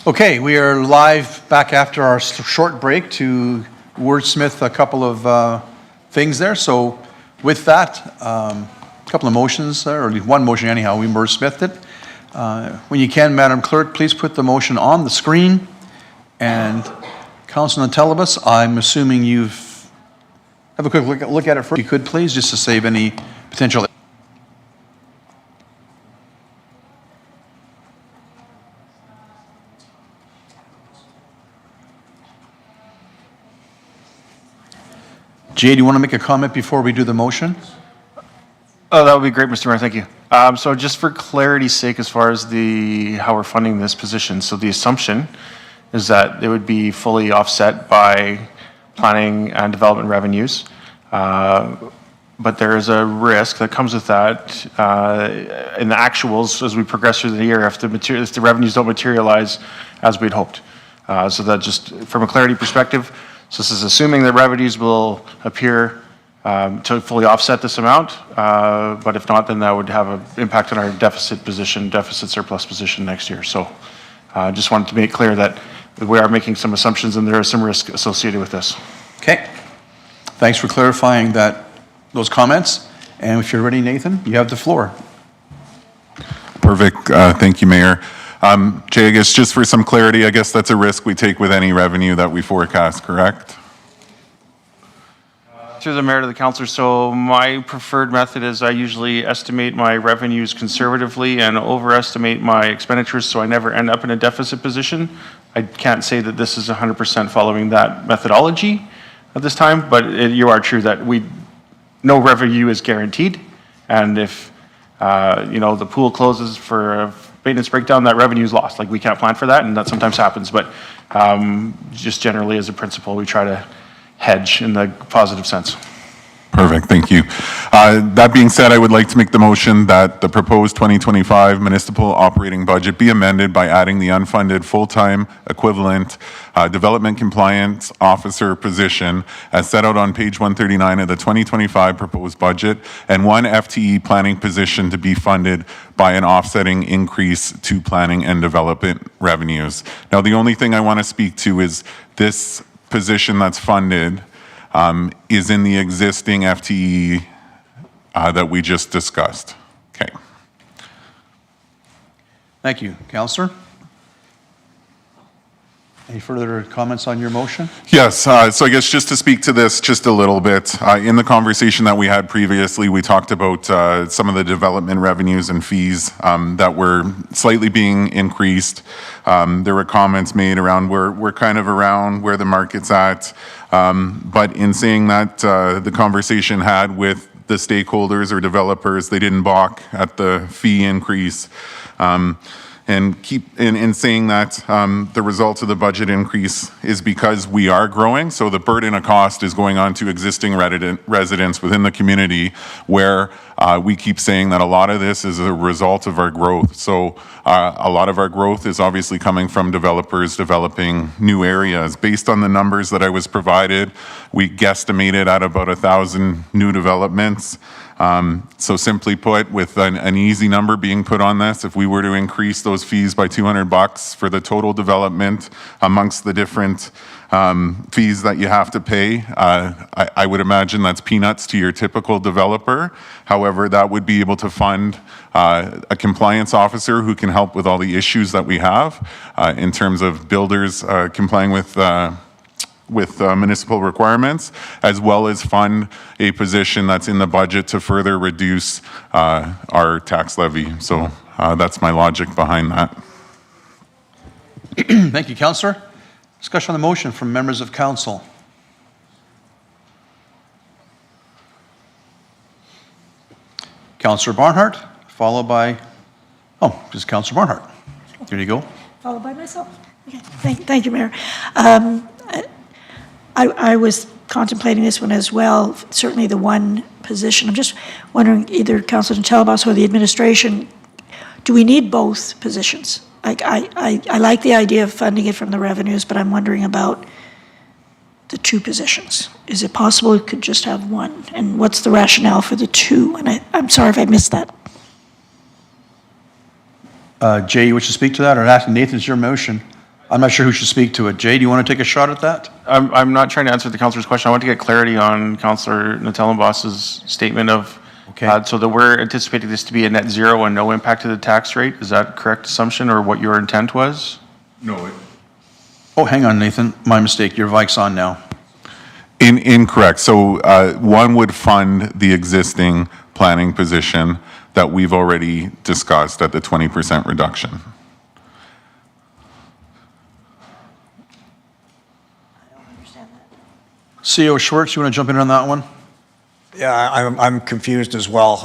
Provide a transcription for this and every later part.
Okay, we are live back after our short break to wordsmith a couple of things there. So with that, a couple of motions, or at least one motion anyhow, we wordsmithed it. When you can, Madam Clerk, please put the motion on the screen. And Councilor Telebus, I'm assuming you've have a quick look at it first, if you could please, just to save any potential. Jay, do you want to make a comment before we do the motion? Oh, that would be great, Mr. Mayor. Thank you. So just for clarity's sake, as far as how we're funding this position, so the assumption is that it would be fully offset by planning and development revenues. But there is a risk that comes with that in the actuals as we progress through the year if the revenues don't materialize as we'd hoped. So that just from a clarity perspective, so this is assuming that revenues will appear to fully offset this amount, but if not, then that would have an impact on our deficit surplus position next year. So I just wanted to make clear that we are making some assumptions and there is some risk associated with this. Okay. Thanks for clarifying those comments. And if you're ready, Nathan, you have the floor. Perfect. Thank you, Mayor. Jay, I guess just for some clarity, I guess that's a risk we take with any revenue that we forecast, correct? Through the mayor to the councillor, so my preferred method is I usually estimate my revenues conservatively and overestimate my expenditures so I never end up in a deficit position. I can't say that this is 100% following that methodology at this time, but you are true that no revenue is guaranteed, and if the pool closes for a maintenance breakdown, that revenue is lost. Like, we can't plan for that, and that sometimes happens, but just generally as a principle, we try to hedge in the positive sense. Perfect, thank you. That being said, I would like to make the motion that the proposed 2025 municipal operating budget be amended by adding the unfunded full-time equivalent development compliance officer position as set out on page 139 of the 2025 proposed budget, and one FTE planning position to be funded by an offsetting increase to planning and development revenues. Now, the only thing I want to speak to is this position that's funded is in the existing FTE that we just discussed. Okay. Thank you. Councillor? Any further comments on your motion? Yes, so I guess just to speak to this just a little bit, in the conversation that we had previously, we talked about some of the development revenues and fees that were slightly being increased. There were comments made around we're kind of around where the market's at, but in saying that, the conversation had with the stakeholders or developers, they didn't balk at the fee increase. And keep in saying that the result of the budget increase is because we are growing, so the burden of cost is going on to existing residents within the community, where we keep saying that a lot of this is a result of our growth. So a lot of our growth is obviously coming from developers developing new areas. Based on the numbers that I was provided, we guesstimated at about 1,000 new developments. So simply put, with an easy number being put on this, if we were to increase those fees by $200 for the total development amongst the different fees that you have to pay, I would imagine that's peanuts to your typical developer. However, that would be able to fund a compliance officer who can help with all the issues that we have in terms of builders complying with municipal requirements, as well as fund a position that's in the budget to further reduce our tax levy. So that's my logic behind that. Thank you, Councillor. Discussion on the motion from members of council. Councillor Barnhart, followed by, just Councillor Barnhart. There you go. Followed by myself. Okay. Thank you, Mayor. I was contemplating this one as well, certainly the one position. I'm just wondering, either Councillor Telebas or the administration, do we need both positions? I like the idea of funding it from the revenues, but I'm wondering about the two positions. Is it possible it could just have one? And what's the rationale for the two? And I'm sorry if I missed that. Jay, you wish to speak to that? Or actually, Nathan, it's your motion. I'm not sure who should speak to it. Jay, do you want to take a shot at that? I'm not trying to answer the councillor's question. I want to get clarity on Councillor Natellenboss's statement of, Okay. so that we're anticipating this to be a net zero and no impact to the tax rate. Is that a correct assumption, or what your intent was? No. Oh, hang on, Nathan. My mistake. Your mic's on now. Incorrect. So one would fund the existing planning position that we've already discussed at the 20% reduction. CEO Schwartz, you want to jump in on that one? Yeah, I'm confused as well.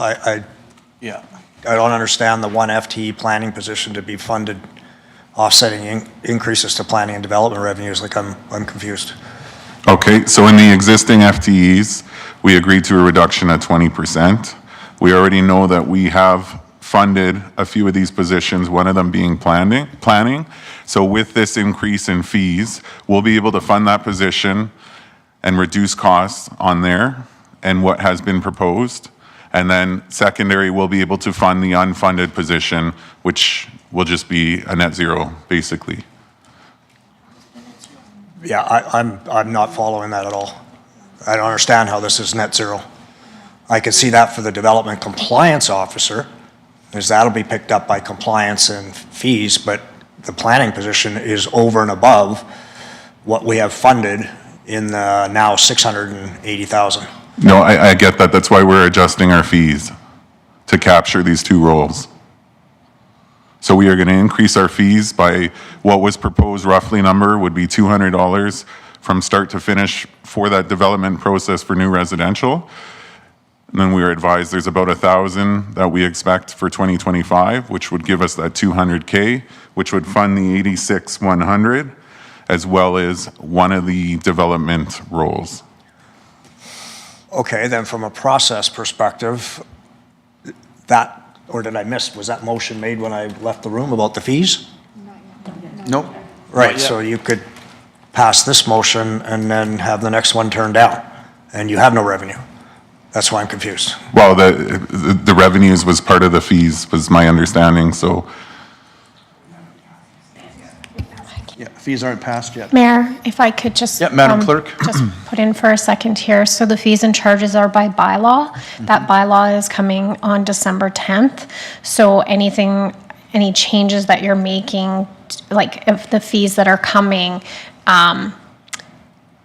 Yeah. I don't understand the one FTE planning position to be funded offsetting increases to planning and development revenues. Like I'm confused. Okay, so in the existing FTEs, we agreed to a reduction of 20%. We already know that we have funded a few of these positions, one of them being planning. So with this increase in fees, we'll be able to fund that position and reduce costs on there and what has been proposed. And then secondary, we'll be able to fund the unfunded position, which will just be a net zero, basically. Yeah, I'm not following that at all. I don't understand how this is net zero. I could see that for the development compliance officer, is that'll be picked up by compliance and fees, but the planning position is over and above what we have funded in the now 680,000. No, I get that. That's why we're adjusting our fees to capture these two roles. So we are going to increase our fees by what was proposed roughly number would be $200 from start to finish for that development process for new residential. And then we were advised there's about 1,000 that we expect for 2025, which would give us that 200K, which would fund the 86,100, as well as one of the development roles. Okay, then from a process perspective, that, or did I miss, was that motion made when I left the room about the fees? Nope. Right, so you could pass this motion and then have the next one turned down, and you have no revenue. That's why I'm confused. Well, the revenues was part of the fees, was my understanding, so. Yeah, fees aren't passed yet. Mayor, if I could just. Yeah, Madam Clerk. Just put in for a second here. So the fees and charges are by bylaw. That bylaw is coming on December 10th. So anything, any changes that you're making, like if the fees that are coming,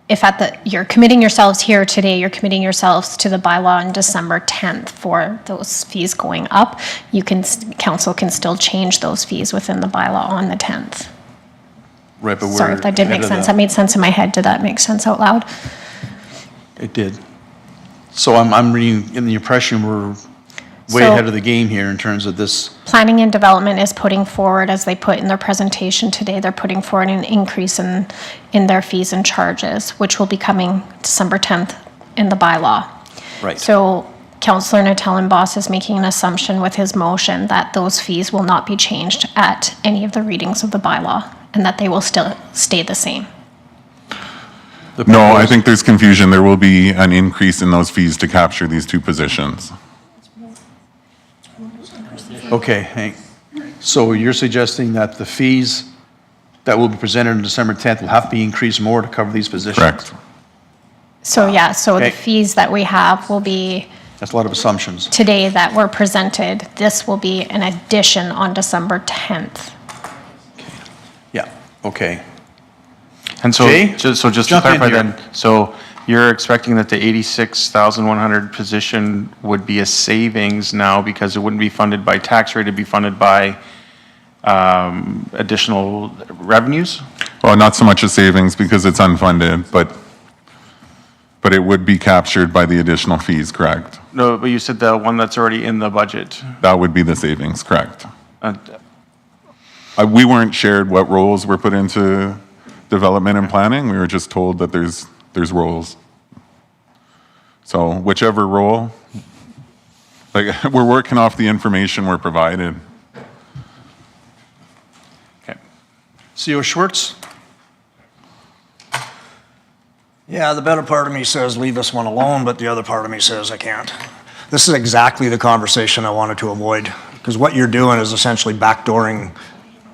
if you're committing yourselves here today, you're committing yourselves to the bylaw on December 10th for those fees going up, council can still change those fees within the bylaw on the 10th. Right, but Sorry if that did make sense. That made sense in my head. Did that make sense out loud? It did. So I'm reading in the impression we're way So- ahead of the game here in terms of this. Planning and Development is putting forward, as they put in their presentation today, they're putting forward an increase in their fees and charges, which will be coming December 10th in the bylaw. Right. So Councillor Natellenboss is making an assumption with his motion that those fees will not be changed at any of the readings of the bylaw, and that they will still stay the same. No, I think there's confusion. There will be an increase in those fees to capture these two positions. Okay, Hank. So you're suggesting that the fees that will be presented on December 10th will have to be increased more to cover these positions? Correct. So yeah, so the Okay. fees that we have will be That's a lot of assumptions. today that were presented. This will be an addition on December 10th. Yeah, okay. And so, Jay, just to jump in clarify here. then, so you're expecting that the 86,100 position would be a savings now because it wouldn't be funded by tax rate, it'd be funded by additional revenues? Well, not so much a savings because it's unfunded, but it would be captured by the additional fees, correct? No, but you said the one that's already in the budget. That would be the savings, correct? Uh, We weren't shared what roles were put into development and planning. We were just told that there's roles. So whichever role, like, we're working off the information we're provided. Okay. CEO Schwartz? Yeah, the better part of me says leave this one alone, but the other part of me says I can't. This is exactly the conversation I wanted to avoid, because what you're doing is essentially backdooring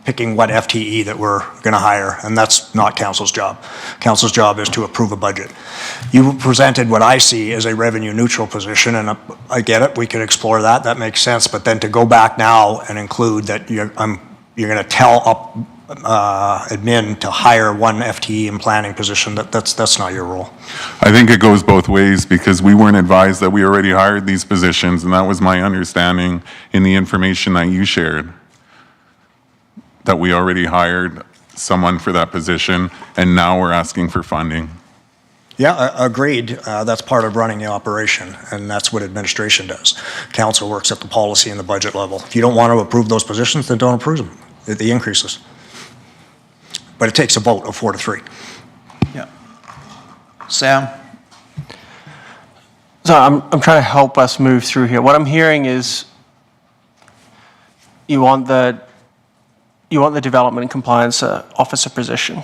picking what FTE that we're going to hire, and that's not council's job. Council's job is to approve a budget. You presented what I see as a revenue neutral position, and I get it, we could explore that, that makes sense, but then to go back now and include that you're going to tell admin to hire one FTE in planning position, that's not your role. I think it goes both ways because we weren't advised that we already hired these positions, and that was my understanding in the information that you shared, that we already hired someone for that position, and now we're asking for funding. Yeah, agreed. That's part of running the operation, and that's what administration does. Council works at the policy and the budget level. If you don't want to approve those positions, then don't approve them, the increases. But it takes a vote of 4-3. Yeah. Sam? So I'm trying to help us move through here. What I'm hearing is you want the development and compliance officer position,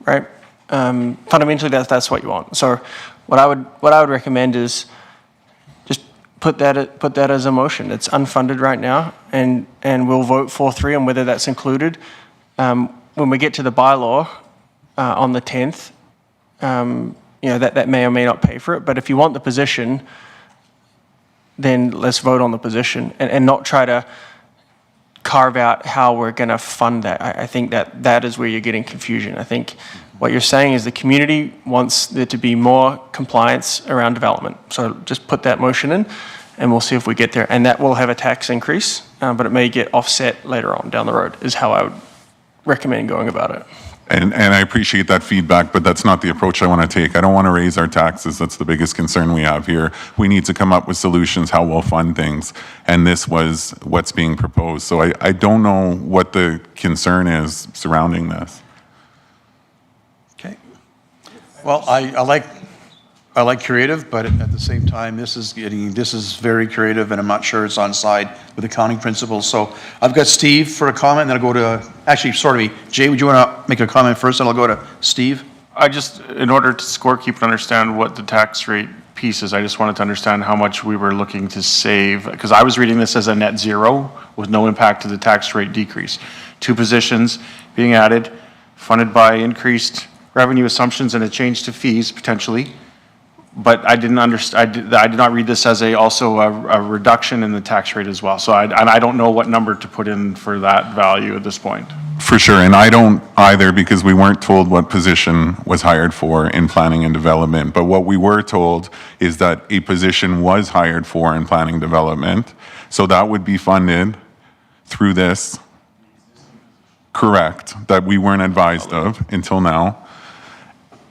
right? Fundamentally, that's what you want. So what I would recommend is just put that as a motion. It's unfunded right now, and we'll vote 4-3 on whether that's included. When we get to the bylaw on the 10th, that may or may not pay for it. But if you want the position, then let's vote on the position and not try to carve out how we're going to fund that. I think that is where you're getting confusion. I think what you're saying is the community wants there to be more compliance around development. So just put that motion in and we'll see if we get there. And that will have a tax increase, but it may get offset later on down the road is how I would recommend going about it. And I appreciate that feedback, but that's not the approach I want to take. I don't want to raise our taxes. That's the biggest concern we have here. We need to come up with solutions, how we'll fund things. And this was what's being proposed. So I don't know what the concern is surrounding this. Okay. Well, I like creative, but at the same time, this is very creative, and I'm not sure it's on side with accounting principles. So I've got Steve for a comment, and then I'll go to, actually, Jay, would you want to make a comment first, and I'll go to Steve? In order to scorekeep and understand what the tax rate piece is, I just wanted to understand how much we were looking to save, because I was reading this as a net zero with no impact to the tax rate decrease. 2 positions being added, funded by increased revenue assumptions and a change to fees, potentially. But I didn't understand. I did not read this as also a reduction in the tax rate as well. So I don't know what number to put in for that value at this point. For sure, and I don't either because we weren't told what position was hired for in planning and development. But what we were told is that a position was hired for in planning and development. So that would be funded through this. Correct, that we weren't advised of until now.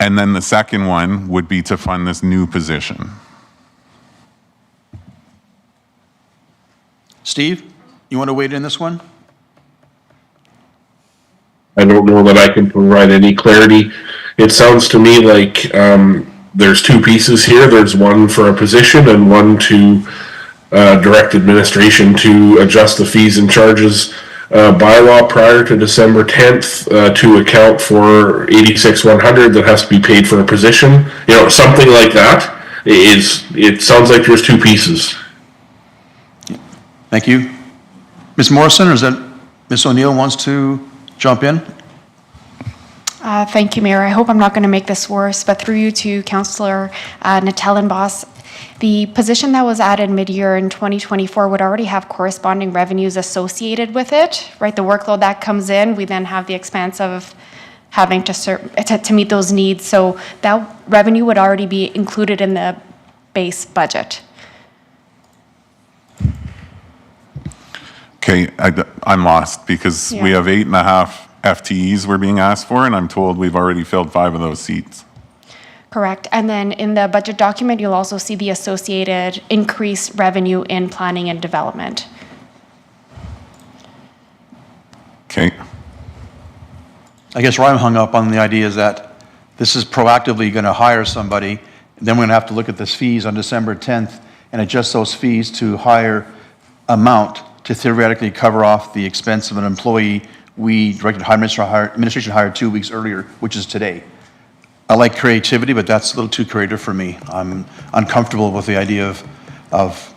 And then the second one would be to fund this new position. Steve, you want to weigh in on this one? I don't know that I can provide any clarity. It sounds to me like there's 2 pieces here. There's one for a position and one to direct administration to adjust the fees and charges bylaw prior to December 10th to account for 86,100 that has to be paid for a position. Something like that. It sounds like there's 2 pieces. Thank you. Ms. Morrison, or is that Ms. O'Neill wants to jump in? Thank you, Mayor. I hope I'm not going to make this worse, but through you to Councillor Natellenbos, the position that was added mid-year in 2024 would already have corresponding revenues associated with it, right? The workload that comes in, we then have the expense of having to meet those needs. So that revenue would already be included in the base budget. Okay, I'm lost because we have 8.5 FTEs we're being asked for, and I'm told we've already filled 5 of those seats. Correct. And then in the budget document, you'll also see the associated increased revenue in planning and development. Okay. I guess where I'm hung up on the idea is that this is proactively going to hire somebody, then we're going to have to look at this fees on December 10th and adjust those fees to higher amount to theoretically cover off the expense of an employee we directed administration hired 2 weeks earlier, which is today. I like creativity, but that's a little too creative for me. I'm uncomfortable with the idea of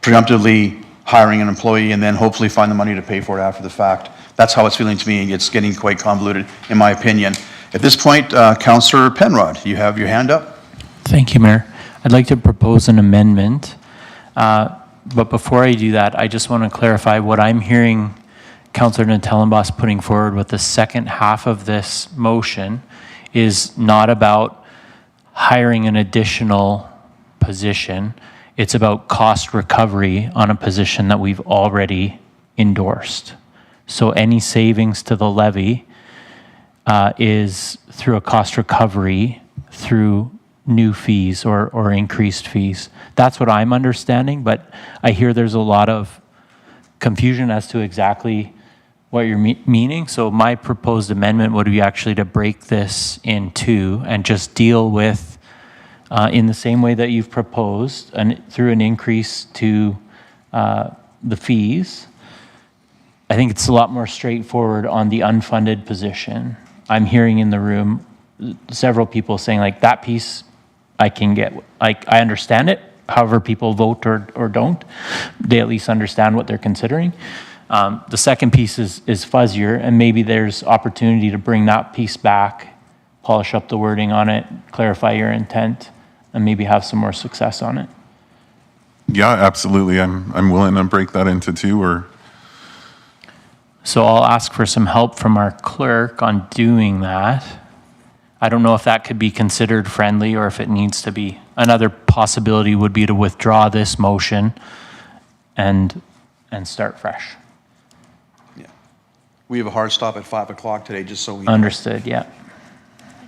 preemptively hiring an employee and then hopefully find the money to pay for it after the fact. That's how it's feeling to me. It's getting quite convoluted, in my opinion. At this point, Councillor Penrod, you have your hand up. Thank you, Mayor. I'd like to propose an amendment. But before I do that, I just want to clarify what I'm hearing Councillor Natellenbos putting forward with the second half of this motion is not about hiring an additional position. It's about cost recovery on a position that we've already endorsed. So any savings to the levy is through a cost recovery through new fees or increased fees. That's what I'm understanding, but I hear there's a lot of confusion as to exactly what you're meaning. So my proposed amendment would be actually to break this in two and just deal with, in the same way that you've proposed, through an increase to the fees. I think it's a lot more straightforward on the unfunded position. I'm hearing in the room several people saying like that piece I can get, like I understand it, however people vote or don't, they at least understand what they're considering. The second piece is fuzzier, and maybe there's opportunity to bring that piece back, polish up the wording on it, clarify your intent, and maybe have some more success on it. Yeah, absolutely. I'm willing to break that into two or. So I'll ask for some help from our clerk on doing that. I don't know if that could be considered friendly or if it needs to be. Another possibility would be to withdraw this motion and start fresh. Yeah. We have a hard stop at 5 o'clock today, just so we know. Understood, yeah.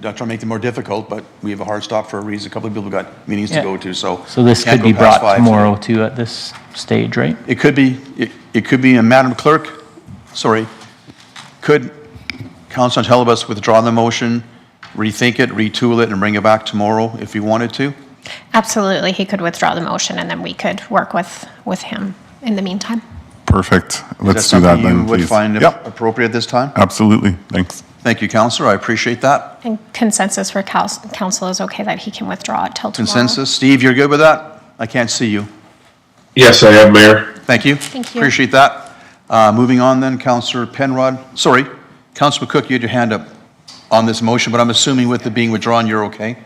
Not trying to make it more difficult, but we have a hard stop for a reason. A couple of people have got meetings to Yeah. go to, so. So this can't could be go past brought 5 tomorrow today. too at this stage, right? It could be, it could be, Madam Clerk, sorry, could Councilor Natellenbos withdraw the motion, rethink it, retool it, and bring it back tomorrow if he wanted to? Absolutely, he could withdraw the motion and then we could work with him in the meantime. Perfect. Let's Is do that something then, you would please. find Yep, appropriate this time? absolutely. Thanks. Thank you, Councillor. I appreciate that. And consensus for council is okay that he can withdraw it till tomorrow. Consensus. Steve, you're good with that? I can't see you. Yes, I am, Mayor. Thank you. Thank you. Appreciate that. Moving on then, Councillor Penrod. Sorry, Councillor Cook, you had your hand up on this motion, but I'm assuming with it being withdrawn, you're okay.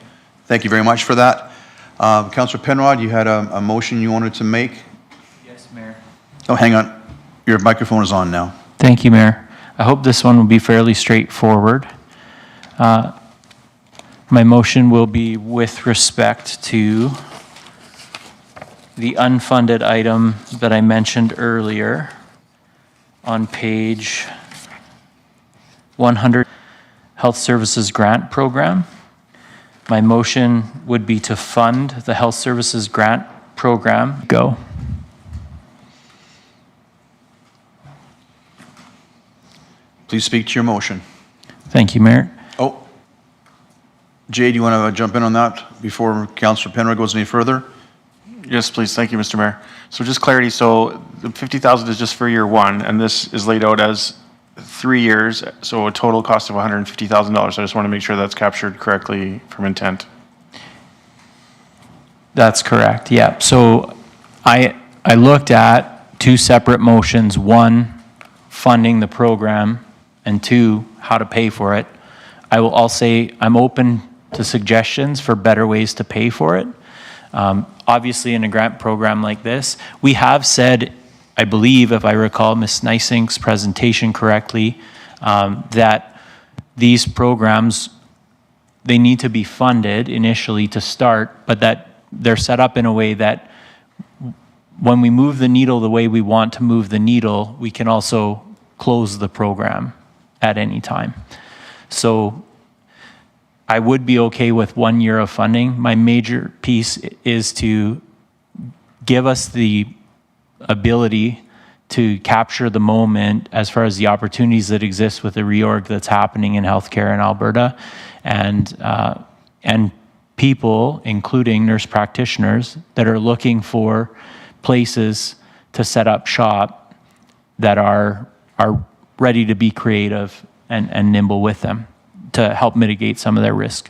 Thank you very much for that. Councillor Penrod, you had a motion you wanted to make? Yes, Mayor. Oh, hang on. Your microphone is on now. Thank you, Mayor. I hope this one will be fairly straightforward. My motion will be with respect to the unfunded item that I mentioned earlier on page 100, Health Services Grant Program. My motion would be to fund the Health Services Grant Program. Go. Please speak to your motion. Thank you, Mayor. Oh, Jay, do you want to jump in on that before Councillor Penrod goes any further? Yes, please. Thank you, Mr. Mayor. So just clarity, so the 50,000 is just for year one, and this is laid out as 3 years, so a total cost of $150,000. I just want to make sure that's captured correctly from intent. That's correct, yeah. So I looked at two separate motions, one, funding the program, and two, how to pay for it. I'll say I'm open to suggestions for better ways to pay for it. Obviously, in a grant program like this, we have said, I believe, if I recall Ms. Nysink's presentation correctly, that these programs, they need to be funded initially to start, but that they're set up in a way that when we move the needle the way we want to move the needle, we can also close the program at any time. So I would be okay with 1 year of funding. My major piece is to give us the ability to capture the moment as far as the opportunities that exist with the reorg that's happening in healthcare in Alberta, and people, including nurse practitioners, that are looking for places to set up shop that are ready to be creative and nimble with them to help mitigate some of their risk.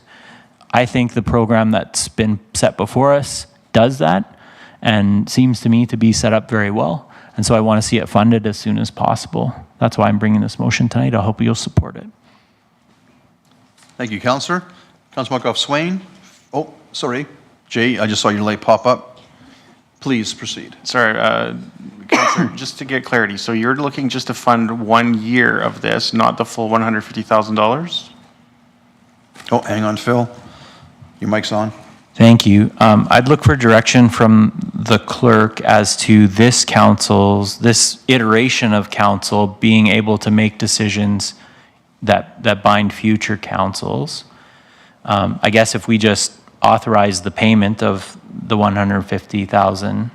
I think the program that's been set before us does that and seems to me to be set up very well. And so I want to see it funded as soon as possible. that's why I'm bringing this motion tonight. I hope you'll support it. Thank you, Councillor. Councillor Markov Swain. Oh, sorry. Jay, I just saw your light pop up. Please proceed. Sorry, Councillor, just to get clarity, so you're looking just to fund 1 year of this, not the full $150,000? Oh, hang on, Phil. Your mic's on. Thank you. I'd look for direction from the clerk as to this iteration of council being able to make decisions that bind future councils. I guess if we just authorize the payment of the $150,000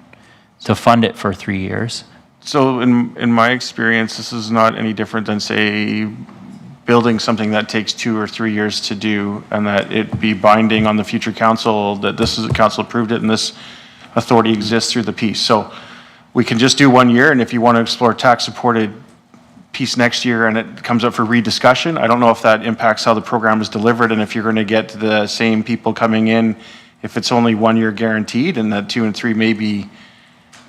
to fund it for 3 years. So in my experience, this is not any different than, say, building something that takes 2 or 3 years to do, and that it be binding on the future council, that this is, the council approved it, and this authority exists through the piece. So we can just do 1 year, and if you want to explore tax-supported piece next year and it comes up for rediscussion, I don't know if that impacts how the program is delivered and if you're going to get the same people coming in if it's only 1 year guaranteed, and that 2 and 3 maybe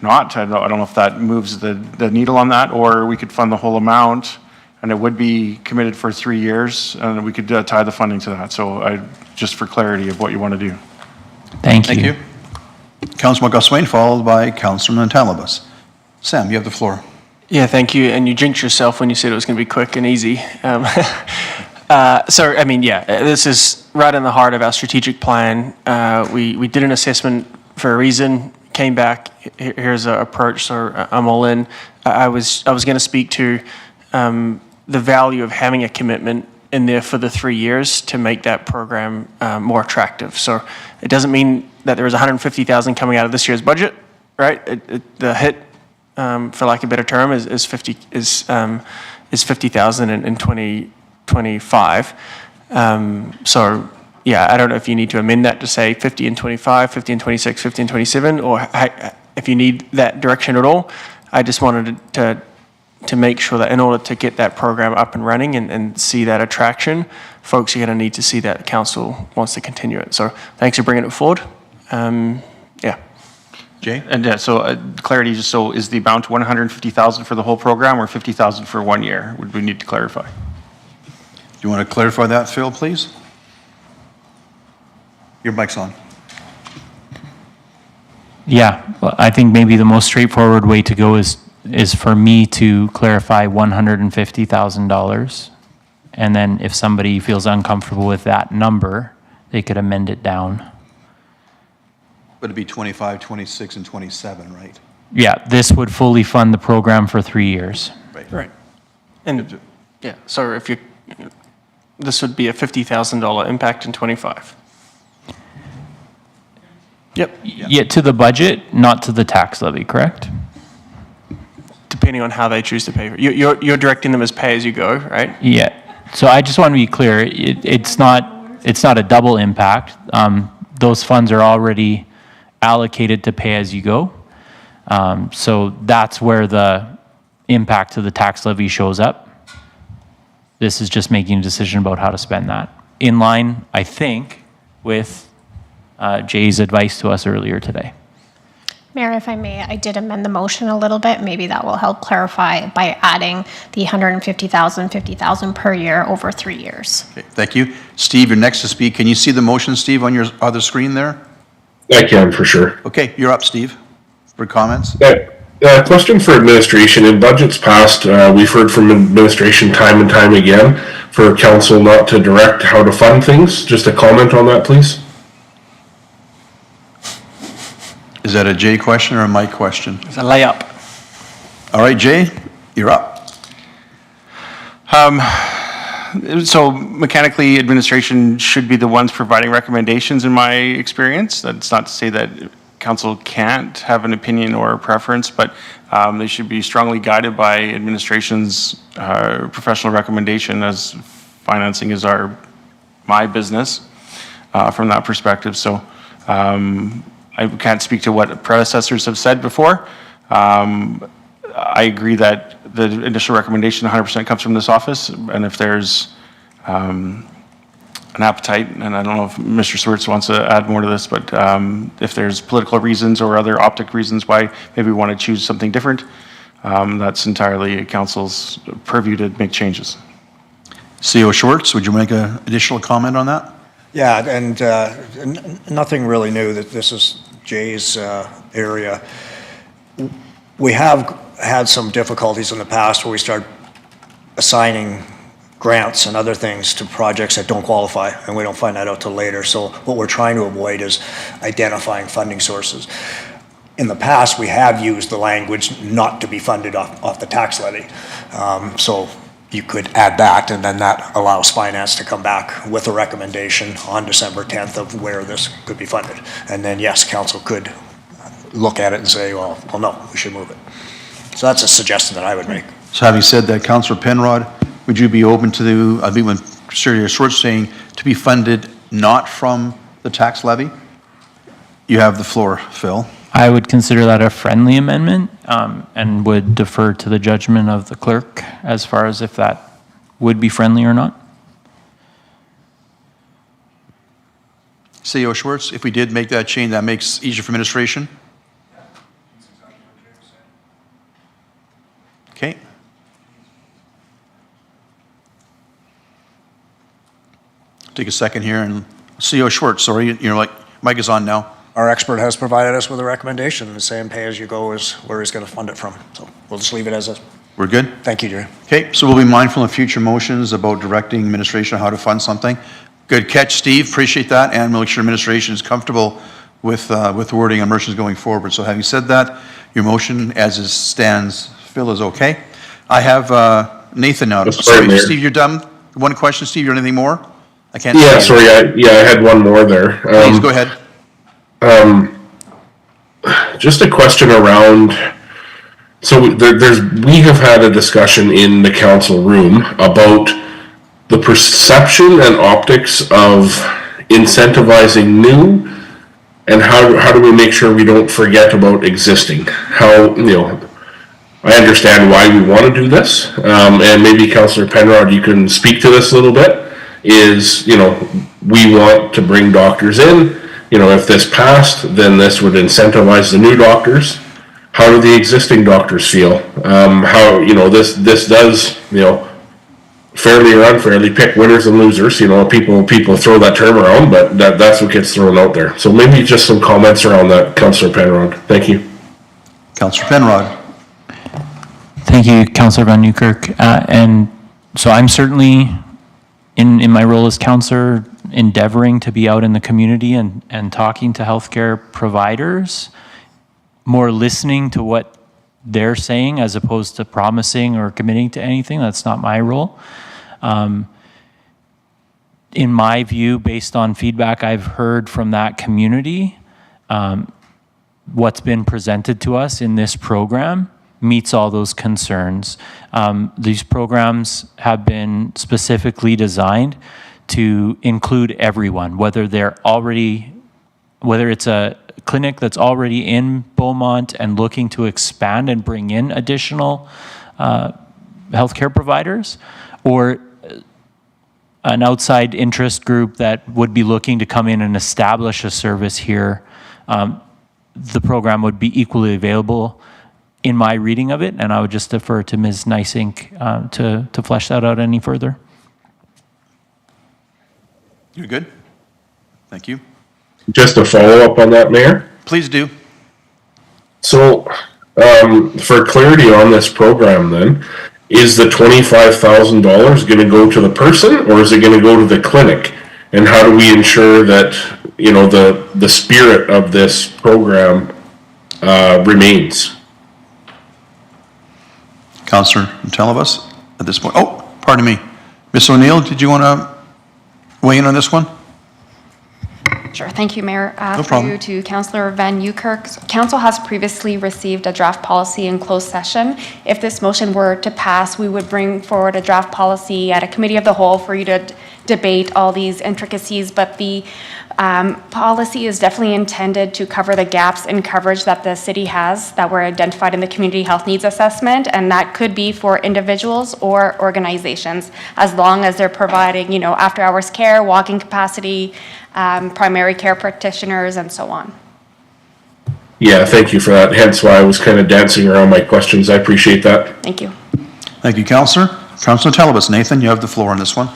not. I don't know if that moves the needle on that, or we could fund the whole amount and it would be committed for 3 years and we could tie the funding to that. So just for clarity of what you want to do. Thank you. Thank you. Councillor Markov Swain, followed by Councillor Montalbas. Sam, you have the floor. Yeah, thank you. And you jinxed yourself when you said it was going to be quick and easy. So, I mean, yeah, this is right in the heart of our strategic plan. We did an assessment for a reason, came back, here's an approach, so I'm all in. I was going to speak to the value of having a commitment in there for the 3 years to make that program more attractive. So it doesn't mean that there is $150,000 coming out of this year's budget, right? The hit, for lack of a better term, is 50,000 in 2025. So yeah, I don't know if you need to amend that to say 50 and 25, 50 and 26, 50 and 27, or if you need that direction at all. I just wanted to make sure that in order to get that program up and running and see that attraction, folks are going to need to see that council wants to continue it. So thanks for bringing it forward. Yeah. Jay? And so clarity, just so is the amount 150,000 for the whole program or 50,000 for 1 year? Would we need to clarify? Do you want to clarify that, Phil, please? Your mic's on. Yeah, well, I think maybe the most straightforward way to go is for me to clarify $150,000. And then if somebody feels uncomfortable with that number, they could amend it down. But it'd be 25, 26, and 27, right? Yeah, this would fully fund the program for 3 years. Right. And yeah, so if you, this would be a $50,000 impact in 25. Yep. Yeah, to the budget, not to the tax levy, correct? Depending on how they choose to pay for it. You're directing them as pay as you go, right? Yeah. So I just want to be clear, it's not a double impact. Those funds are already allocated to pay as you go. So that's where the impact to the tax levy shows up. This is just making a decision about how to spend that. In line, I think, with Jay's advice to us earlier today. Mayor, if I may, I did amend the motion a little bit. Maybe that will help clarify by adding the $150,000, $50,000 per year over 3 years. Okay, thank you. Steve, you're next to speak. Can you see the motion, Steve, on your other screen there? I can, for sure. Okay, you're up, Steve, for comments. Question for administration. In budgets past, we've heard from administration time and time again for council not to direct how to fund things. Just a comment on that, please. Is that a Jay question or a Mike question? It's a layup. All right, Jay, you're up. So mechanically, administration should be the ones providing recommendations in my experience. That's not to say that council can't have an opinion or a preference, but they should be strongly guided by administration's professional recommendation, as financing is my business from that perspective. So I can't speak to what predecessors have said before. I agree that the initial recommendation 100% comes from this office, and if there's an appetite, and I don't know if Mr. Swartz wants to add more to this, but if there's political reasons or other optic reasons why maybe we want to choose something different, That's entirely council's purview to make changes. CEO Schwartz, would you make an additional comment on that? Yeah, and nothing really new, that this is Jay's area. We have had some difficulties in the past where we start assigning grants and other things to projects that don't qualify, and we don't find that out till later. So what we're trying to avoid is identifying funding sources. In the past, we have used the language not to be funded off the tax levy. So you could add that, and then that allows finance to come back with a recommendation on December 10th of where this could be funded. And then, yes, council could look at it and say, well, no, we should move it. So that's a suggestion that I would make. So having said that, Councillor Penrod, would you be open to, I mean, when Secretary Schwartz saying to be funded not from the tax levy? You have the floor, Phil. I would consider that a friendly amendment and would defer to the judgment of the clerk as far as if that would be friendly or not. CEO Schwartz, if we did make that change, that makes it easier for administration? Okay. Take a second here, and CEO Schwartz, sorry, you're like, mic is on now. Our expert has provided us with a recommendation, the same pay-as-you-go is where he's going to fund it from. So we'll just leave it as is. We're good? Thank you, Jerry. Okay, so we'll be mindful of future motions about directing administration how to fund something. Good catch, Steve, appreciate that, and make sure administration is comfortable with wording on motions going forward. So having said that, your motion as it stands, Phil, is okay. I have Nathan now. Sorry, Mayor. Steve, you're done? One question, Steve, you have anything more? I can't. Yeah, sorry, I had one more there. Please, go ahead. Just a question around, so we have had a discussion in the council room about the perception and optics of incentivizing new, and how do we make sure we don't forget about existing? How, I understand why we want to do this, and maybe Councillor Penrod, you can speak to this a little bit, is, we want to bring doctors in. If this passed, then this would incentivize the new doctors. How do the existing doctors feel? How, this does, fairly or unfairly pick winners and losers. People throw that term around, but that's what gets thrown out there. So maybe just some comments around that, Councillor Penrod. Thank you. Councillor Penrod. Thank you, Councillor Van Newkirk. And so I'm certainly, in my role as councillor, endeavoring to be out in the community and talking to healthcare providers, more listening to what they're saying as opposed to promising or committing to anything. That's not my role. In my view, based on feedback I've heard from that community, what's been presented to us in this program meets all those concerns. These programs have been specifically designed to include everyone, whether it's a clinic that's already in Beaumont and looking to expand and bring in additional healthcare providers, or an outside interest group that would be looking to come in and establish a service here. The program would be equally available in my reading of it, and I would just defer to Ms. Nysink to flesh that out any further. You're good? Thank you. Just a follow-up on that, Mayor. Please do. So, for clarity on this program then, is the $25,000 going to go to the person, or is it going to go to the clinic? And how do we ensure that, the spirit of this program remains? Councillor Telebus at this point. Oh, pardon me. Ms. O'Neill, did you want to weigh in on this one? Sure, thank you, Mayor. No problem. Through you to Councillor Van Newkirk. Council has previously received a draft policy in closed session. If this motion were to pass, we would bring forward a draft policy at a committee of the whole for you to debate all these intricacies, but the policy is definitely intended to cover the gaps in coverage that the city has that were identified in the community health needs assessment, and that could be for individuals or organizations, as long as they're providing, after hours care, walking capacity, primary care practitioners, and so on. Yeah, thank you for that. Hence why I was kind of dancing around my questions. I appreciate that. Thank you. Thank you, Councillor. Councillor Telebas. Nathan, you have the floor on this one.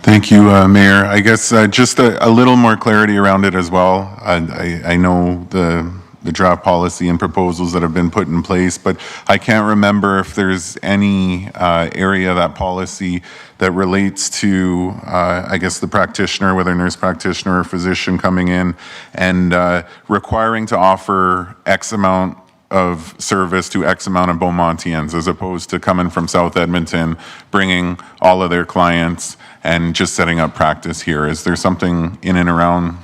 Thank you, Mayor. I guess just a little more clarity around it as well. I know the draft policy and proposals that have been put in place, but I can't remember if there's any area of that policy that relates to, I guess, the practitioner, whether nurse practitioner or physician coming in and requiring to offer X amount of service to X amount of Beaumontians, as opposed to coming from South Edmonton, bringing all of their clients and just setting up practice here. Is there something in and around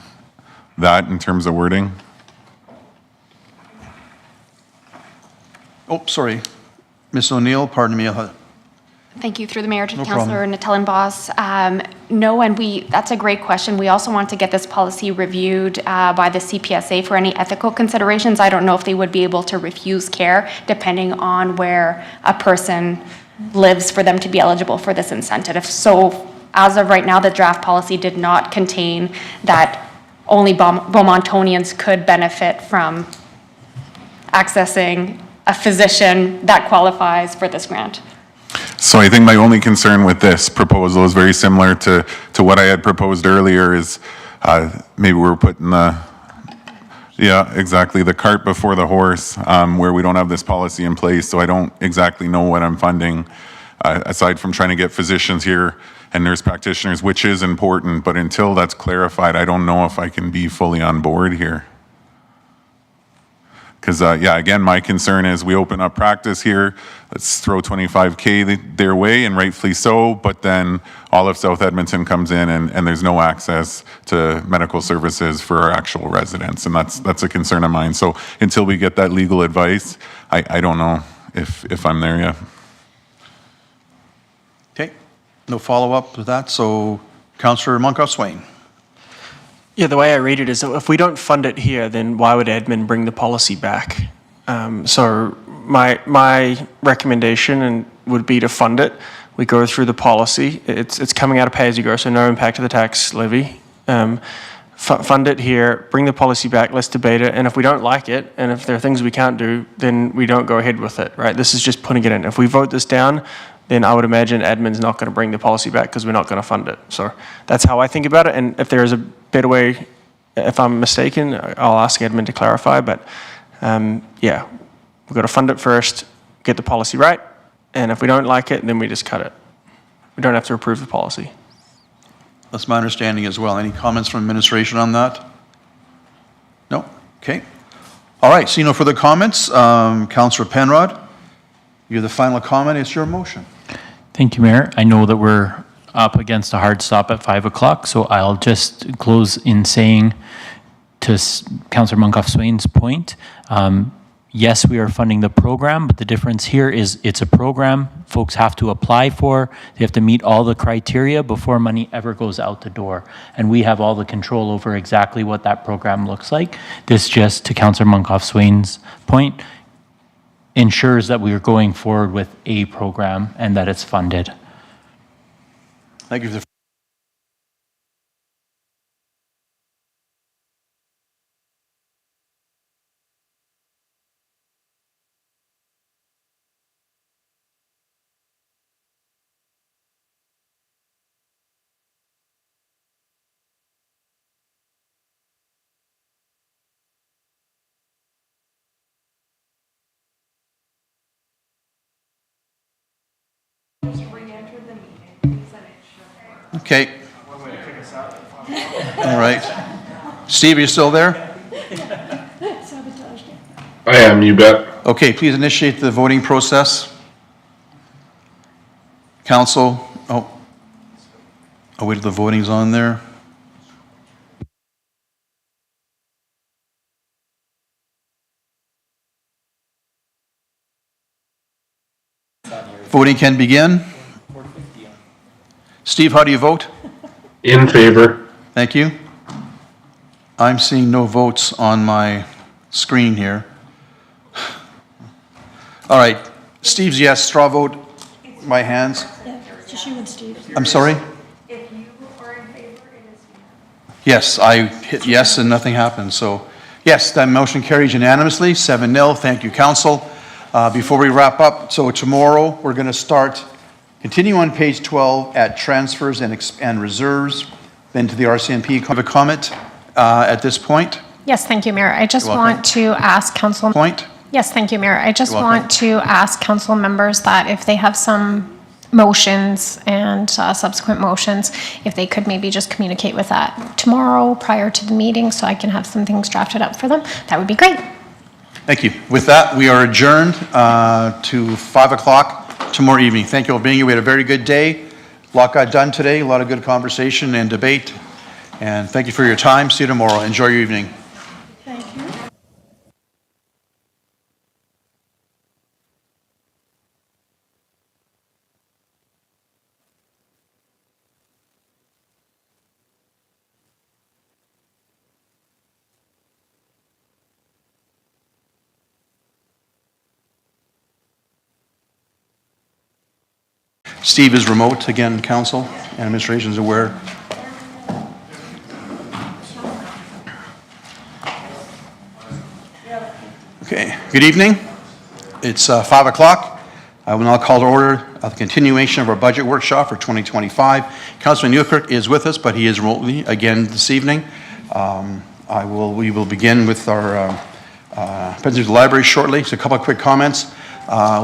that in terms of wording? Oh, sorry. Ms. O'Neill, pardon me. Thank you. Through the mayor to No Councillor Natellenboss. No, and that's a great question. We also want to get this policy reviewed by the CPSA for any ethical considerations. I don't know if they would be able to refuse care depending on where a person lives for them to be eligible for this incentive. So as of right now, the draft policy did not contain that only Beaumontonians could benefit from accessing a physician that qualifies for this grant. So I think my only concern with this proposal is very similar to what I had proposed earlier is maybe we're putting the cart before the horse, where we don't have this policy in place, so I don't exactly know what I'm funding, aside from trying to get physicians here and nurse practitioners, which is important, but until that's clarified, I don't know if I can be fully on board here. Because, again, my concern is we open up practice here, let's throw 25K their way, and rightfully so, but then all of South Edmonton comes in and there's no access to medical services for our actual residents, and that's a concern of mine. So until we get that legal advice, I don't know if I'm there yet. Okay, no follow-up to that, so Councillor Monkoff-Swain. Yeah, the way I read it is if we don't fund it here, then why would admin bring the policy back? So my recommendation would be to fund it. We go through the policy. It's coming out of pay-as-you-go, so no impact to the tax levy. Fund it here, bring the policy back, let's debate it, and if we don't like it, and if there are things we can't do, then we don't go ahead with it, right? This is just putting it in. If we vote this down, then I would imagine admin's not going to bring the policy back because we're not going to fund it. So that's how I think about it, and if there is a better way, if I'm mistaken, I'll ask admin to clarify, but yeah, we've got to fund it first, get the policy right, and if we don't like it, then we just cut it. We don't have to approve the policy. That's my understanding as well. Any comments from administration on that? No? Okay. All right, seeing no further comments, Councillor Penrod, you're the final comment. It's your motion. Thank you, Mayor. I know that we're up against a hard stop at 5 o'clock, so I'll just close in saying to Councillor Monkoff-Swain's point, yes, we are funding the program, but the difference here is it's a program folks have to apply for. They have to meet all the criteria before money ever goes out the door. And we have all the control over exactly what that program looks like. This just, to Councillor Monkoff-Swain's point, ensures that we are going forward with a program and that it's funded. Thank you for the Okay. All right. Steve, are you still there? I am, you bet. Okay, please initiate the voting process. Council, oh, wait till the voting's on there. Voting can begin. Steve, how do you vote? In favor. Thank you. I'm seeing no votes on my screen here. All right, Steve's yes, straw vote by hands. Yeah, just you and Steve. I'm sorry? If you are in favor, it is Yes, I hit yes and nothing happened, so Yes, that motion carries unanimously, 7-0. Thank you, council. Before we wrap up, so tomorrow, we're going to start, continue on page 12 at transfers and reserves, then to the RCMP. Have a comment at this point? Yes, thank you, Mayor. I just You're welcome. want to ask council. Point? Yes, thank you, Mayor. I just You're welcome. want to ask council members that if they have some motions and subsequent motions, if they could maybe just communicate with that tomorrow prior to the meeting so I can have some things drafted up for them, that would be great. Thank you. With that, we are adjourned to 5 o'clock tomorrow evening. Thank you all for being here. We had a very good day. A lot got done today, a lot of good conversation and debate. And thank you for your time. See you tomorrow. Enjoy your evening. Steve is remote again, council and administration is aware. Okay, good evening. It's 5 o'clock. I will now call to order a continuation of our budget workshop for 2025. Councilman Newkirk is with us, but he is remotely again this evening. We will begin with our presentation to the library shortly. So a couple of quick comments.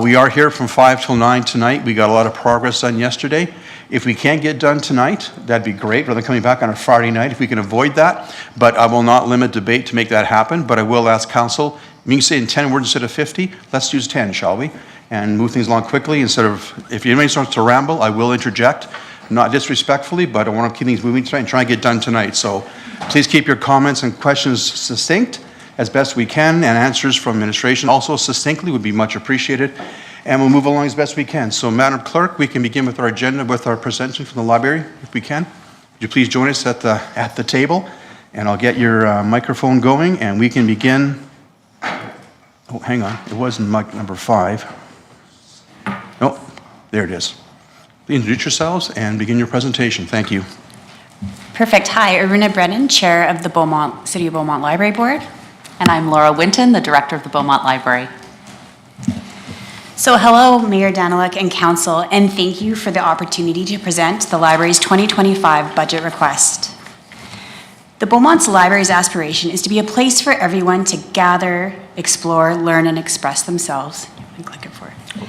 We are here from 5 till 9 tonight. We got a lot of progress done yesterday. If we can't get done tonight, that'd be great, rather than coming back on a Friday night, if we can avoid that. But I will not limit debate to make that happen, but I will ask council, you can say in 10 words instead of 50, let's use 10, shall we? And move things along quickly instead of, if anybody starts to ramble, I will interject, not disrespectfully, but I want to keep things moving tonight and try and get done tonight. So please keep your comments and questions succinct as best we can, and answers from administration also succinctly would be much appreciated. And we'll move along as best we can. So Madam Clerk, we can begin with our agenda with our presentation from the library, if we can. Would you please join us at the table? And I'll get your microphone going and we can begin. Oh, hang on, it wasn't mic number 5. No, there it is. Please introduce yourselves and begin your presentation. Thank you. Perfect. Hi, Aruna Brennan, Chair of the City of Beaumont Library Board. And I'm Laura Winton, the Director of the Beaumont Library. So hello, Mayor Daniluk and Council, and thank you for the opportunity to present the library's 2025 budget request. The Beaumont's library's aspiration is to be a place for everyone to gather, explore, learn, and express themselves. Click it for it.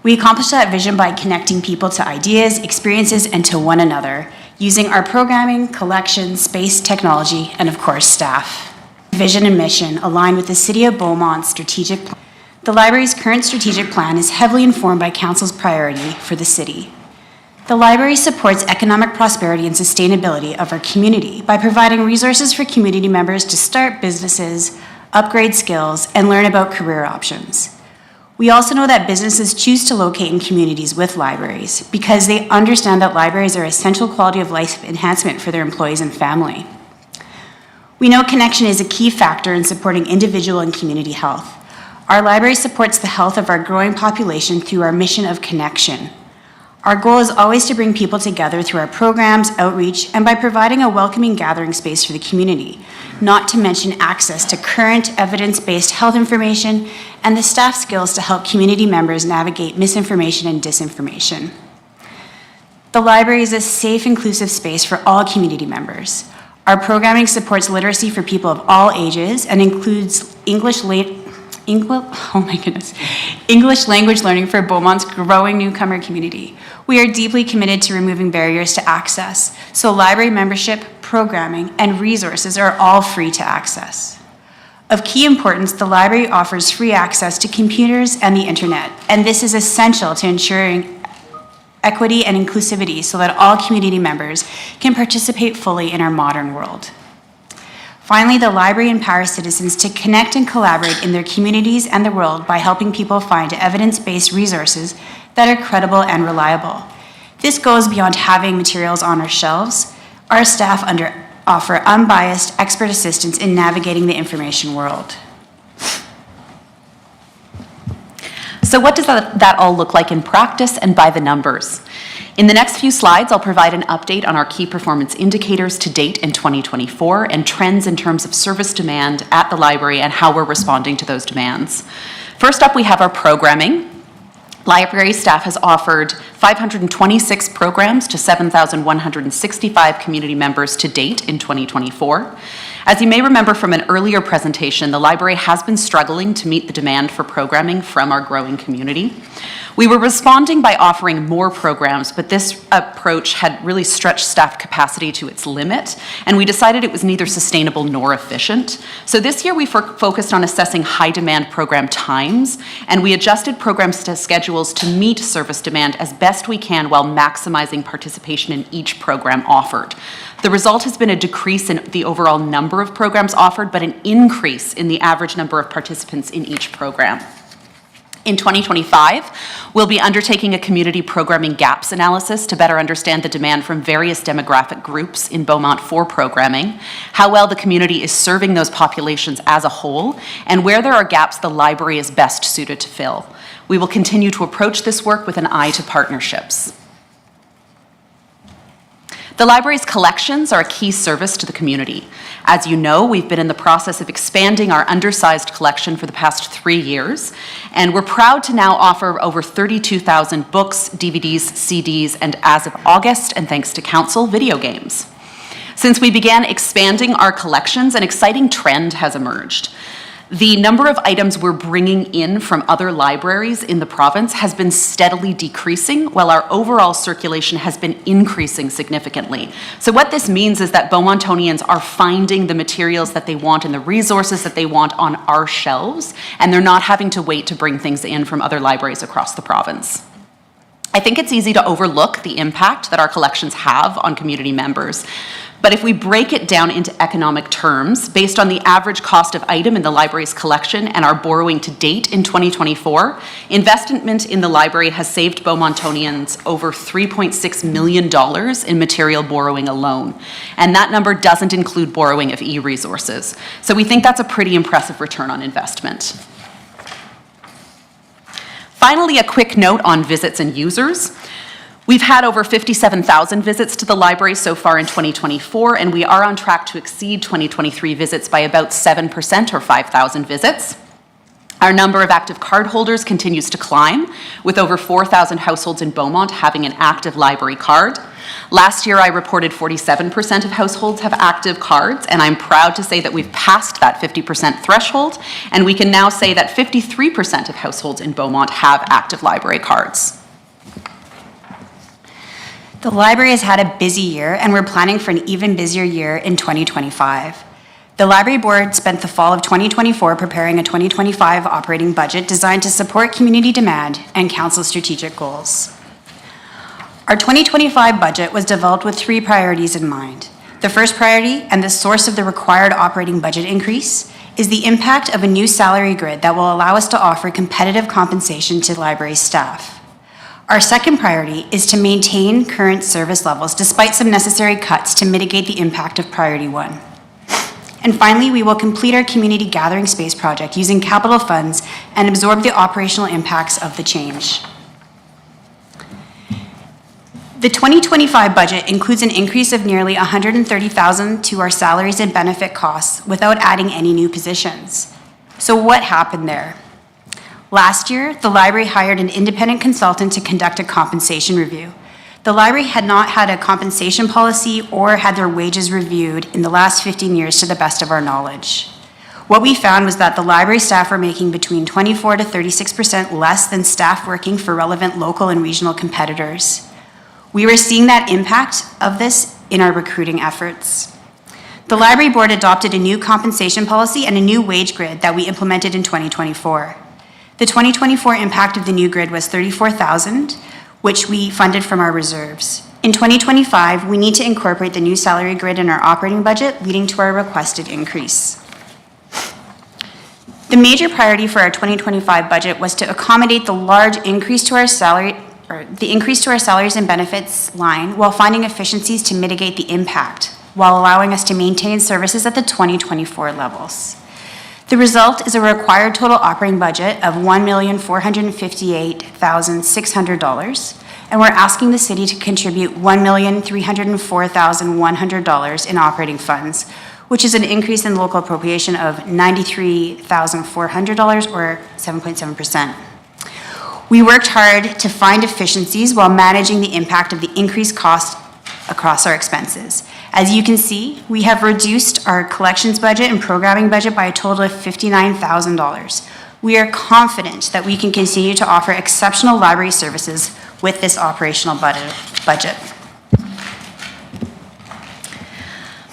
We accomplish that vision by connecting people to ideas, experiences, and to one another, using our programming, collections, space, technology, and of course, staff. Vision and mission align with the City of Beaumont's strategic plan. The library's current strategic plan is heavily informed by Council's priority for the city. The library supports economic prosperity and sustainability of our community by providing resources for community members to start businesses, upgrade skills, and learn about career options. We also know that businesses choose to locate in communities with libraries because they understand that libraries are essential quality of life enhancement for their employees and family. We know connection is a key factor in supporting individual and community health. Our library supports the health of our growing population through our mission of connection. Our goal is always to bring people together through our programs, outreach, and by providing a welcoming gathering space for the community, not to mention access to current evidence-based health information and the staff skills to help community members navigate misinformation and disinformation. The library is a safe, inclusive space for all community members. Our programming supports literacy for people of all ages and includes English language learning for Beaumont's growing newcomer community. We are deeply committed to removing barriers to access, so library membership, programming, and resources are all free to access. Of key importance, the library offers free access to computers and the internet, and this is essential to ensuring equity and inclusivity so that all community members can participate fully in our modern world. Finally, the library empowers citizens to connect and collaborate in their communities and the world by helping people find evidence-based resources that are credible and reliable. This goes beyond having materials on our shelves. Our staff offer unbiased expert assistance in navigating the information world. So what does that all look like in practice and by the numbers? In the next few slides, I'll provide an update on our key performance indicators to date in 2024 and trends in terms of service demand at the library and how we're responding to those demands. First up, we have our programming. Library staff has offered 526 programs to 7,165 community members to date in 2024. As you may remember from an earlier presentation, the library has been struggling to meet the demand for programming from our growing community. We were responding by offering more programs, but this approach had really stretched staff capacity to its limit, and we decided it was neither sustainable nor efficient. So this year we focused on assessing high demand program times, and we adjusted program schedules to meet service demand as best we can while maximizing participation in each program offered. The result has been a decrease in the overall number of programs offered, but an increase in the average number of participants in each program. In 2025, we'll be undertaking a community programming gaps analysis to better understand the demand from various demographic groups in Beaumont for programming, how well the community is serving those populations as a whole, and where there are gaps the library is best suited to fill. We will continue to approach this work with an eye to partnerships. The library's collections are a key service to the community. As you know, we've been in the process of expanding our undersized collection for the past 3 years, and we're proud to now offer over 32,000 books, DVDs, CDs, and as of August, and thanks to Council, video games. Since we began expanding our collections, an exciting trend has emerged. The number of items we're bringing in from other libraries in the province has been steadily decreasing, while our overall circulation has been increasing significantly. So what this means is that Beaumontonians are finding the materials that they want and the resources that they want on our shelves, and they're not having to wait to bring things in from other libraries across the province. I think it's easy to overlook the impact that our collections have on community members. But if we break it down into economic terms, based on the average cost of item in the library's collection and our borrowing to date in 2024, investment in the library has saved Beaumontonians over $3.6 million in material borrowing alone. And that number doesn't include borrowing of e-resources. So we think that's a pretty impressive return on investment. Finally, a quick note on visits and users. We've had over 57,000 visits to the library so far in 2024, and we are on track to exceed 2023 visits by about 7% or 5,000 visits. Our number of active cardholders continues to climb, with over 4,000 households in Beaumont having an active library card. Last year, I reported 47% of households have active cards, and I'm proud to say that we've passed that 50% threshold, and we can now say that 53% of households in Beaumont have active library cards. The library has had a busy year, and we're planning for an even busier year in 2025. The Library Board spent the fall of 2024 preparing a 2025 operating budget designed to support community demand and Council's strategic goals. Our 2025 budget was developed with 3 priorities in mind. The first priority, and the source of the required operating budget increase, is the impact of a new salary grid that will allow us to offer competitive compensation to library staff. Our second priority is to maintain current service levels despite some necessary cuts to mitigate the impact of priority 1. And finally, we will complete our community gathering space project using capital funds and absorb the operational impacts of the change. The 2025 budget includes an increase of nearly $130,000 to our salaries and benefit costs without adding any new positions. So what happened there? Last year, the library hired an independent consultant to conduct a compensation review. The library had not had a compensation policy or had their wages reviewed in the last 15 years to the best of our knowledge. What we found was that the library staff were making between 24% to 36% less than staff working for relevant local and regional competitors. We were seeing that impact of this in our recruiting efforts. The Library Board adopted a new compensation policy and a new wage grid that we implemented in 2024. The 2024 impact of the new grid was $34,000, which we funded from our reserves. In 2025, we need to incorporate the new salary grid in our operating budget, leading to our requested increase. The major priority for our 2025 budget was to accommodate the large increase to our salaries and benefits line while finding efficiencies to mitigate the impact, while allowing us to maintain services at the 2024 levels. The result is a required total operating budget of $1,458,600, and we're asking the city to contribute $1,304,100 in operating funds, which is an increase in local appropriation of $93,400 or 7.7%. We worked hard to find efficiencies while managing the impact of the increased cost across our expenses. As you can see, we have reduced our collections budget and programming budget by a total of $59,000. We are confident that we can continue to offer exceptional library services with this operational budget.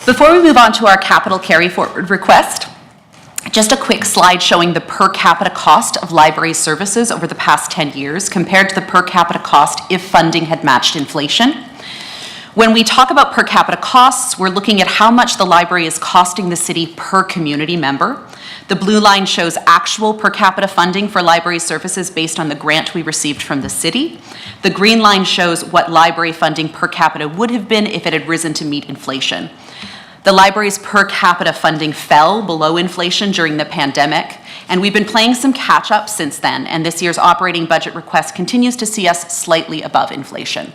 Before we move on to our capital carry forward request, just a quick slide showing the per capita cost of library services over the past 10 years compared to the per capita cost if funding had matched inflation. When we talk about per capita costs, we're looking at how much the library is costing the city per community member. The blue line shows actual per capita funding for library services based on the grant we received from the city. The green line shows what library funding per capita would have been if it had risen to meet inflation. The library's per capita funding fell below inflation during the pandemic, and we've been playing some catch up since then, and this year's operating budget request continues to see us slightly above inflation.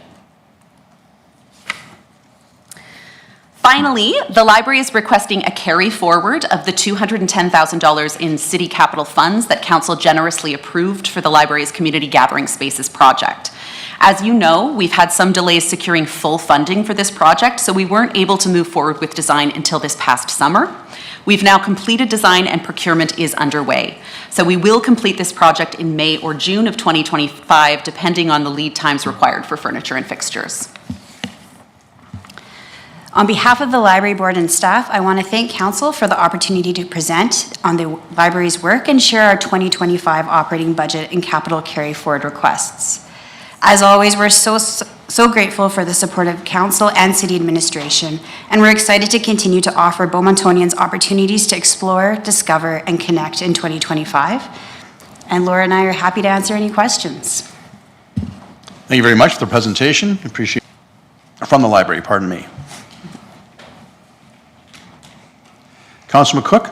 Finally, the library is requesting a carry forward of the $210,000 in city capital funds that council generously approved for the library's community gathering spaces project. As you know, we've had some delays securing full funding for this project, so we weren't able to move forward with design until this past summer. We've now completed design and procurement is underway. So we will complete this project in May or June of 2025, depending on the lead times required for furniture and fixtures. On behalf of the library board and staff, I want to thank council for the opportunity to present on the library's work and share our 2025 operating budget and capital carry forward requests. As always, we're so grateful for the support of council and city administration, and we're excited to continue to offer Beaumontonians opportunities to explore, discover, and connect in 2025. And Laura and I are happy to answer any questions. Thank you very much for the presentation. Appreciate it. From the library, pardon me. Councilor McCook,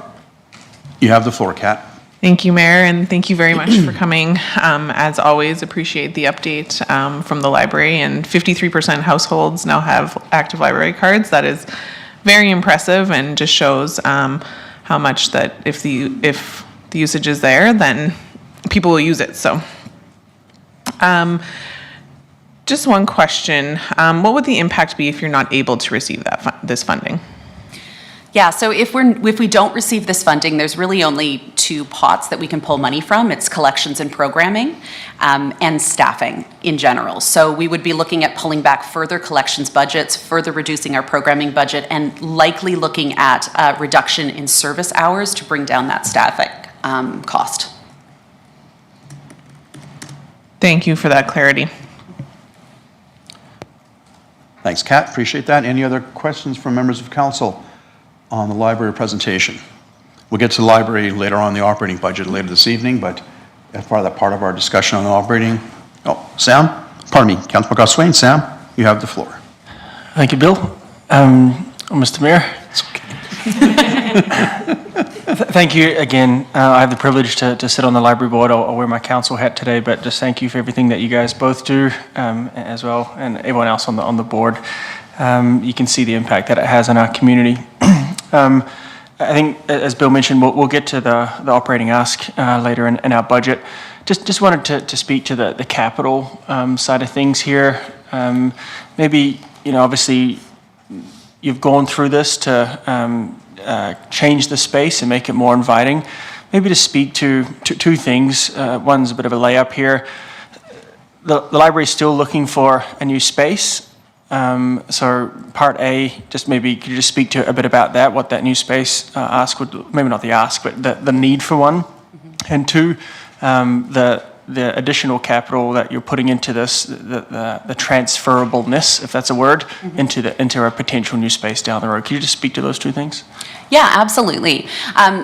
you have the floor, Kat. Thank you, Mayor, and thank you very much for coming. As always, appreciate the update from the library, and 53% households now have active library cards. That is very impressive and just shows how much that if the usage is there, then people will use it. So just one question. What would the impact be if you're not able to receive this funding? Yeah, so if we don't receive this funding, there's really only two pots that we can pull money from. It's collections and programming and staffing in general. So we would be looking at pulling back further collections budgets, further reducing our programming budget, and likely looking at a reduction in service hours to bring down that staffing cost. Thank you for that clarity. Thanks, Kat. Appreciate that. Any other questions from members of council on the library presentation? We'll get to the library later on, the operating budget later this evening, but as part of our discussion on the operating. Oh, Sam, pardon me, Councilor McGough-Swain. Sam, you have the floor. Thank you, Bill. Mr. Mayor. It's okay. Thank you again. I have the privilege to sit on the library board. I'll wear my council hat today, but just thank you for everything that you guys both do as well, and everyone else on the board. You can see the impact that it has on our community. I think, as Bill mentioned, we'll get to the operating ask later in our budget. Just wanted to speak to the capital side of things here. Maybe, obviously, you've gone through this to change the space and make it more inviting. Maybe to speak to two things. One's a bit of a layup here. The library is still looking for a new space. So part A, just maybe could you just speak to a bit about that, what that new space ask would, maybe not the ask, but the need for one. Mm-hmm. And two, the additional capital that you're putting into this, the transferableness, if that's a word, mm-hmm. into a potential new space down the road. Could you just speak to those two things? Yeah, absolutely.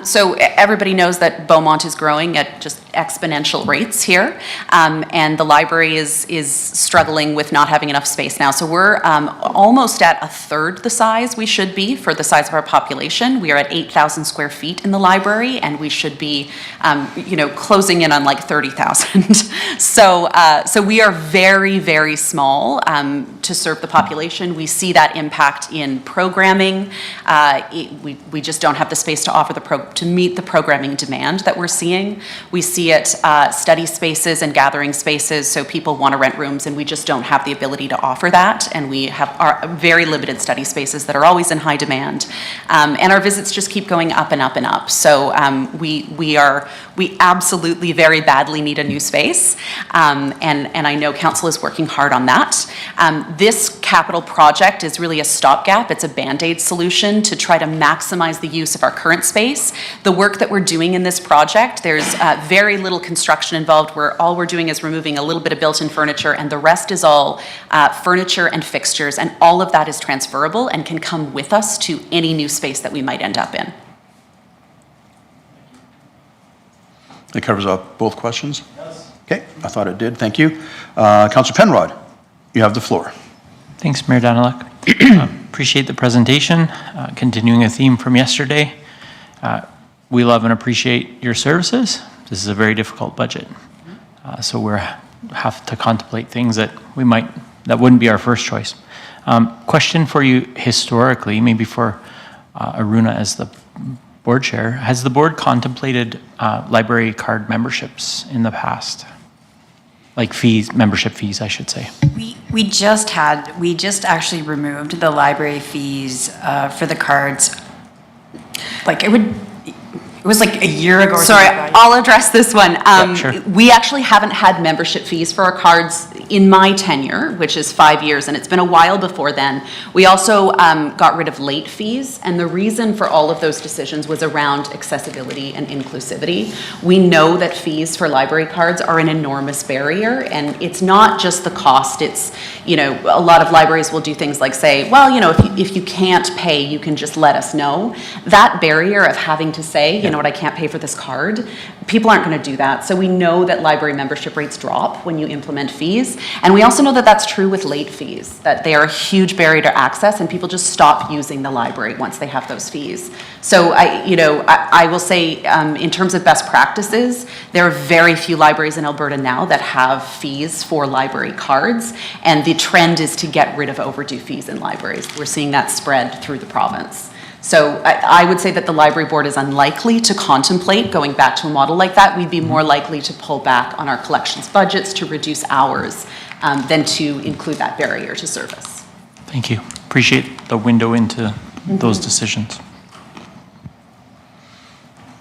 So everybody knows that Beaumont is growing at just exponential rates here, and the library is struggling with not having enough space now. So we're almost at a third the size we should be for the size of our population. We are at 8,000 square feet in the library, and we should be, closing in on like 30,000. happened. So we are very, very small to serve the population. We see that impact in programming. We just don't have the space to offer to meet the programming demand that we're seeing. We see it study spaces and gathering spaces, so people want to rent rooms, and we just don't have the ability to offer that. And we have our very limited study spaces that are always in high demand. And our visits just keep going up and up and up. So we absolutely very badly need a new space. And I know council is working hard on that. This capital project is really a stopgap. It's a Band-Aid solution to try to maximize the use of our current space. The work that we're doing in this project, there's very little construction involved, where all we're doing is removing a little bit of built-in furniture, and the rest is all furniture and fixtures, and all of that is transferable and can come with us to any new space that we might end up in. It covers up both questions? Yes. Okay, I thought it did. Thank you. Councillor Penrod, you have the floor. Thanks, Mayor Daniluk. Appreciate the presentation. Continuing a theme from yesterday, we love and appreciate your services. This is a very difficult budget. So we have to contemplate things that wouldn't be our first choice. Question for you historically, maybe for Aruna as the board chair. Has the board contemplated library card memberships in the past? Like fees, membership fees, I should say. We just actually removed the library fees for the cards. Like it was like a year ago. Sorry, I'll address this one. Yeah, sure. We actually haven't had membership fees for our cards in my tenure, which is 5 years, and it's been a while before then. We also got rid of late fees, and the reason for all of those decisions was around accessibility and inclusivity. We know that fees for library cards are an enormous barrier, and it's not just the cost. It's, a lot of libraries will do things like say, well, if you can't pay, you can just let us know. That barrier of having to say, you know what, I can't pay for this card, people aren't going to do that. So we know that library membership rates drop when you implement fees. And we also know that that's true with late fees, that they are a huge barrier to access, and people just stop using the library once they have those fees. So I will say, in terms of best practices, there are very few libraries in Alberta now that have fees for library cards, and the trend is to get rid of overdue fees in libraries. We're seeing that spread through the province. So I would say that the library board is unlikely to contemplate going back to a model like that. We'd be more likely to pull back on our collections budgets to reduce hours than to include that barrier to service. Thank you. Appreciate the window into those decisions.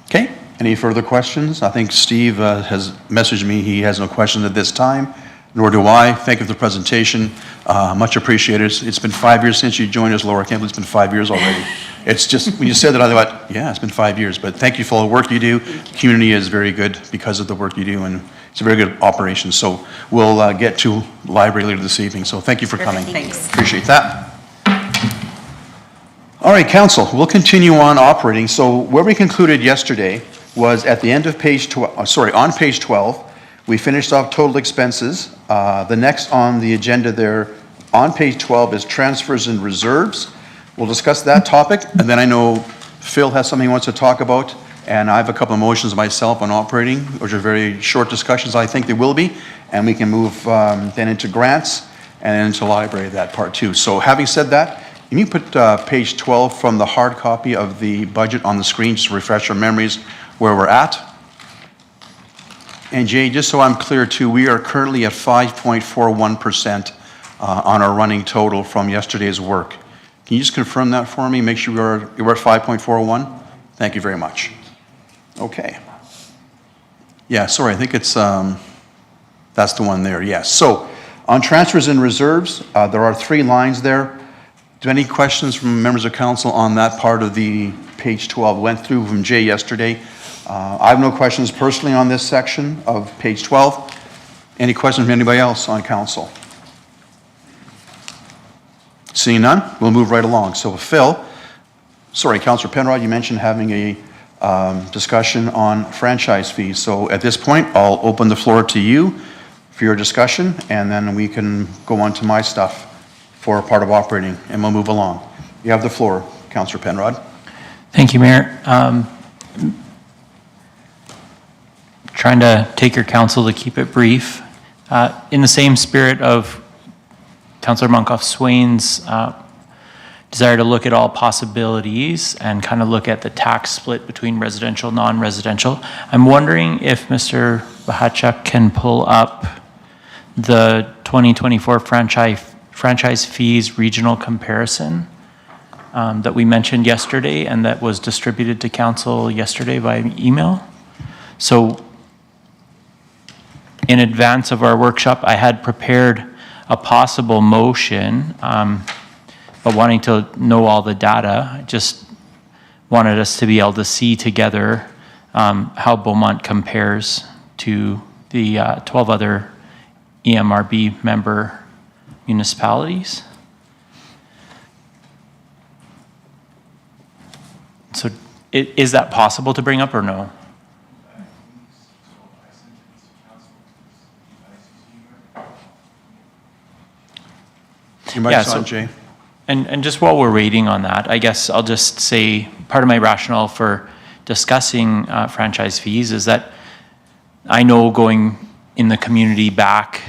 Okay, any further questions? I think Steve has messaged me he has no questions at this time, nor do I. Thank you for the presentation. Much appreciated. It's been 5 years since you joined us, Laura. I can't believe it's been 5 years already. It's just, when you said that, I thought, yeah, it's been 5 years. But thank you for all the work you do. The community is very good because of the work you do, and it's a very good operation. So we'll get to library later this evening. So thank you for coming. Thanks. Appreciate that. All right, council, we'll continue on operating. So where we concluded yesterday was at the end of on page 12, we finished off total expenses. The next on the agenda there on page 12 is transfers and reserves. We'll discuss that topic, and then I know Phil has something he wants to talk about, and I have a couple of motions myself on operating, which are very short discussions, I think they will be, and we can move then into grants and into library, that part too. So having said that, can you put page 12 from the hard copy of the budget on the screen, just to refresh our memories where we're at? And Jay, just so I'm clear too, we are currently at 5.41% on our running total from yesterday's work. Can you just confirm that for me? Make sure you're at 5.41? Thank you very much. Okay. Yeah, sorry, I think it's, that's the one there, yes. So on transfers and reserves, there are 3 lines there. Do any questions from members of council on that part of the page 12? Went through from Jay yesterday. I have no questions personally on this section of page 12. Any questions from anybody else on council? Seeing none, we'll move right along. So Councillor Penrod, you mentioned having a discussion on franchise fees. So at this point, I'll open the floor to you for your discussion, and then we can go on to my stuff for part of operating, and we'll move along. You have the floor, Councillor Penrod. Thank you, Mayor. trying to take your counsel to keep it brief. In the same spirit of Councillor Monkoff-Swain's desire to look at all possibilities and kind of look at the tax split between residential, non-residential, I'm wondering if Mr. Bahachuk can pull up the 2024 franchise fees regional comparison that we mentioned yesterday and that was distributed to council yesterday by email. So in advance of our workshop, I had prepared a possible motion, but wanting to know all the data, I just wanted us to be able to see together how Beaumont compares to the 12 other EMRB member municipalities. So is that possible to bring up or no? You might so, Jay. And just while we're waiting on that, I guess I'll just say part of my rationale for discussing franchise fees is that I know going in the community back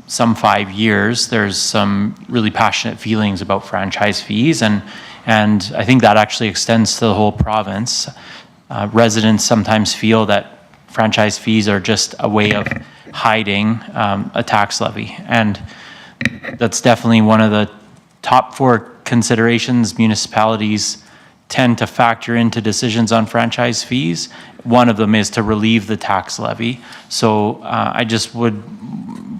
some 5 years, there's some really passionate feelings about franchise fees, and I think that actually extends to the whole province. Residents sometimes feel that franchise fees are just a way of hiding a tax levy, and that's definitely one of the top 4 considerations municipalities tend to factor into decisions on franchise fees. One of them is to relieve the tax levy. So I just would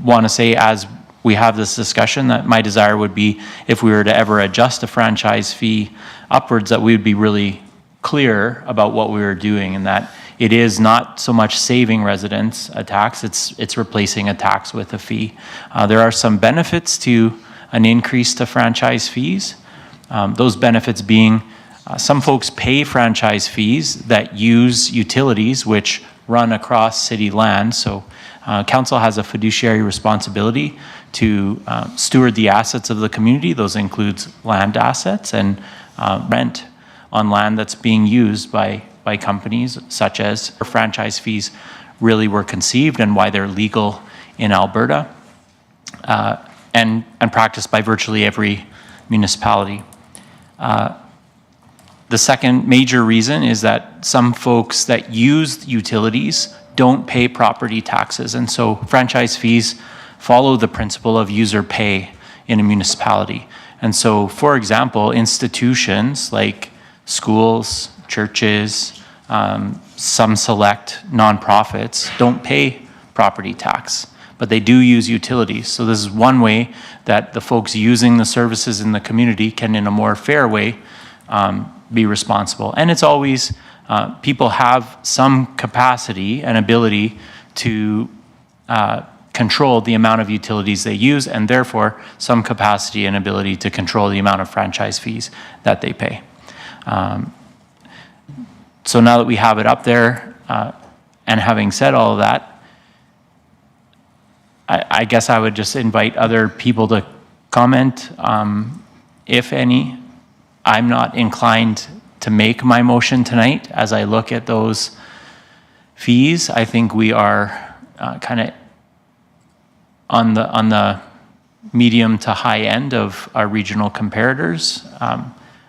want to say, as we have this discussion, that my desire would be, if we were to ever adjust a franchise fee upwards, that we would be really clear about what we were doing, and that it is not so much saving residents a tax, it's replacing a tax with a fee. There are some benefits to an increase to franchise fees. Those benefits being some folks pay franchise fees that use utilities which run across city land. So council has a fiduciary responsibility to steward the assets of the community. Those includes land assets and rent on land that's being used by companies, such as franchise fees really were conceived and why they're legal in Alberta and practiced by virtually every municipality. The second major reason is that some folks that use utilities don't pay property taxes, and so franchise fees follow the principle of user pay in a municipality. And so, for example, institutions like schools, churches, some select nonprofits don't pay property tax, but they do use utilities. So this is one way that the folks using the services in the community can, in a more fair way, be responsible. And it's always, people have some capacity and ability to control the amount of utilities they use, and therefore some capacity and ability to control the amount of franchise fees that they pay. So now that we have it up there, and having said all of that, I guess I would just invite other people to comment, if any. I'm not inclined to make my motion tonight as I look at those fees. I think we are kind of on the medium to high end of our regional comparators,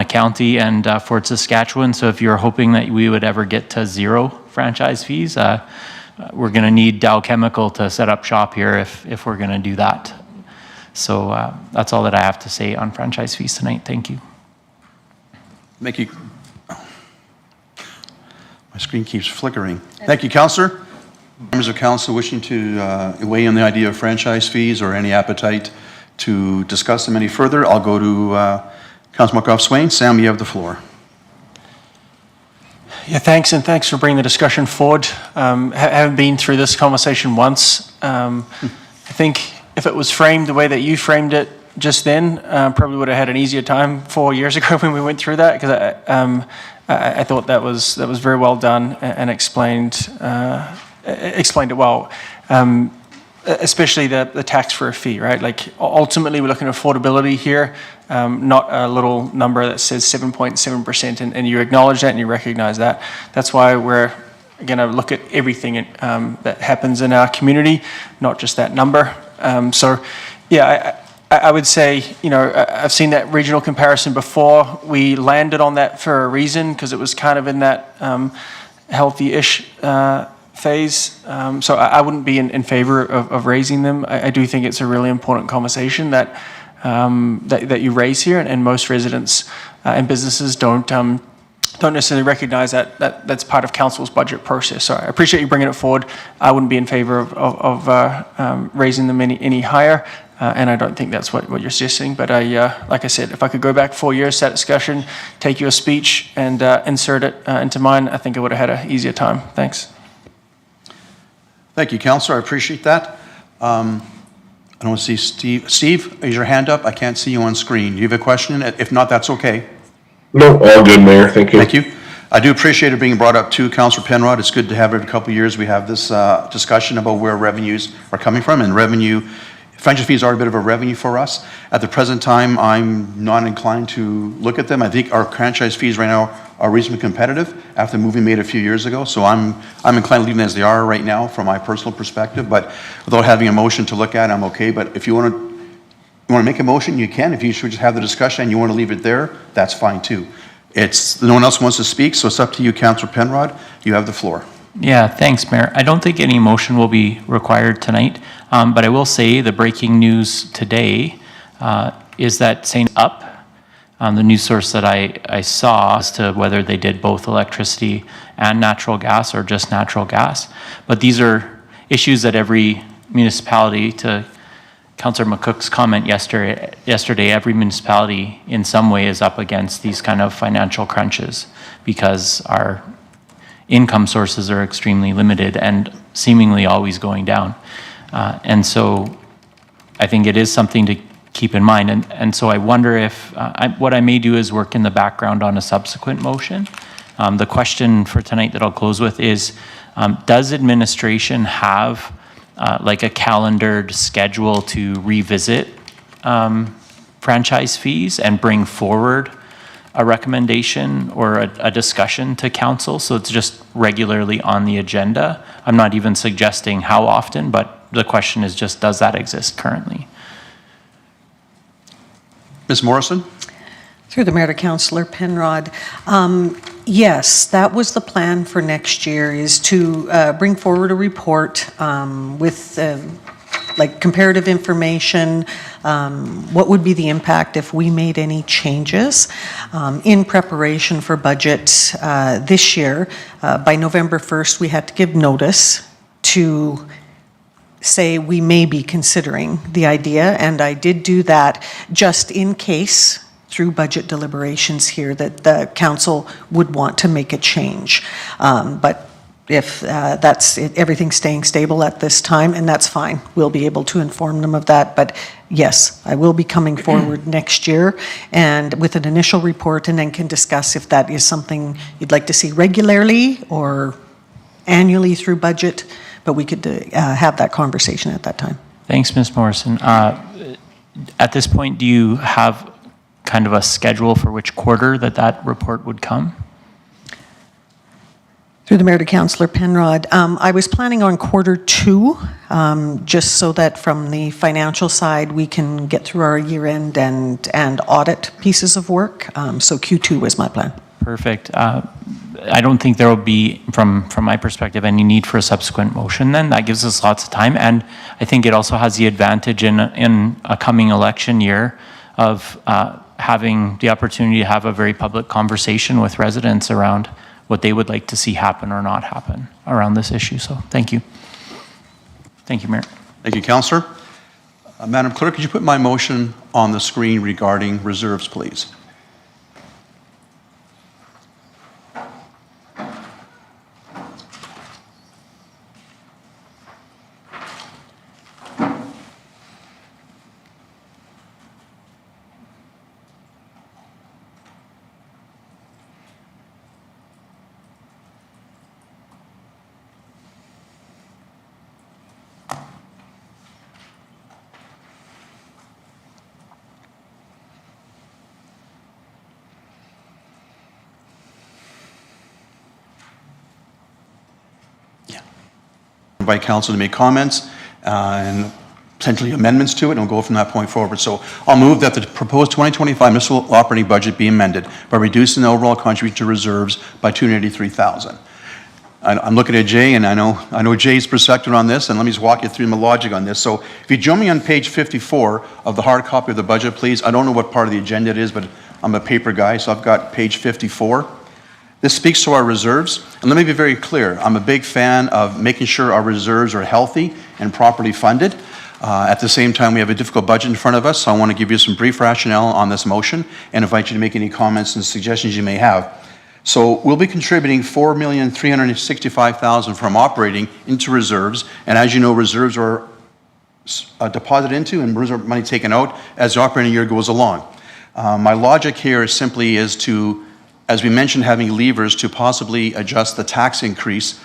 county and Fort Saskatchewan. So if you're hoping that we would ever get to 0 franchise fees, we're going to need Dow Chemical to set up shop here if we're going to do that. So that's all that I have to say on franchise fees tonight. Thank you. Thank you. My screen keeps flickering. Thank you, Councillor. Members of council wishing to weigh in the idea of franchise fees or any appetite to discuss them any further, I'll go to Councillor Monkoff-Swain. Sam, you have the floor. Yeah, thanks, and thanks for bringing the discussion forward. Having been through this conversation once, I think if it was framed the way that you framed it just then, probably would have had an easier time 4 years ago when we went through that, because I thought that was very well done and explained it well. Especially the tax for a fee, right? Like ultimately we're looking at affordability here, not a little number that says 7.7%, and you acknowledge that and you recognize that. That's why we're again, I look at everything that happens in our community, not just that number. So, yeah, I would say, you know, I've seen that regional comparison before. We landed on that for a reason because it was kind of in that healthy-ish phase. So I wouldn't be in favor of raising them. I do think it's a really important conversation that that you raise here, and most residents and businesses don't necessarily recognize that that's part of council's budget process. So I appreciate you bringing it forward. I wouldn't be in favor of raising them any higher, and I don't think that's what you're suggesting. But like I said, if I could go back 4 years, that discussion, take your speech and insert it into mine, I think I would have had an easier time. Thanks. Thank you, Councillor. I appreciate that. I don't see Steve. Steve, raise your hand up. I can't see you on screen. Do you have a question? If not, that's okay. No, all good, Mayor. Thank you. Thank you. I do appreciate it being brought up too, Councillor Penrod. It's good to have every couple of years we have this discussion about where revenues are coming from, and revenue, franchise fees are a bit of a revenue for us. At the present time, I'm not inclined to look at them. I think our franchise fees right now are reasonably competitive after the movie made a few years ago, so I'm inclined to leave them as they are right now from my personal perspective, but without having a motion to look at, I'm okay. But if you want to make a motion, you can. If you should just have the discussion and you want to leave it there, that's fine too. No one else wants to speak, so it's up to you, Councillor Penrod. You have the floor. Yeah, thanks, Mayor. I don't think any motion will be required tonight, but I will say the breaking news today is that St. Up, the news source that I saw as to whether they did both electricity and natural gas or just natural gas. But these are issues that every municipality, to Councillor McCook's comment yesterday, every municipality in some way is up against these kind of financial crunches because our income sources are extremely limited and seemingly always going down. And so I think it is something to keep in mind. And so I wonder if, what I may do is work in the background on a subsequent motion. The question for tonight that I'll close with is, does administration have like a calendared schedule to revisit franchise fees and bring forward a recommendation or a discussion to council, so it's just regularly on the agenda? I'm not even suggesting how often, but the question is just, does that exist currently? Ms. Morrison? Through the Mayor to Councillor Penrod. Yes, that was the plan for next year, is to bring forward a report with like comparative information, what would be the impact if we made any changes in preparation for budget this year. By November 1st, we had to give notice to say we may be considering the idea, and I did do that just in case through budget deliberations here that the council would want to make a change. But if that's it, everything's staying stable at this time, and that's fine, we'll be able to inform them of that. But yes, I will be coming forward next year and with an initial report, and then can discuss if that is something you'd like to see regularly or annually through budget, but we could have that conversation at that time. Thanks, Ms. Morrison. At this point, do you have kind of a schedule for which quarter that report would come? Through the Mayor to Councillor Penrod, I was planning on Q2, just so that from the financial side, we can get through our year end and audit pieces of work. So Q2 was my plan. Perfect. I don't think there will be, from my perspective, any need for a subsequent motion then. That gives us lots of time. And I think it also has the advantage in a coming election year of having the opportunity to have a very public conversation with residents around what they would like to see happen or not happen around this issue. So thank you. Thank you, Mayor. Thank you, Councillor. Madam Clerk, could you put my motion on the screen regarding reserves, please? invite council to make comments and potentially amendments to it, and we'll go from that point forward. So I'll move that the proposed 2025 municipal operating budget be amended by reducing the overall contribution to reserves by $283,000. I'm looking at Jay, and I know Jay's perspective on this, and let me just walk you through my logic on this. So if you join me on page 54 of the hard copy of the budget, please. I don't know what part of the agenda it is, but I'm a paper guy, so I've got page 54. This speaks to our reserves, and let me be very clear. I'm a big fan of making sure our reserves are healthy and properly funded. At the same time, we have a difficult budget in front of us, so I want to give you some brief rationale on this motion and invite you to make any comments and suggestions you may have. So we'll be contributing $4,365,000 from operating into reserves, and as you know, reserves are deposited into and reserve money taken out as the operating year goes along. My logic here simply is to, as we mentioned, having levers to possibly adjust the tax increase.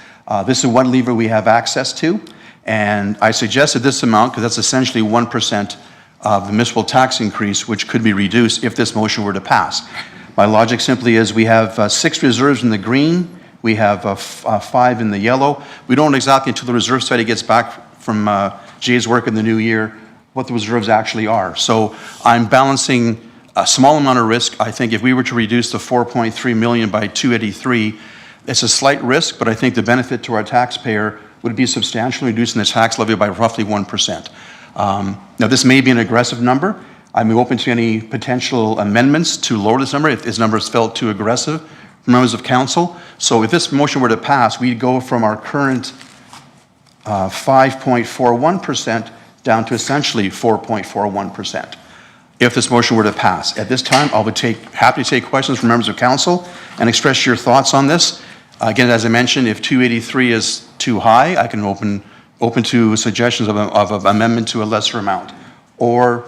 This is one lever we have access to, and I suggested this amount because that's essentially 1% of the municipal tax increase, which could be reduced if this motion were to pass. My logic simply is we have 6 reserves in the green, we have 5 in the yellow. We don't exactly until the reserve study gets back from Jay's work in the new year what the reserves actually are. So I'm balancing a small amount of risk. I think if we were to reduce the 4.3 million by 283, it's a slight risk, but I think the benefit to our taxpayer would be substantially reducing the tax levy by roughly 1%. Now this may be an aggressive number. I'm open to any potential amendments to lower this number if this number is felt too aggressive from members of council. So if this motion were to pass, we'd go from our current 5.41% down to essentially 4.41%. If this motion were to pass. At this time, I would happy to take questions from members of council and express your thoughts on this. Again, as I mentioned, if 283 is too high, I can open to suggestions of an amendment to a lesser amount. Or,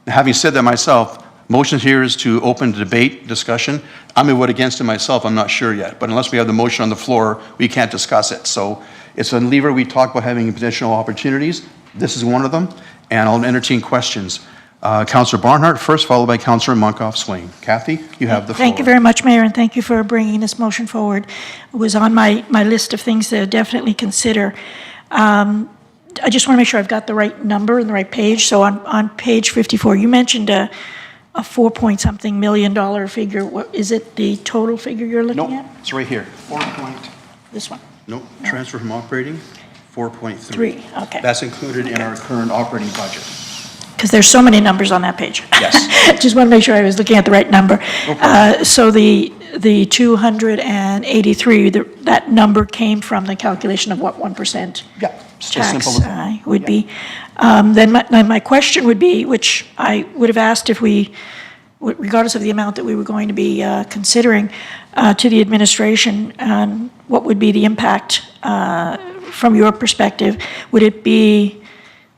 having said that myself, motion here is to open debate, discussion. I may vote against it myself, I'm not sure yet. But unless we have the motion on the floor, we can't discuss it. So it's a lever. We talk about having potential opportunities. This is one of them, and I'll entertain questions. Councillor Barnhart first, followed by Councillor Monkoff-Swain. Kathy, you have the floor. Thank you very much, Mayor, and thank you for bringing this motion forward. It was on my list of things to definitely consider. I just want to make sure I've got the right number and the right page. So on page 54, you mentioned a 4-point-something million dollar figure. What is it, the total figure you're looking at? Nope, it's right here. This one? Nope, transfer from operating, 4.3. 3, okay. That's included in our current operating budget. Because there's so many numbers on that page. Yes. Just want to make sure I was looking at the right number. No problem. So the 283, that number came from the calculation of what 1%? Yeah. Tax would be. Then my question would be, which I would have asked if we, regardless of the amount that we were going to be considering to the administration, what would be the impact from your perspective? Would it be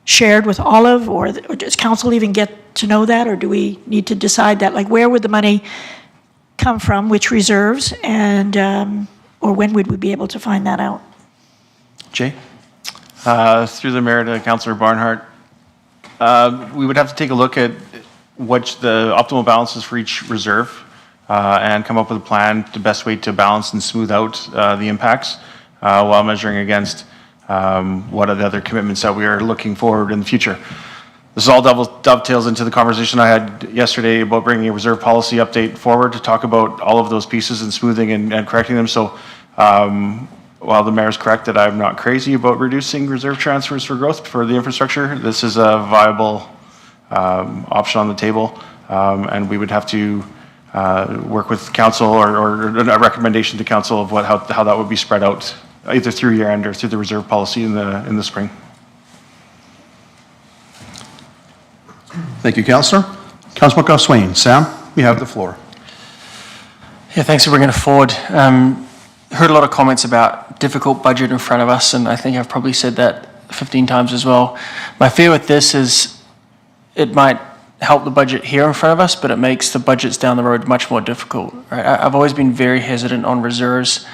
shared with Olive, or does council even get to know that, or do we need to decide that? Like, where would the money come from, which reserves, and or when would we be able to find that out? Jay? Through the mayor to Councillor Barnhart, we would have to take a look at what the optimal balance is for each reserve and come up with a plan, the best way to balance and smooth out the impacts while measuring against what are the other commitments that we are looking forward in the future. This all dovetails into the conversation I had yesterday about bringing a reserve policy update forward to talk about all of those pieces and smoothing and correcting them. So while the mayor's correct that I'm not crazy about reducing reserve transfers for growth for the infrastructure, this is a viable option on the table, and we would have to work with council or a recommendation to council of how that would be spread out, either through year end or through the reserve policy in the spring. Thank you, Councillor. Councillor Monkoff-Swain. Sam, you have the floor. Yeah, thanks for bringing it forward. Heard a lot of comments about difficult budget in front of us, and I think I've probably said that 15 times as well. My fear with this is it might help the budget here in front of us, but it makes the budgets down the road much more difficult. Right? I've always been very hesitant on reserves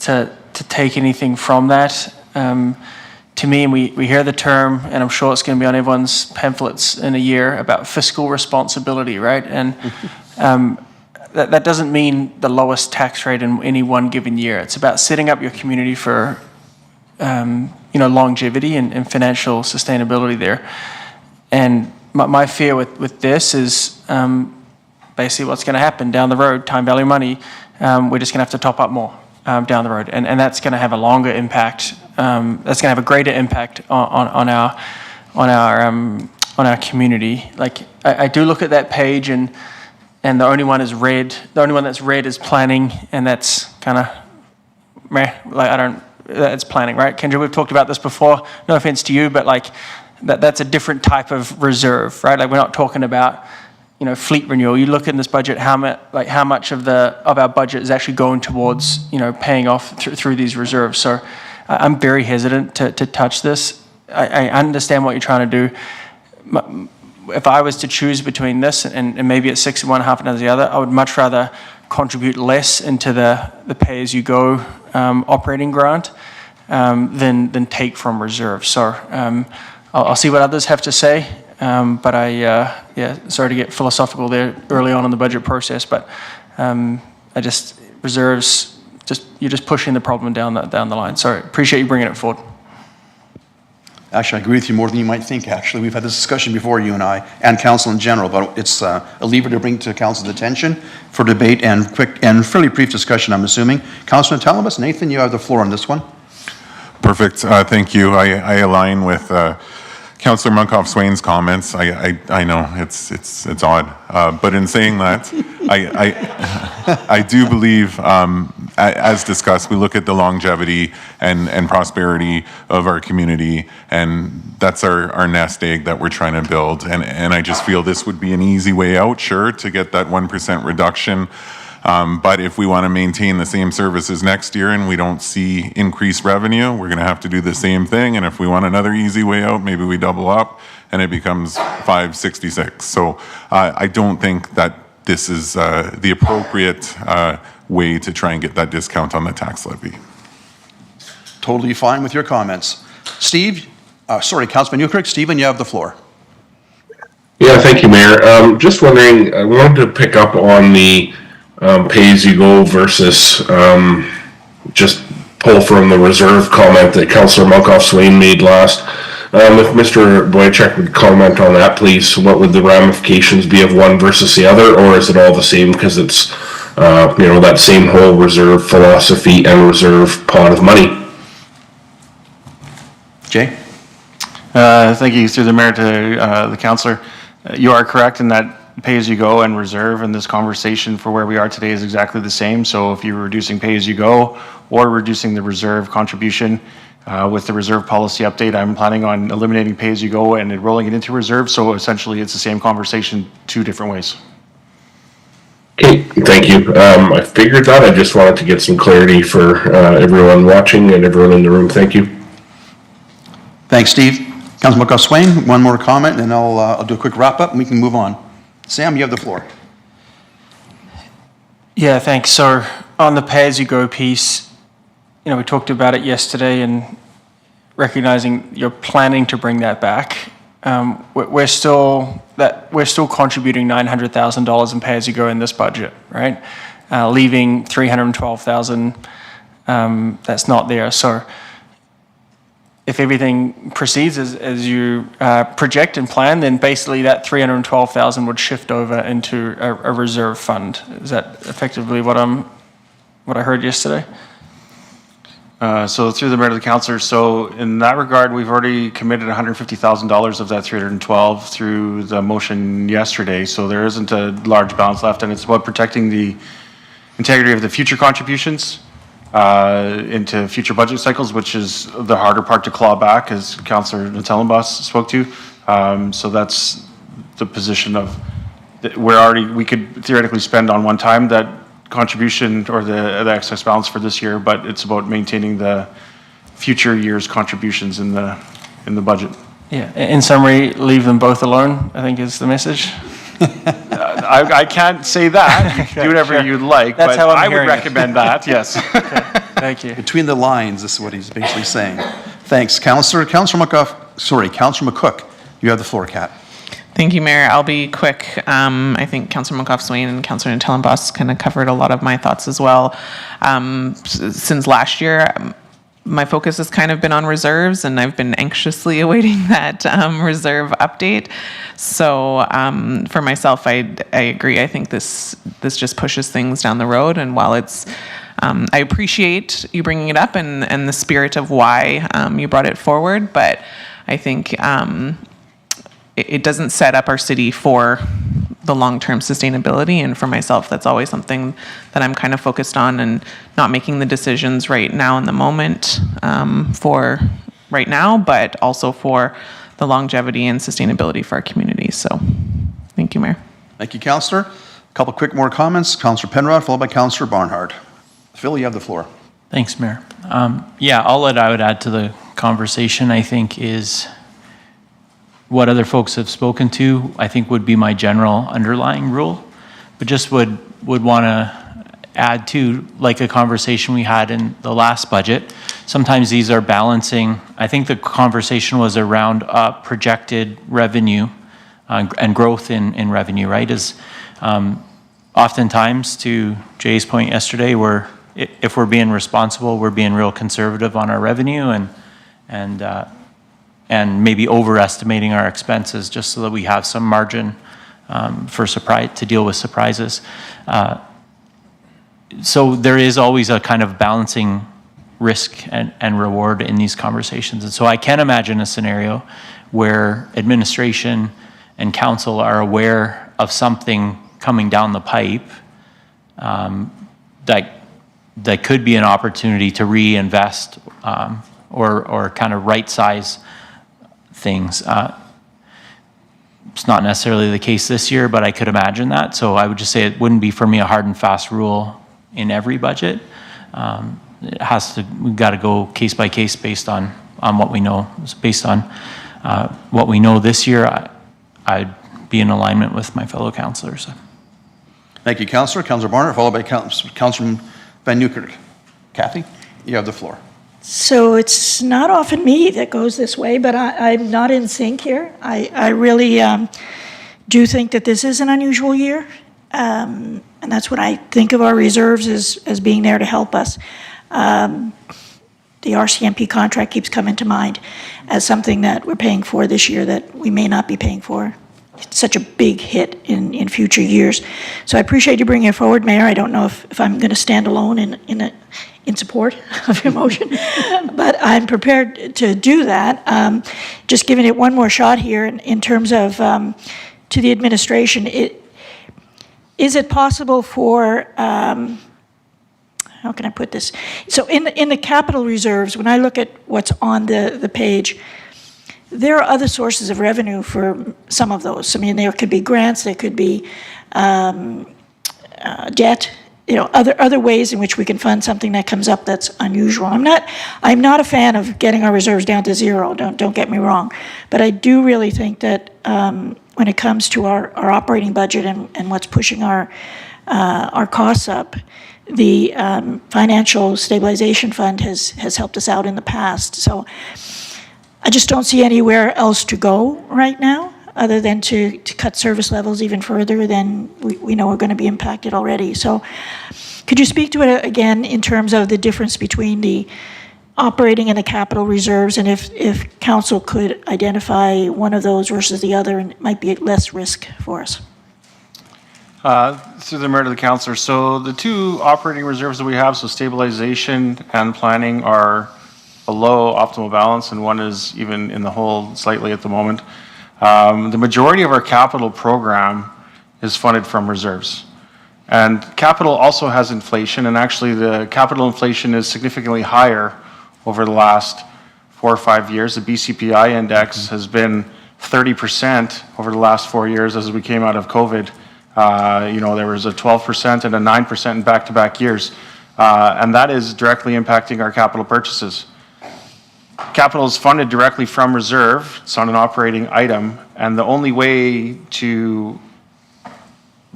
to take anything from that. To me, and we hear the term, and I'm sure it's going to be on everyone's pamphlets in a year, about fiscal responsibility, right? And that doesn't mean the lowest tax rate in any one given year. It's about setting up your community for longevity and financial sustainability there. And my fear with this is basically what's going to happen down the road, time value money, we're just going to have to top up more down the road. And that's going to have a longer impact. That's going to have a greater impact on our community. Like I do look at that page and the only one is red. The only one that's red is planning, and that's kind of meh. Like that's planning, right? Kendra, we've talked about this before. No offense to you, but like that's a different type of reserve, right? Like we're not talking about fleet renewal. You look in this budget, how much of our budget is actually going towards paying off through these reserves. So I'm very hesitant to touch this. I understand what you're trying to do. If I was to choose between this and maybe it's 6 in one, half another the other, I would much rather contribute less into the pay-as-you-go operating grant than take from reserve. So I'll see what others have to say. But sorry to get philosophical there early on in the budget process, but reserves, you're just pushing the problem down the line. Sorry, appreciate you bringing it forward. Actually, I agree with you more than you might think, actually. We've had this discussion before, you and I, and council in general, but it's a lever to bring to council's attention for debate and quick and fairly brief discussion, I'm assuming. Councilor Telebas, Nathan, you have the floor on this one. Perfect. Thank you. I align with Councillor Munkoff-Swain's comments. I know it's odd, but in saying that, I do believe, as discussed, we look at the longevity and prosperity of our community, and that's our nest egg that we're trying to build. And I just feel this would be an easy way out, sure, to get that 1% reduction. But if we want to maintain the same services next year and we don't see increased revenue, we're going to have to do the same thing. And if we want another easy way out, maybe we double up and it becomes 566. So I don't think that this is the appropriate way to try and get that discount on the tax levy. Totally fine with your comments. Steve, Councilman Newkirk, Stephen, you have the floor. Yeah, thank you, Mayor. Just wondering, I wanted to pick up on the pay-as-you-go versus just pull from the reserve comment that Councillor Munkoff-Swain made last. If Mr. Boychuk would comment on that, please. What would the ramifications be of one versus the other, or is it all the same because it's that same whole reserve philosophy and reserve pot of money? Jay? Thank you, through the mayor, to the councillor. You are correct in that pay-as-you-go and reserve, and this conversation for where we are today is exactly the same. So if you're reducing pay-as-you-go or reducing the reserve contribution, with the reserve policy update, I'm planning on eliminating pay-as-you-go and enrolling it into reserve. So essentially, it's the same conversation, two different ways. Okay, thank you. I figured that. I just wanted to get some clarity for everyone watching and everyone in the room. Thank you. Thanks, Steve. Councilman Munkoff-Swain, one more comment, and I'll do a quick wrap-up, and we can move on. Sam, you have the floor. Yeah, thanks. So on the pay-as-you-go piece, we talked about it yesterday and recognizing you're planning to bring that back. We're still contributing $900,000 in pay-as-you-go in this budget, right? Leaving $312,000 that's not there. So if everything proceeds as you project and plan, then basically that $312,000 would shift over into a reserve fund. Is that effectively what I heard yesterday? So through the mayor to the councillor, so in that regard, we've already committed $150,000 of that 312 through the motion yesterday. So there isn't a large balance left, and it's about protecting the integrity of the future contributions into future budget cycles, which is the harder part to claw back, as Councillor Natellenbos spoke to. So that's the position of we could theoretically spend on one time that contribution or the excess balance for this year, but it's about maintaining the future year's contributions in the budget. Yeah. In summary, leave them both alone, I think is the message. I can't say that. You can do whatever you'd like, That's but how I would recommend that, yes. Okay. Thank you. Between the lines, this is what he's basically saying. Thanks, Councillor McCook, you have the floor, Kat. Thank you, Mayor. I'll be quick. I think Councillor Munkoff-Swain and Councillor Natellenbos kind of covered a lot of my thoughts as well. Since last year, my focus has kind of been on reserves, and I've been anxiously awaiting that reserve update. So for myself, I agree. I think this just pushes things down the road. And while it's, I appreciate you bringing it up and the spirit of why you brought it forward, but I think it doesn't set up our city for the long-term sustainability. And for myself, that's always something that I'm kind of focused on, and not making the decisions right now in the moment for right now, but also for the longevity and sustainability for our community. So thank you, Mayor. Thank you, Councillor. A couple quick more comments. Councillor Penrod, followed by Councillor Barnhart. Phil, you have the floor. Thanks, Mayor. Yeah, all that I would add to the conversation, I think, is what other folks have spoken to, I think would be my general underlying rule, but just would want to add to, like a conversation we had in the last budget. Sometimes these are balancing. I think the conversation was around projected revenue and growth in revenue, right? Is oftentimes, to Jay's point yesterday, if we're being responsible, we're being real conservative on our revenue and maybe overestimating our expenses just so that we have some margin to deal with surprises. So there is always a kind of balancing risk and reward in these conversations. And so I can imagine a scenario where administration and council are aware of something coming down the pipe that could be an opportunity to reinvest or kind of right-size things. It's not necessarily the case this year, but I could imagine that. So I would just say it wouldn't be for me a hard and fast rule in every budget. We've got to go case by case based on what we know. Based on what we know this year, I'd be in alignment with my fellow councillors. Thank you, Councillor. Councillor Barnhart, followed by Councillor Van Nieuwkerk. Kathy, you have the floor. So it's not often me that goes this way, but I'm not in sync here. I really do think that this is an unusual year, and that's when I think of our reserves as being there to help us. The RCMP contract keeps coming to mind as something that we're paying for this year that we may not be paying for. It's such a big hit in future years. So I appreciate you bringing it forward, Mayor. I don't know if I'm going to stand alone in support of your motion, but I'm prepared to do that. Just giving it one more shot here in terms of to the administration. Is it possible for, how can I put this? So in the capital reserves, when I look at what's on the page, there are other sources of revenue for some of those. I mean, there could be grants, there could be debt, other ways in which we can fund something that comes up that's unusual. I'm not a fan of getting our reserves down to zero. Don't get me wrong, but I do really think that when it comes to our operating budget and what's pushing our costs up, the financial stabilization fund has helped us out in the past. So I just don't see anywhere else to go right now other than to cut service levels even further than we know are going to be impacted already. So could you speak to it again in terms of the difference between the operating and the capital reserves, and if council could identify one of those versus the other, and it might be less risk for us? Through the mayor to the councillor. So the two operating reserves that we have, so stabilization and planning, are below optimal balance, and one is even in the hole slightly at the moment. The majority of our capital program is funded from reserves. And capital also has inflation, and actually the capital inflation is significantly higher over the last 4 or 5 years. The BCPI index has been 30% over the last 4 years as we came out of COVID. There was a 12% and a 9% in back-to-back years. And that is directly impacting our capital purchases. Capital is funded directly from reserve. It's not an operating item. And the only way to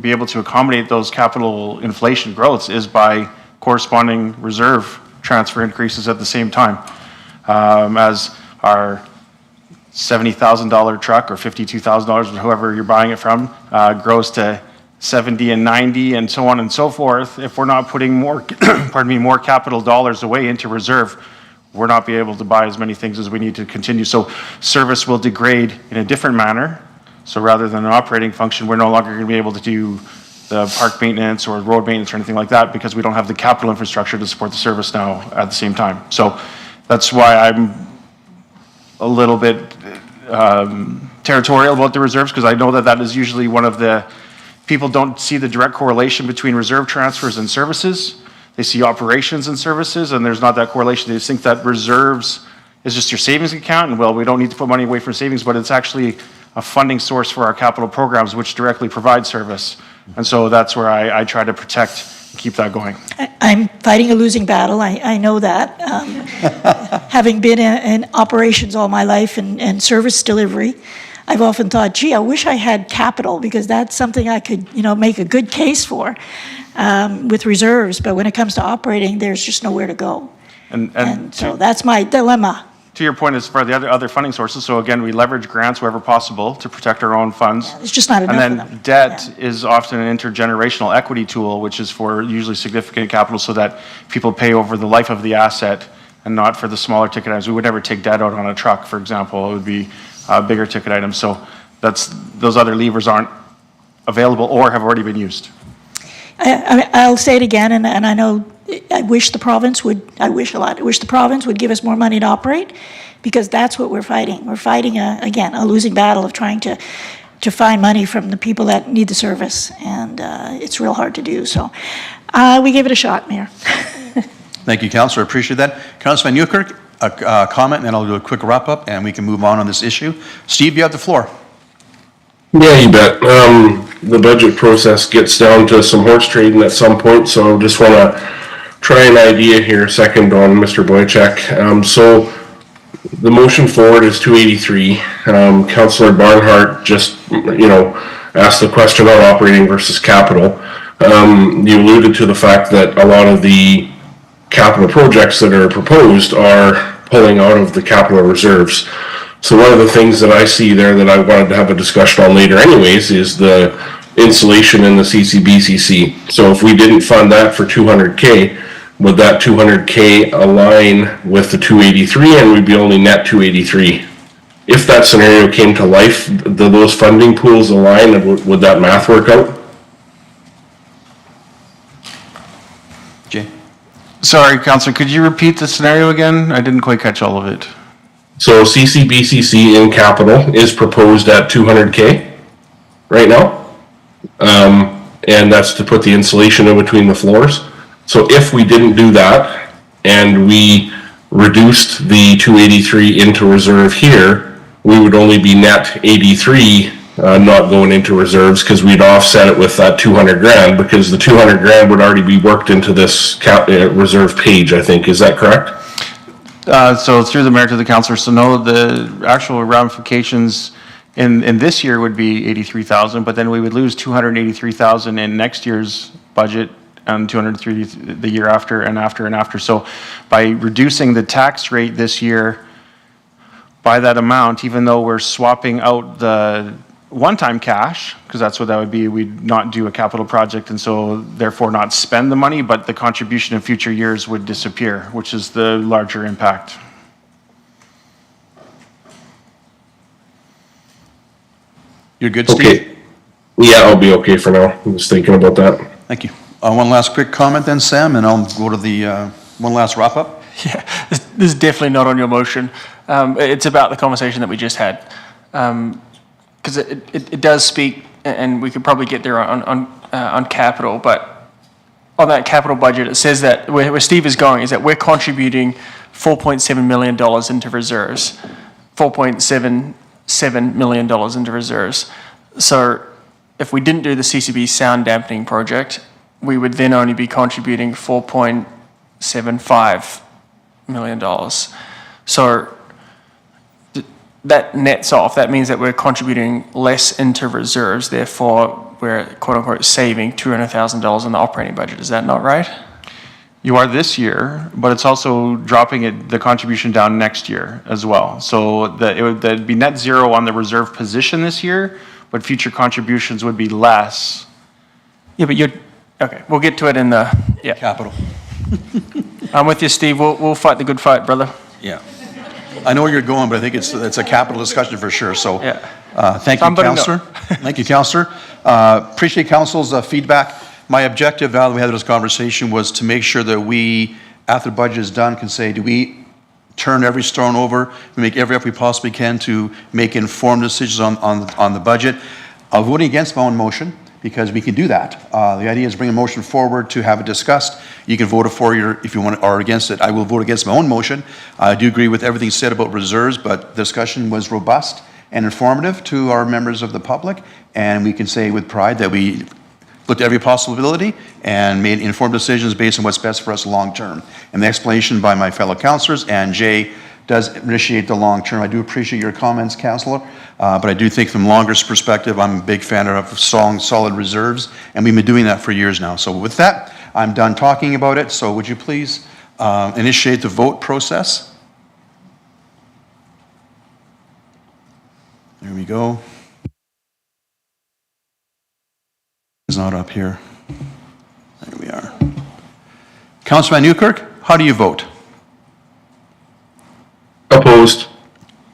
be able to accommodate those capital inflation growths is by corresponding reserve transfer increases at the same time. As our $70,000 truck or $52,000, whoever you're buying it from, grows to 70 and 90 and so on and so forth, if we're not putting more, more capital dollars away into reserve, we're not be able to buy as many things as we need to continue. So service will degrade in a different manner. So rather than an operating function, we're no longer going to be able to do the park maintenance or road maintenance or anything like that because we don't have the capital infrastructure to support the service now at the same time. So that's why I'm a little bit territorial about the reserves, because I know that that is usually one of the, people don't see the direct correlation between reserve transfers and services. They see operations and services, and there's not that correlation. They just think that reserves is just your savings account, and well, we don't need to put money away for savings, but it's actually a funding source for our capital programs, which directly provide service. And so that's where I try to protect and keep that going. I'm fighting a losing battle, I know that. Having been in operations all my life and service delivery, I've often thought, gee, I wish I had capital, because that's something I could, make a good case for with reserves. But when it comes to operating, there's just nowhere to go. And so that's my dilemma. To your point, as far as the other funding sources, so again, we leverage grants wherever possible to protect our own funds. Yeah, it's just not enough And of then them. debt is often an intergenerational equity tool, which is for usually significant capital so that people pay over the life of the asset and not for the smaller ticket items. We would never take debt out on a truck, for example. It would be bigger ticket items. So those other levers aren't available or have already been used. I'll say it again, and I know I wish the province would give us more money to operate, because that's what we're fighting. We're fighting, again, a losing battle of trying to find money from the people that need the service, and it's real hard to do. So we gave it a shot, Mayor. Thank you, Councillor. Appreciate that. Councillor Van Nieuwkerk, a comment, and then I'll do a quick wrap-up, and we can move on this issue. Steve, you have the floor. Yeah, you bet. The budget process gets down to some horse trading at some point, so I just want to try an idea here, second on Mr. Boychuk. So the motion forward is 283. Councillor Barnhart just, asked the question on operating versus capital. You alluded to the fact that a lot of the capital projects that are proposed are pulling out of the capital reserves. So one of the things that I see there that I wanted to have a discussion on later anyways is the insulation in the CCBCC. So if we didn't fund that for 200K, would that 200K align with the 283 and we'd be only net 283? If that scenario came to life, do those funding pools align, and would that math work out? Jay? Sorry, Councillor, could you repeat the scenario again? I didn't quite catch all of it. So CCBCC in capital is proposed at 200K right now. And that's to put the insulation in between the floors. So if we didn't do that and we reduced the 283 into reserve here, we would only be net 83, not going into reserves, because we'd offset it with that 200 grand, because the 200 grand would already be worked into this reserve page, I think. Is that correct? So through the mayor to the councillor, so no, the actual ramifications in this year would be 83,000, but then we would lose 283,000 in next year's budget and 203 the year after and after and after. So by reducing the tax rate this year by that amount, even though we're swapping out the one-time cash, because that's what that would be, we'd not do a capital project and so therefore not spend the money, but the contribution in future years would disappear, which is the larger impact. You're good, Steve? Okay. Yeah, I'll be okay for now. I'm just thinking about that. Thank you. One last quick comment then, Sam, and I'll go to the one last wrap-up. Yeah, this is definitely not on your motion. It's about the conversation that we just had. Because it does speak, and we could probably get there on capital, but on that capital budget, it says that where Steve is going is that we're contributing $4.7 million into reserves, $4.77 million into reserves. So if we didn't do the CCB sound dampening project, we would then only be contributing $4.75 million. So that nets off. That means that we're contributing less into reserves. Therefore, we're quote unquote saving $200,000 in the operating budget. Is that not right? You are this year, but it's also dropping the contribution down next year as well. So that'd be net zero on the reserve position this year, but future contributions would be less. Yeah, but okay, we'll get to it in the, Capital. I'm with you, Steve. We'll fight the good fight, brother. Yeah. I know where you're going, but I think it's a capital discussion for sure, so. Yeah. Thank you, Somebody know. Councillor. Thank you, Councillor. Appreciate Council's feedback. My objective, now that we had this conversation, was to make sure that we, after the budget is done, can say, do we turn every stone over, we make every effort we possibly can to make informed decisions on the budget. I'm voting against my own motion, because we can do that. The idea is bring a motion forward to have it discussed. You can vote for your, if you want, or against it. I will vote against my own motion. I do agree with everything said about reserves, but the discussion was robust and informative to our members of the public, and we can say with pride that we looked at every possibility and made informed decisions based on what's best for us long-term. And the explanation by my fellow councillors, and Jay does initiate the long-term. I do appreciate your comments, Councillor, but I do think from longer perspective, I'm a big fan of strong, solid reserves, and we've been doing that for years now. So with that, I'm done talking about it, so would you please initiate the vote process? There we go. It's not up here. There we are. Councilman Newkirk, how do you vote? Opposed.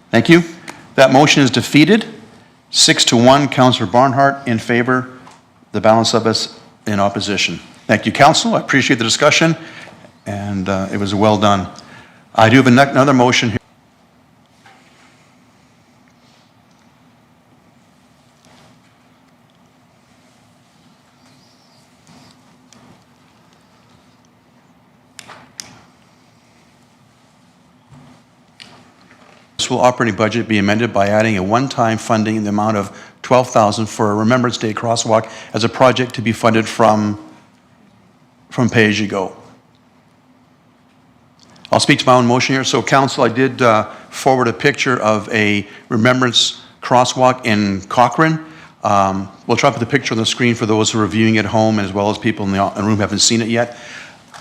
Thank you. That motion is defeated. 6-1, Councillor Barnhart in favor, the balance of us in opposition. Thank you, Council. I appreciate the discussion, and it was well done. I do have another motion here. Will operating budget be amended by adding a one-time funding in the amount of $12,000 for a Remembrance Day crosswalk as a project to be funded from pay-as-you-go? I'll speak to my own motion here. So, Council, I did forward a picture of a Remembrance crosswalk in Cochrane. We'll try to put the picture on the screen for those who are viewing at home, and as well as people in the room who haven't seen it yet.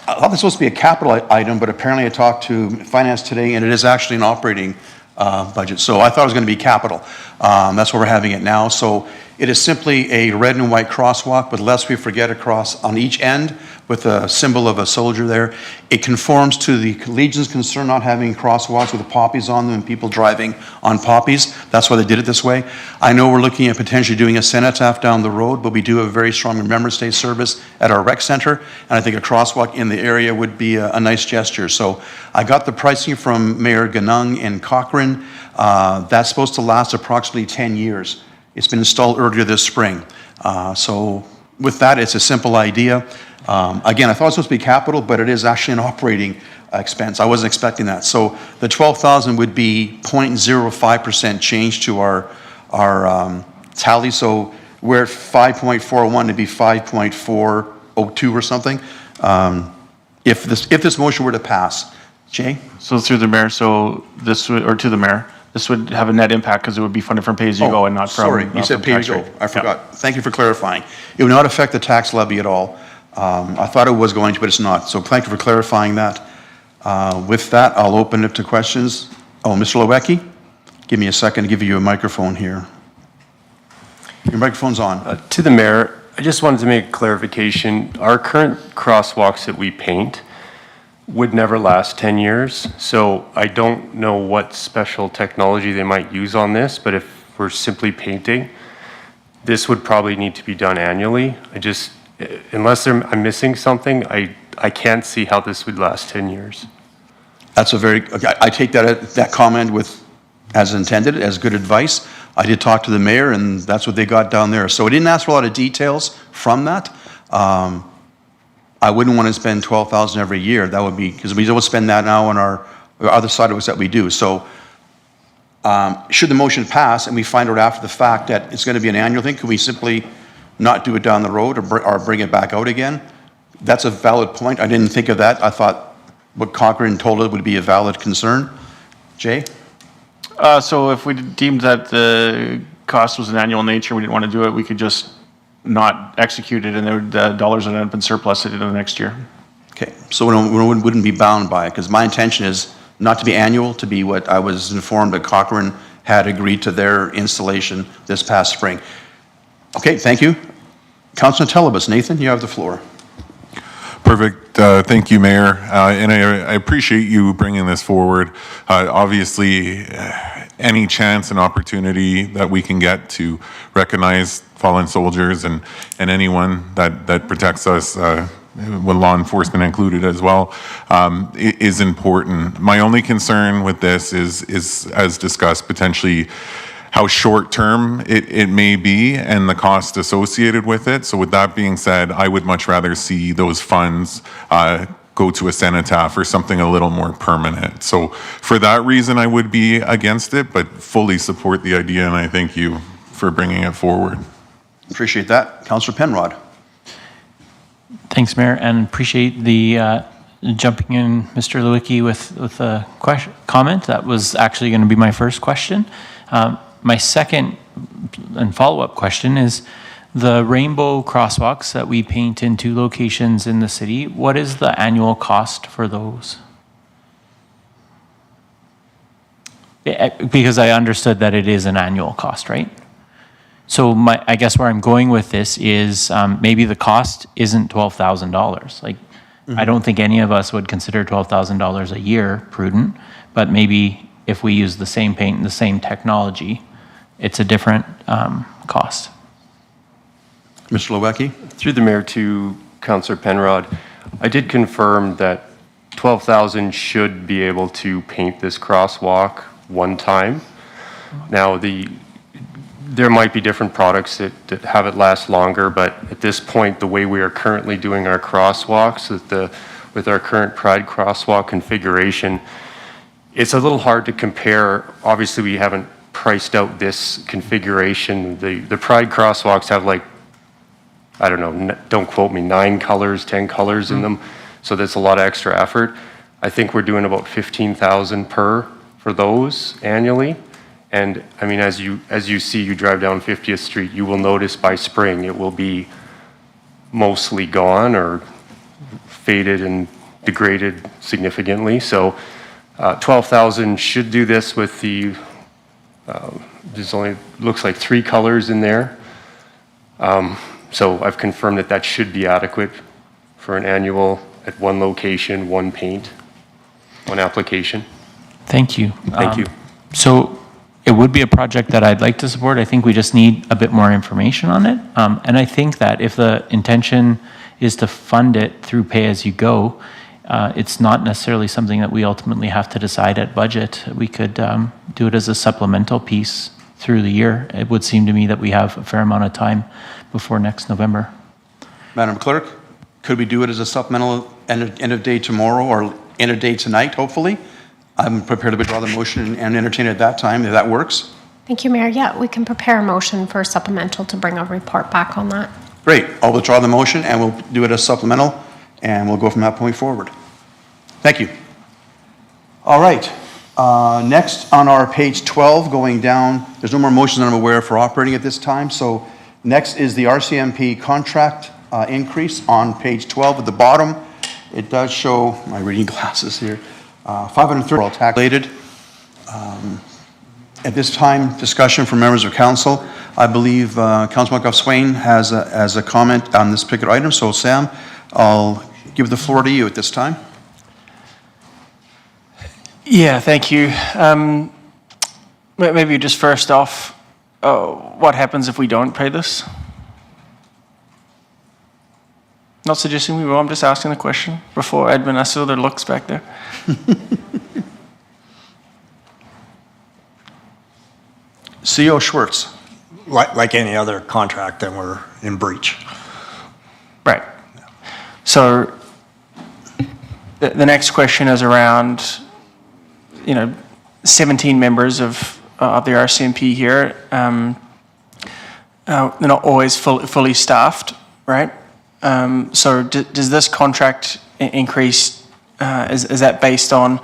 I thought this was supposed to be a capital item, but apparently I talked to Finance today, and it is actually an operating budget. So I thought it was going to be capital. That's where we're having it now. So it is simply a red and white crosswalk, but lest we forget a cross on each end with a symbol of a soldier there. It conforms to the Legion's concern not having crosswalks with the poppies on them and people driving on poppies. That's why they did it this way. I know we're looking at potentially doing a cenotaph down the road, but we do have a very strong Remembrance Day service at our rec center, and I think a crosswalk in the area would be a nice gesture. So I got the pricing from Mayor Ganung in Cochrane. That's supposed to last approximately 10 years. It's been installed earlier this spring. So with that, it's a simple idea. Again, I thought it was supposed to be capital, but it is actually an operating expense. I wasn't expecting that. So the 12,000 would be 0.05% change to our tally. So we're at 5.41 to be 5.402 or something. If this motion were to pass, Jay? So through the mayor, so this would, or to the mayor, this would have a net impact because it would be funded from pay-as-you-go and not from. Sorry, you said pay-as-you-go. I forgot. Thank you for clarifying. It would not affect the tax levy at all. I thought it was going to, but it's not. So thank you for clarifying that. With that, I'll open it to questions. Oh, Mr. Lewecki, give me a second to give you a microphone here. Your microphone's on. To the mayor, I just wanted to make a clarification. Our current crosswalks that we paint would never last 10 years. So I don't know what special technology they might use on this, but if we're simply painting, this would probably need to be done annually. Unless I'm missing something, I can't see how this would last 10 years. That's I take that comment as intended, as good advice. I did talk to the mayor, and that's what they got down there. So I didn't ask for a lot of details from that. I wouldn't want to spend $12,000 every year. That would be, because we don't spend that now on our other side of us that we do. So should the motion pass and we find out after the fact that it's going to be an annual thing, can we simply not do it down the road or bring it back out again? That's a valid point. I didn't think of that. I thought what Cochrane told us would be a valid concern. Jay? So if we deemed that the cost was an annual nature, we didn't want to do it, we could just not execute it, and the dollars would end up in surplus in the next year. Okay, so we wouldn't be bound by it, because my intention is not to be annual, to be what I was informed that Cochrane had agreed to their installation this past spring. Okay, thank you. Councilor Telebus. Nathan, you have the floor. Perfect. Thank you, Mayor. And I appreciate you bringing this forward. Obviously, any chance and opportunity that we can get to recognize fallen soldiers and anyone that protects us, with law enforcement included as well, is important. My only concern with this is as discussed, potentially how short-term it may be and the cost associated with it. So with that being said, I would much rather see those funds go to a cenotaph or something a little more permanent. So for that reason, I would be against it, but fully support the idea, and I thank you for bringing it forward. Appreciate that. Councillor Penrod. Thanks, Mayor, and appreciate the jumping in, Mr. Lewicki, with a comment. That was actually going to be my first question. My second and follow-up question is the rainbow crosswalks that we paint in 2 locations in the city. What is the annual cost for those? Because I understood that it is an annual cost, right? So I guess where I'm going with this is maybe the cost isn't $12,000. Like, I don't think any of us would consider $12,000 a year prudent, but maybe if we use the same paint and the same technology, it's a different cost. Mr. Lewicki? Through the mayor to Councillor Penrod, I did confirm that 12,000 should be able to paint this crosswalk one time. Now, there might be different products that have it last longer, but at this point, the way we are currently doing our crosswalks with our current Pride crosswalk configuration, it's a little hard to compare. Obviously, we haven't priced out this configuration. The Pride crosswalks have, like, I don't know, don't quote me, 9 colors, 10 colors in them. So that's a lot of extra effort. I think we're doing about 15,000 per for those annually. And I mean, as you see, you drive down 50th Street, you will notice by spring it will be mostly gone or faded and degraded significantly. So 12,000 should do this with the, there's only, looks like 3 colors in there. So I've confirmed that that should be adequate for an annual at 1 location, 1 paint, 1 application. Thank you. Thank you. So it would be a project that I'd like to support. I think we just need a bit more information on it. And I think that if the intention is to fund it through pay-as-you-go, it's not necessarily something that we ultimately have to decide at budget. We could do it as a supplemental piece through the year. It would seem to me that we have a fair amount of time before next November. Madam Clerk, could we do it as a supplemental end of day tomorrow or end of day tonight, hopefully? I'm prepared to withdraw the motion and entertain it at that time, if that works. Thank you, Mayor. Yeah, we can prepare a motion for supplemental to bring a report back on that. Great. I'll withdraw the motion and we'll do it as supplemental and we'll go from that point forward. Thank you. All right. Next on our page 12, going down, there's no more motions that I'm aware of for operating at this time. So next is the RCMP contract increase on page 12 at the bottom. It does show, my reading glasses here, 530 all tax related. At this time, discussion from members of council. I believe Councilman Swain has a comment on this particular item. So Sam, I'll give the floor to you at this time. Yeah, thank you. Maybe just first off, what happens if we don't pay this? Not suggesting we will, I'm just asking the question before Edmund, I saw their looks back there. CEO Schwartz. Like any other contract, then we're in breach. Right. So the next question is around, 17 members of the RCMP here. They're not always fully staffed, right? So does this contract increase, is that based on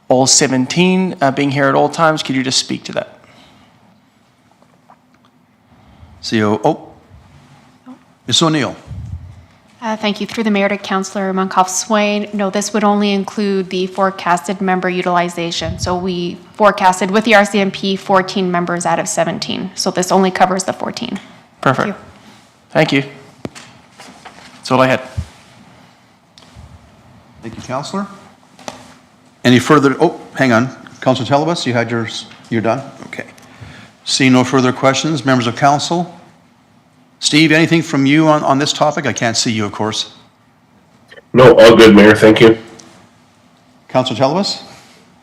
all 17 being here at all times? Could you just speak to that? CEO, Ms. O'Neill. Thank you. Through the mayor to Councillor Monkoff-Swain. No, this would only include the forecasted member utilization. So we forecasted with the RCMP 14 members out of 17. So this only covers the 14. Perfect. Thank you. That's all I had. Thank you, Councillor. Any further, oh, hang on. Councillor Telebus, you had yours, you're done? Okay. Seeing no further questions, members of council? Steve, anything from you on this topic? I can't see you, of course. No, all good, Mayor, thank you. Councillor Telebus?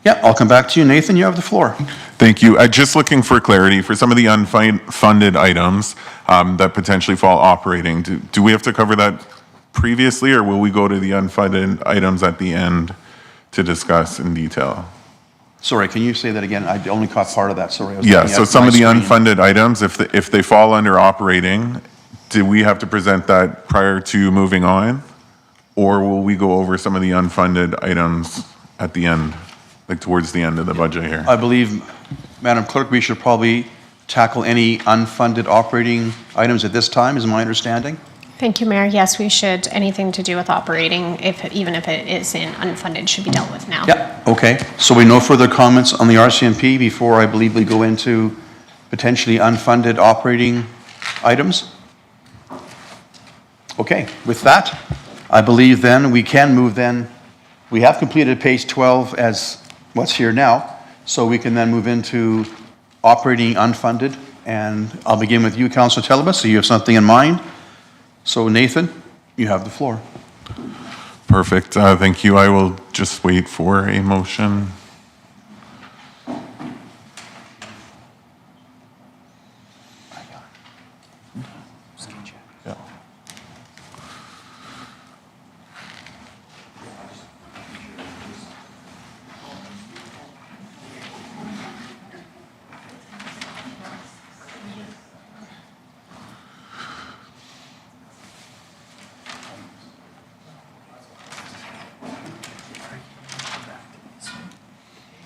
Yeah, I'll come back to you. Nathan, you have the floor. Thank you. Just looking for clarity for some of the unfunded items that potentially fall operating. Do we have to cover that previously, or will we go to the unfunded items at the end to discuss in detail? Sorry, can you say that again? I only caught part of that, sorry. I was Yeah, looking so at some my of the screen. unfunded items, if they fall under operating, do we have to present that prior to moving on? Or will we go over some of the unfunded items at the end, like towards the end of the budget here? I believe, Madam Clerk, we should probably tackle any unfunded operating items at this time, is my understanding. Thank you, Mayor. Yes, we should. Anything to do with operating, even if it is in unfunded, should be dealt with now. Yeah, okay. So we no further comments on the RCMP before I believe we go into potentially unfunded operating items? Okay, with that, I believe then we can move then. We have completed page 12 as what's here now, so we can then move into operating unfunded. And I'll begin with you, Councillor Telebus, so you have something in mind. So Nathan, you have the floor. Perfect, thank you. I will just wait for a motion.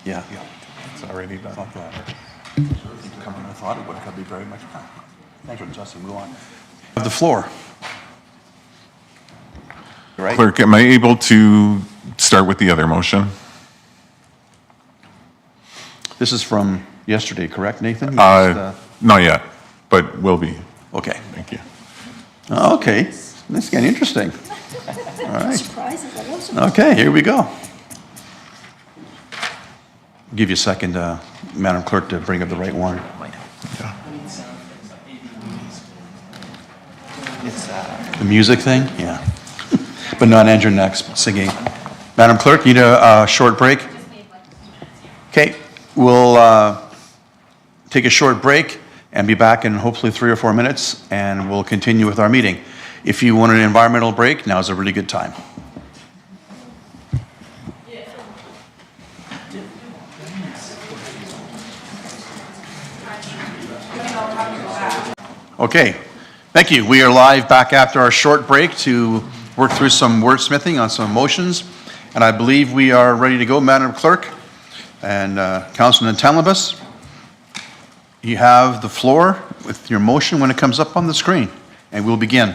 Yeah. It's already done. I thought it would. That'd be very much. Thanks for adjusting. Move on. Have the floor. Right. Clerk, am I able to start with the other motion? This is from yesterday, correct, Nathan? Not yet, but will be. Okay. Thank you. Okay. This is getting interesting. All right. Surprises, I love surprises. Okay, here we go. Give you a second, Madam Clerk, to bring up the right one. The music thing? Yeah. But not Andrew next singing. Madam Clerk, you need a short break? Okay, we'll take a short break and be back in hopefully 3 or 4 minutes, and we'll continue with our meeting. If you want an environmental break, now's a really good time. Okay, thank you. We are live back after our short break to work through some wordsmithing on some motions, and I believe we are ready to go, Madam Clerk and Councilman Telebus. You have the floor with your motion when it comes up on the screen, and we'll begin.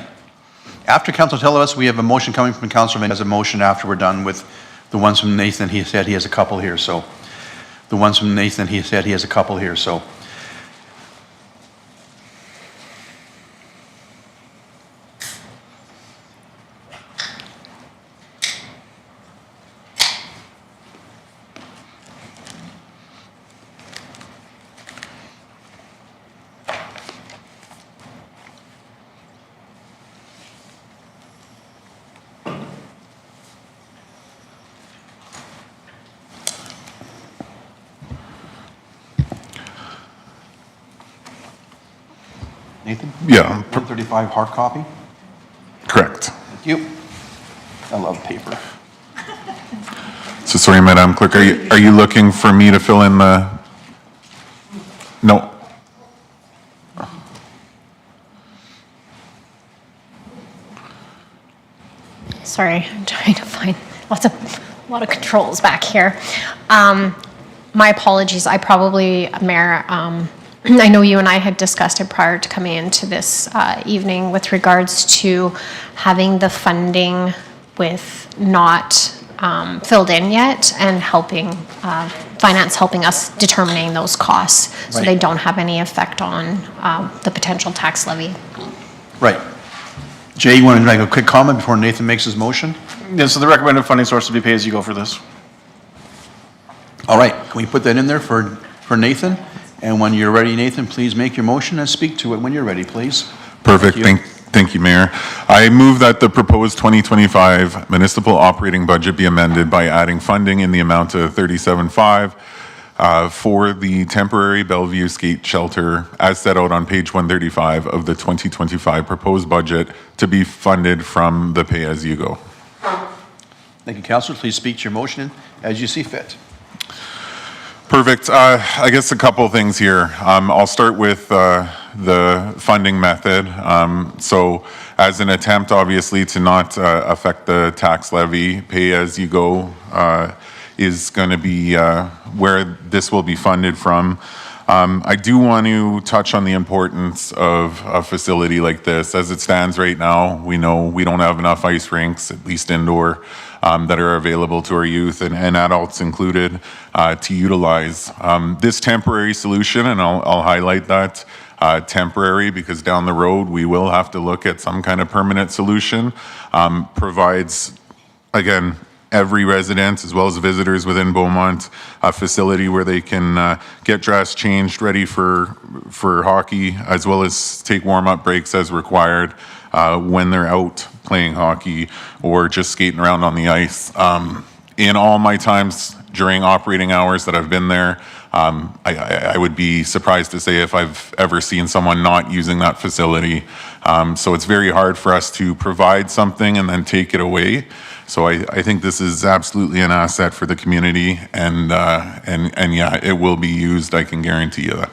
After Councilor Telebus, we have a motion coming from Councilor as a motion after we're done with the ones from Nathan. He said he has a couple here, so the ones from Nathan, he said he has a couple here, so. Nathan? Yeah. 135 hard copy? Correct. Thank you. I love paper. So sorry, Madam Clerk, are you looking for me to fill in the? No. Sorry, I'm trying to find a lot of controls back here. My apologies. I probably, Mayor, I know you and I had discussed it prior to coming into this evening with regards to having the funding with not filled in yet and helping, finance helping us determining those costs so Right. they don't have any effect on the potential tax levy. Right. Jay, you want to make a quick comment before Nathan makes his motion? Yeah, so the recommended funding source would be pay-as-you-go for this. All right, can we put that in there for Nathan? And when you're ready, Nathan, please make your motion and speak to it when you're ready, please. Perfect. Thank you. Thank you, Mayor. I move that the proposed 2025 municipal operating budget be amended by adding funding in the amount of $37.5 for the temporary Bellevue skate shelter as set out on page 135 of the 2025 proposed budget to be funded from the pay-as-you-go. Thank you, Councillor. Please speak to your motion as you see fit. Perfect. I guess a couple things here. I'll start with the funding method. So as an attempt, obviously, to not affect the tax levy, pay-as-you-go is going to be where this will be funded from. I do want to touch on the importance of a facility like this. As it stands right now, we know we don't have enough ice rinks, at least indoor, that are available to our youth and adults included to utilize. This temporary solution, and I'll highlight that, temporary, because down the road we will have to look at some kind of permanent solution, provides, again, every resident as well as visitors within Beaumont a facility where they can get dressed, changed, ready for hockey, as well as take warm-up breaks as required when they're out playing hockey or just skating around on the ice. In all my times during operating hours that I've been there, I would be surprised to say if I've ever seen someone not using that facility. So it's very hard for us to provide something and then take it away. So I think this is absolutely an asset for the community, and yeah, it will be used, I can guarantee you that.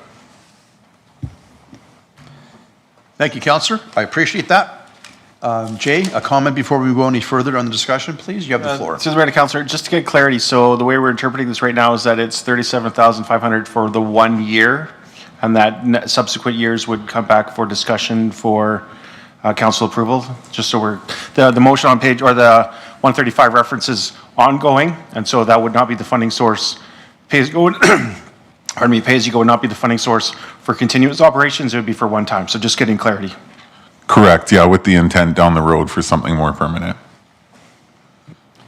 Thank you, Councillor. I appreciate that. Jay, a comment before we go any further on the discussion, please? You have the floor. To the right, Councillor, just to get clarity, so the way we're interpreting this right now is that it's $37,500 for the 1 year, and that subsequent years would come back for discussion for council approval, just so we're, the motion on page, or the 135 references ongoing, and so that would not be the funding source. Pay-as-you-go, pardon me, pay-as-you-go would not be the funding source for continuous operations, it would be for one time, so just getting clarity. Correct, yeah, with the intent down the road for something more permanent.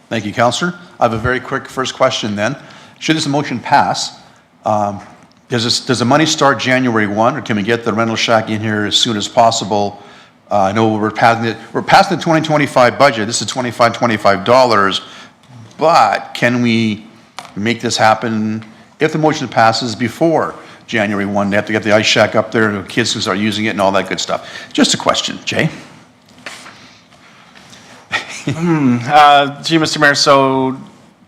Thank you, Councillor. I have a very quick first question then. Should this motion pass, does the money start January 1, or can we get the rental shack in here as soon as possible? I know we're passing the 2025 budget. This is $25, but can we make this happen if the motion passes before January 1? They have to get the ice shack up there, and the kids can start using it and all that good stuff. Just a question, Jay. Gee, Mr. Mayor, so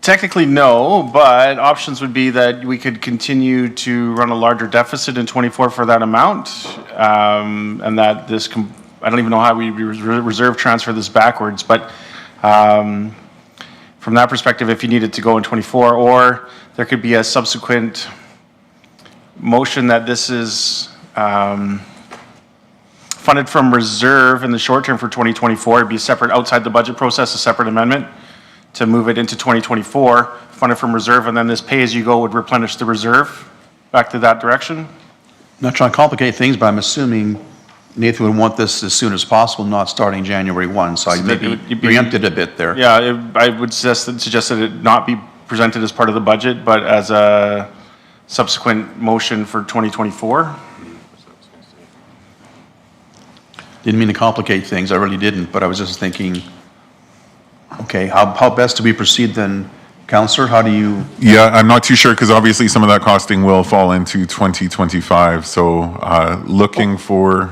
technically no, but options would be that we could continue to run a larger deficit in 24 for that amount, and that this, I don't even know how we reserve transfer this backwards, but from that perspective, if you needed to go in 24, or there could be a subsequent motion that this is funded from reserve in the short term for 2024. It'd be separate outside the budget process, a separate amendment to move it into 2024, funded from reserve, and then this pay-as-you-go would replenish the reserve back to that direction. Not trying to complicate things, but I'm assuming Nathan would want this as soon as possible, not starting January 1, so I maybe preempted a bit there. Yeah, I would suggest that it not be presented as part of the budget, but as a subsequent motion for 2024. Didn't mean to complicate things, I really didn't, but I was just thinking, okay, how best do we proceed then? Councillor, how do you? Yeah, I'm not too sure, because obviously some of that costing will fall into 2025, so looking for...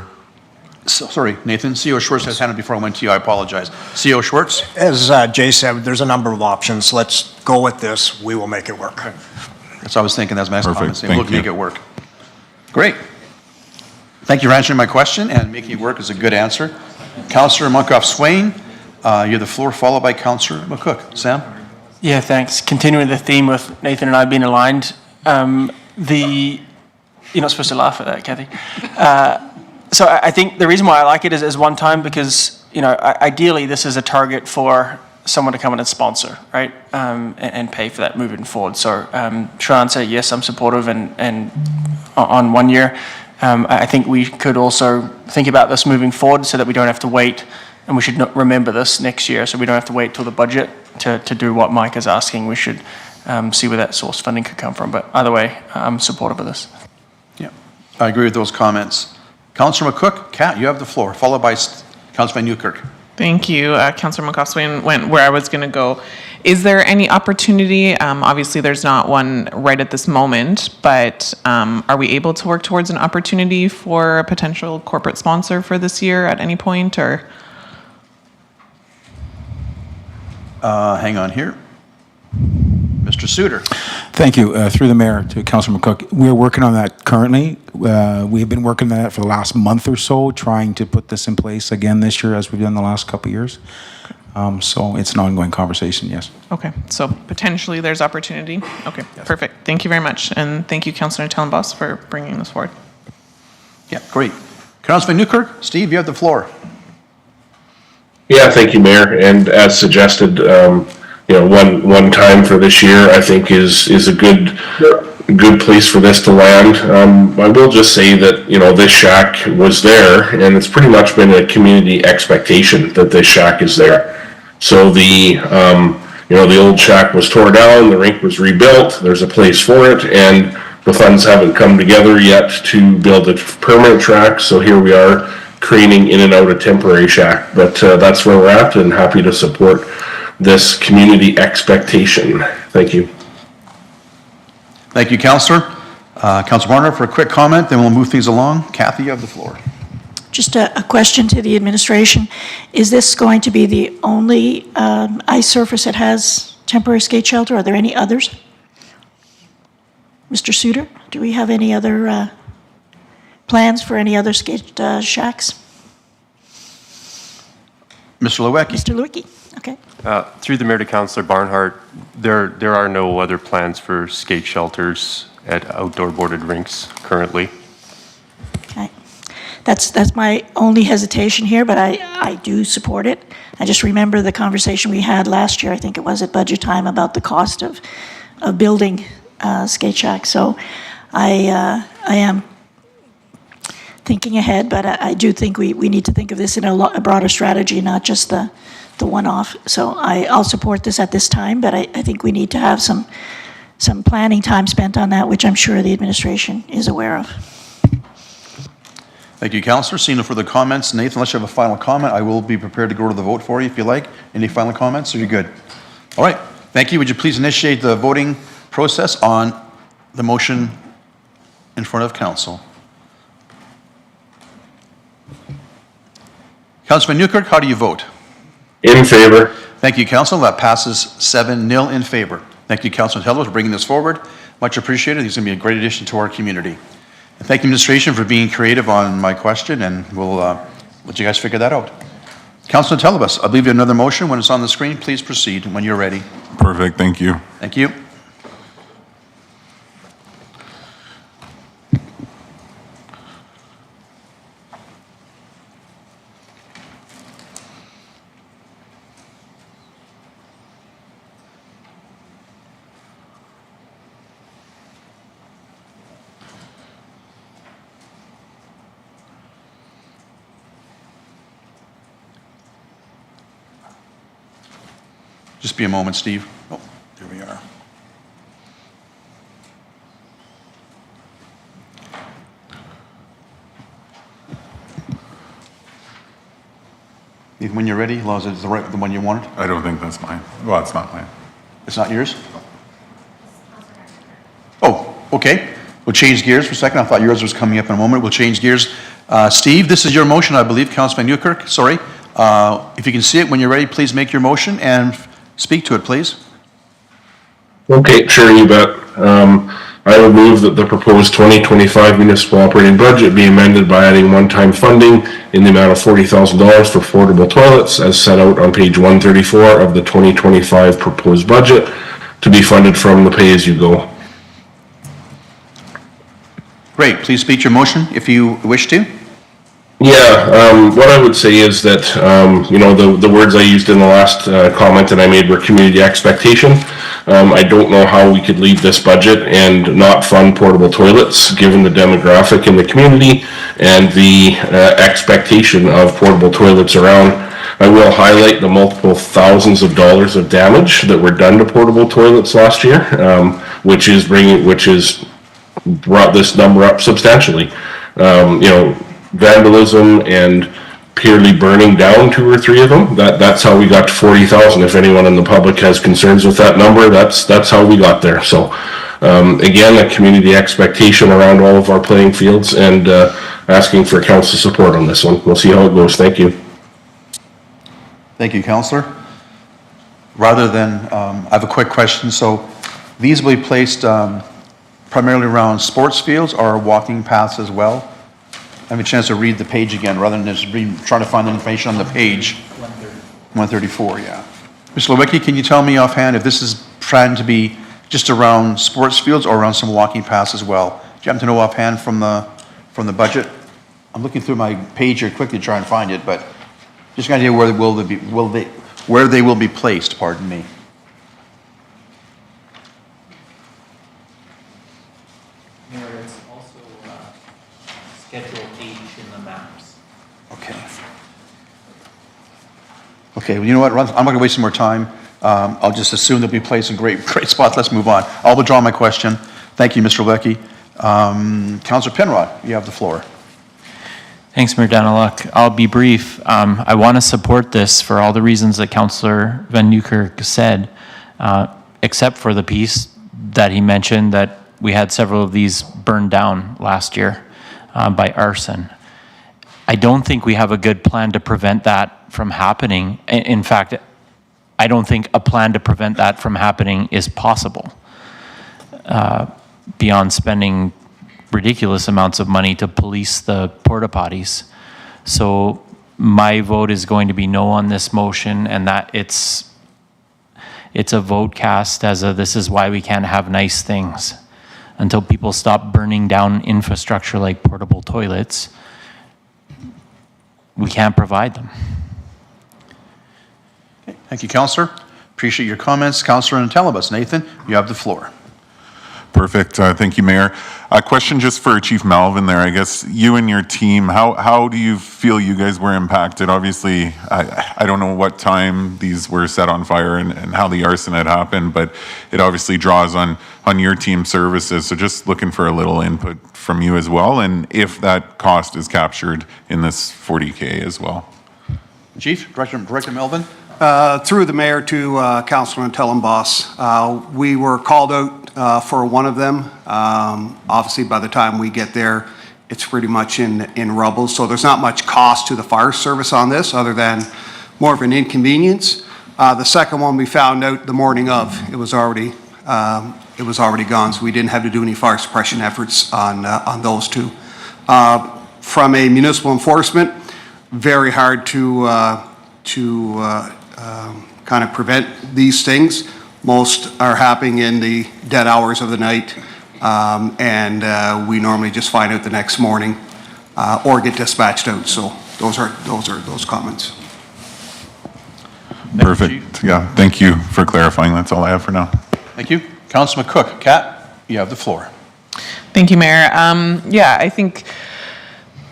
Sorry, Nathan, CO Schwartz has handed before I went to you, I apologize. CO Schwartz? As Jay said, there's a number of options. Let's go with this. We will make it work. That's what I was thinking, that's my next comment, saying we'll Thank you. make it work. Great. Thank you for answering my question, and making it work is a good answer. Councillor Monkoff-Swain, you have the floor, followed by Councillor McCook. Sam? Yeah, thanks. Continuing the theme with Nathan and I being aligned, you're not supposed to laugh at that, Kathy. So I think the reason why I like it is one time because, ideally this is a target for someone to come in and sponsor, right? And pay for that moving forward. So short answer, yes, I'm supportive and on 1 year. I think we could also think about this moving forward so that we don't have to wait And we should not remember this next year, so we don't have to wait till the budget to do what Mike is asking. We should see where that source funding could come from. But either way, I'm supportive of this. Yeah, I agree with those comments. Councillor McCook, Kat, you have the floor, followed by Councillor Van Newkirk. Thank you. Councillor McCoskey went where I was going to go. Is there any opportunity, obviously there's not one right at this moment, but are we able to work towards an opportunity for a potential corporate sponsor for this year at any point, or? Hang on here. Mr. Suter. Thank you. Through the mayor to Councillor McCook. We're working on that currently. We have been working on that for the last month or so, trying to put this in place again this year as we've done the last couple of years. So it's an ongoing conversation, yes. Okay, so potentially there's opportunity. Okay, yes. Perfect. Thank you very much. And thank you, Councillor Tellenboss, for bringing this forward. Yeah, great. Councillor Van Newkirk, Steve, you have the floor. Yeah, thank you, Mayor. And as suggested, one time for this year, I think is a good place for this to land. I will just say that, this shack was there, and it's pretty much been a community expectation that this shack is there. So the old shack was tore down, the rink was rebuilt, there's a place for it, and the funds haven't come together yet to build a permanent track. So here we are, craning in and out a temporary shack. But that's where we're at, and happy to support this community expectation. Thank you. Thank you, Councillor. Councillor Warner for a quick comment, then we'll move things along. Kathy, you have the floor. Just a question to the administration. Is this going to be the only ice surface that has temporary skate shelter? Are there any others? Mr. Suter, do we have any other plans for any other skate shacks? Mr. Lewicki. Mr. Lewicki, okay. Through the mayor to Councillor Barnhart, there are no other plans for skate shelters at outdoor boarded rinks currently. Okay. That's my only hesitation here, but I do support it. I just remember the conversation we had last year, I think it was at budget time, about the cost of building skate shacks. So I am thinking ahead, but I do think we need to think of this in a broader strategy, not just the one-off. So I'll support this at this time, but I think we need to have some planning time spent on that, which I'm sure the administration is aware of. Thank you, Councillor. Seeing no further comments, Nathan, unless you have a final comment, I will be prepared to go to the vote for you if you like. Any final comments? Are you good? All right. Thank you. Would you please initiate the voting process on the motion in front of Council? Councillor Van Newkirk, how do you vote? In favor. Thank you, Council. That passes 7-0 in favor. Thank you, Councillor Tello, for bringing this forward. Much appreciated. He's going to be a great addition to our community. And thank you, administration, for being creative on my question, and we'll let you guys figure that out. Councillor Telebus, I believe you have another motion. When it's on the screen, please proceed when you're ready. Perfect. Thank you. Thank you. Just be a moment, Steve. Oh, there we are. Even when you're ready, as long as it's the one you wanted. I don't think that's mine. Well, it's not mine. It's not yours? Oh, okay. We'll change gears for a second. I thought yours was coming up in a moment. We'll change gears. Steve, this is your motion, I believe. Councilman Newkirk, sorry. If you can see it when you're ready, please make your motion and speak to it, please. Okay, sure, you bet. I would move that the proposed 2025 municipal operating budget be amended by adding one-time funding in the amount of $40,000 for portable toilets as set out on page 134 of the 2025 proposed budget to be funded from the pay-as-you-go. Great. Please speak your motion if you wish to. Yeah, what I would say is that, the words I used in the last comment that I made were community expectation. I don't know how we could leave this budget and not fund portable toilets, given the demographic in the community and the expectation of portable toilets around. I will highlight the multiple thousands of dollars of damage that were done to portable toilets last year, which has brought this number up substantially. Vandalism and purely burning down 2 or 3 of them, that's how we got to 40,000. If anyone in the public has concerns with that number, that's how we got there. So again, a community expectation around all of our playing fields, and asking for council support on this one. We'll see how it goes. Thank you. Thank you, Councillor. Rather than, I have a quick question. So these will be placed primarily around sports fields or walking paths as well? I have a chance to read the page again rather than just trying to find the information on the page. 134, yeah. Mr. Lewicki, can you tell me offhand if this is planned to be just around sports fields or around some walking paths as well? Do you happen to know offhand from the budget? I'm looking through my page here quickly to try and find it, but just an idea where they will be placed, pardon me. Mayor, it's also Schedule H in the maps. Okay. Okay, well, you know what, I'm not going to waste some more time. I'll just assume they'll be placed in great spots. Let's move on. I'll withdraw my question. Thank you, Mr. Leckie. Councillor Penrod, you have the floor. Thanks, Mayor Daniluk. I'll be brief. I want to support this for all the reasons that Councillor Van Newkirk said, except for the piece that he mentioned that we had several of these burned down last year by arson. I don't think we have a good plan to prevent that from happening. In fact, I don't think a plan to prevent that from happening is possible beyond spending ridiculous amounts of money to police the porta potties. So my vote is going to be no on this motion, and that it's a vote cast as a this is why we can't have nice things. Until people stop burning down infrastructure like portable toilets, we can't provide them. Okay, thank you, Councillor. Appreciate your comments. Councillor Natelibus, Nathan, you have the floor. Perfect. Thank you, Mayor. A question just for Chief Melvin there. I guess you and your team, how do you feel you guys were impacted? Obviously, I don't know what time these were set on fire and how the arson had happened, but it obviously draws on your team services. So just looking for a little input from you as well, and if that cost is captured in this 40K as well. Chief, Director Melvin. Through the mayor to Councilor Tellenboss, we were called out for one of them. Obviously, by the time we get there, it's pretty much in rubble. So there's not much cost to the fire service on this other than more of an inconvenience. The second one we found out the morning of. It was already gone, so we didn't have to do any fire suppression efforts on those two. From a municipal enforcement, very hard to kind of prevent these things. Most are happening in the dead hours of the night, and we normally just find out the next morning or get dispatched out. So those are those comments. Perfect. Yeah, thank you for clarifying. That's all I have for now. Thank you. Councillor McCook. Kat, you have the floor. Thank you, Mayor. Yeah, I think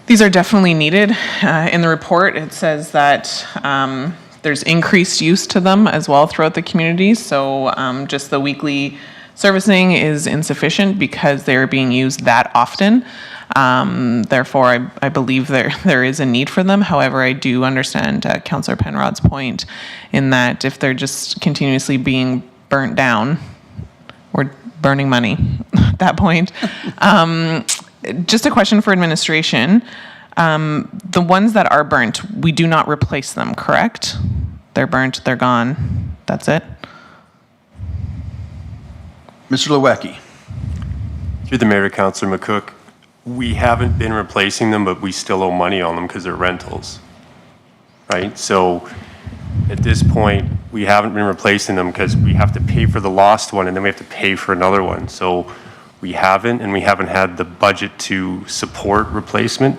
these are definitely needed. In the report, it says that there's increased use to them as well throughout the community. So just the weekly servicing is insufficient because they're being used that often. Therefore, I believe there is a need for them. However, I do understand Councillor Penrod's point in that if they're just continuously being burnt down, we're burning money at that point. Just a question for administration. The ones that are burnt, we do not replace them, correct? They're burnt, they're gone. That's it? Mr. Lewicki. Through the mayor to Councillor McCook, we haven't been replacing them, but we still owe money on them because they're rentals, right? So at this point, we haven't been replacing them because we have to pay for the lost one and then we have to pay for another one. So we haven't, and we haven't had the budget to support replacement.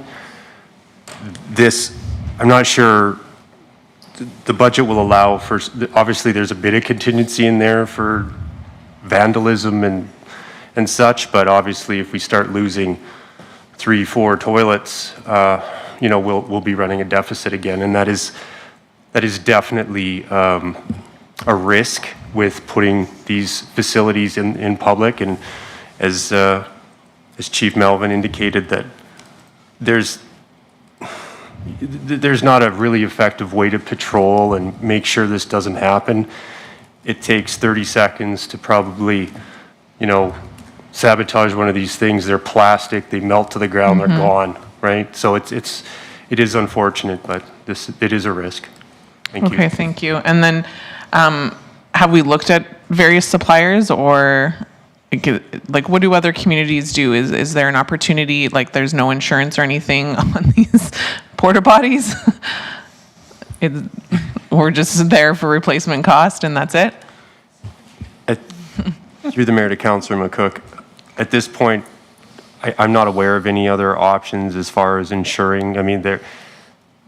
This, I'm not sure the budget will allow for, obviously there's a bit of contingency in there for vandalism and such, but obviously if we start losing 3-4 toilets, you know, we'll be running a deficit again, and that is that is definitely a risk with putting these facilities in public. And as Chief Melvin indicated, that there's not a really effective way to patrol and make sure this doesn't happen. It takes 30 seconds to probably, sabotage one of these things. They're plastic, they melt to the ground, they're gone, right? So it is unfortunate, but it is a risk. Thank you. Okay, thank you. And then, have we looked at various suppliers, or like what do other communities do? Is there an opportunity, like there's no insurance or anything on these porta potties? We're just there for replacement cost and that's it? Through the mayor to Councillor McCook, at this point, I'm not aware of any other options as far as insuring. I mean, they're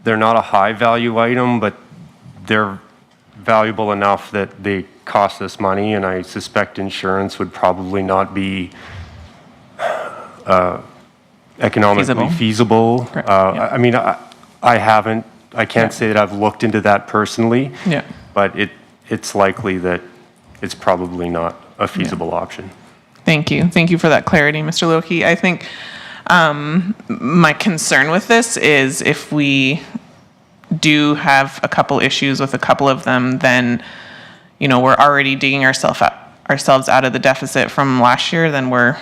not a high value item, but they're valuable enough that they cost us money, and I suspect insurance would probably not be economically feasible. I mean, I can't say that I've looked into that personally, but it's likely that it's probably not a feasible option. Thank you. Thank you for that clarity, Mr. Loki. I think my concern with this is if we do have a couple issues with a couple of them, then, we're already digging ourselves out of the deficit from last year, then we're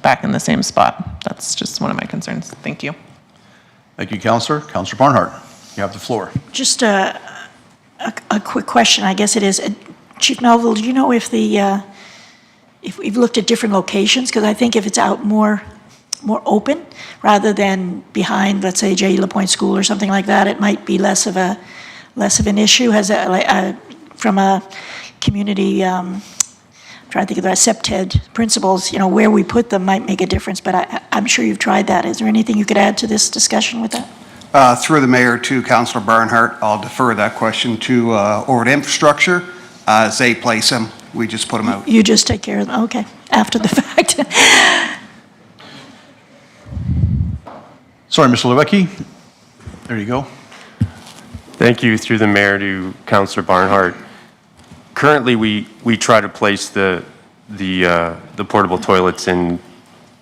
back in the same spot. That's just one of my concerns. Thank you. Thank you, Councillor. Councillor Barnhart, you have the floor. Just a quick question, I guess it is. Chief Melville, do you know if if we've looked at different locations? Because I think if it's out more open rather than behind, let's say, J. LaPointe School or something like that, it might be less of an issue. Has from a community, trying to think of that, CEPTED principles, where we put them might make a difference, but I'm sure you've tried that. Is there anything you could add to this discussion with that? Through the mayor to Councillor Barnhart, I'll defer that question to over to infrastructure. As they place them, we just put them out. You just take care of them, okay, after the fact. Sorry, Mr. Lewicki. There you go. Thank you. Through the mayor to Councillor Barnhart. Currently, we try to place the portable toilets in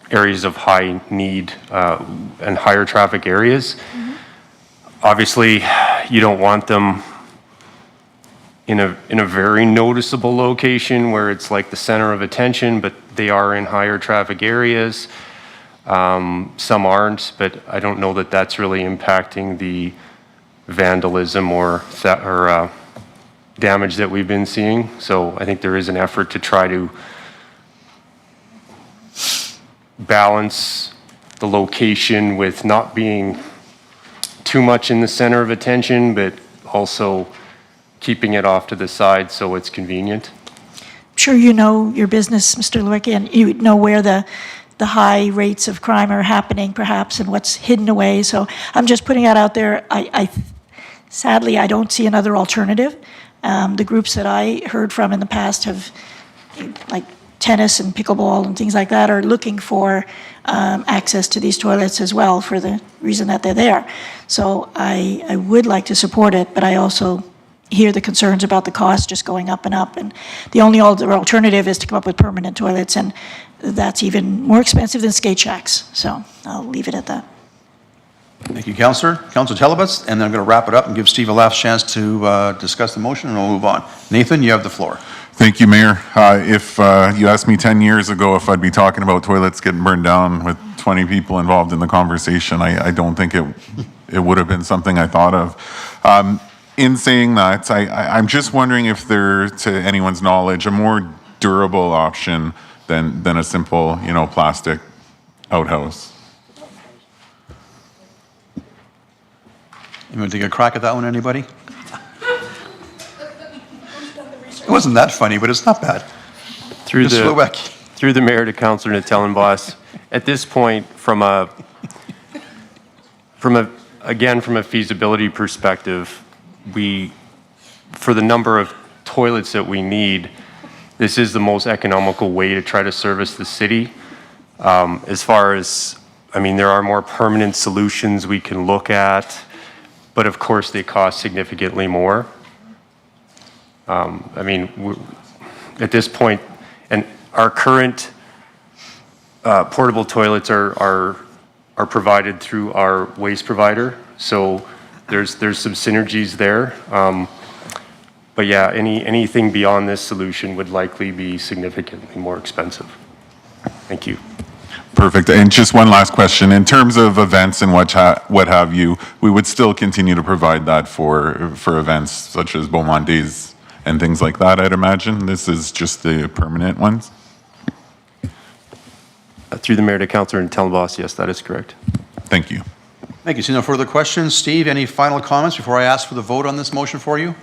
areas of high need and higher traffic areas. Obviously, you don't want them in a very noticeable location where it's like the center of attention, but they are in higher traffic areas. Some aren't, but I don't know that that's really impacting the vandalism or damage that we've been seeing. So I think there is an effort to try to balance the location with not being too much in the center of attention, but also keeping it off to the side so it's convenient. I'm sure you know your business, Mr. Lewicki, and you know where the high rates of crime are happening, perhaps, and what's hidden away. So I'm just putting that out there. Sadly, I don't see another alternative. The groups that I heard from in the past have, like tennis and pickleball and things like that, are looking for access to these toilets as well for the reason that they're there. So I would like to support it, but I also hear the concerns about the cost just going up and up. And the only other alternative is to come up with permanent toilets, and that's even more expensive than skate shacks. So I'll leave it at that. Thank you, Councillor. Councillor Telebus, and then I'm going to wrap it up and give Steve a last chance to discuss the motion, and we'll move on. Nathan, you have the floor. Thank you, Mayor. If you asked me 10 years ago if I'd be talking about toilets getting burned down with 20 people involved in the conversation, I don't think it would have been something I thought of. In saying that, I'm just wondering if there, to anyone's knowledge, a more durable option than a simple, plastic outhouse. You want to take a crack at that one, anybody? It wasn't that funny, but it's not bad. Through the mayor to Councillor Natellenboss, at this point, from a feasibility perspective, for the number of toilets that we need, this is the most economical way to try to service the city. As far as, there are more permanent solutions we can look at. but of course they cost significantly more. I mean, at this point, and our current portable toilets are provided through our waste provider, so there's some synergies there. But yeah, anything beyond this solution would likely be significantly more expensive. Thank you. Perfect. And just one last question. In terms of events and what have you, we would still continue to provide that for events such as Beaumont Days and things like that, I'd imagine. This is just the permanent ones? Through the mayor to Councillor Tellenboss, yes, that is correct. Thank you. Thank you. See no further questions. Steve, any final comments before I ask for the vote on this motion for you?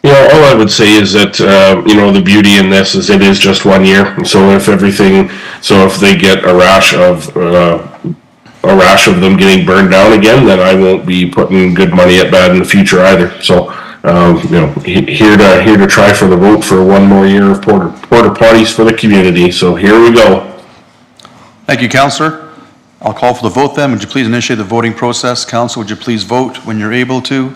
Yeah, all I would say is that, you know, the beauty in this is it is just 1 year. So if they get a rash of them getting burned down again, then I won't be putting good money at bad in the future either. So, you know, here to try for the vote for 1 more year of porta potties for the community. So here we go. Thank you, Councillor. I'll call for the vote then. Would you please initiate the voting process? Council, would you please vote when you're able to?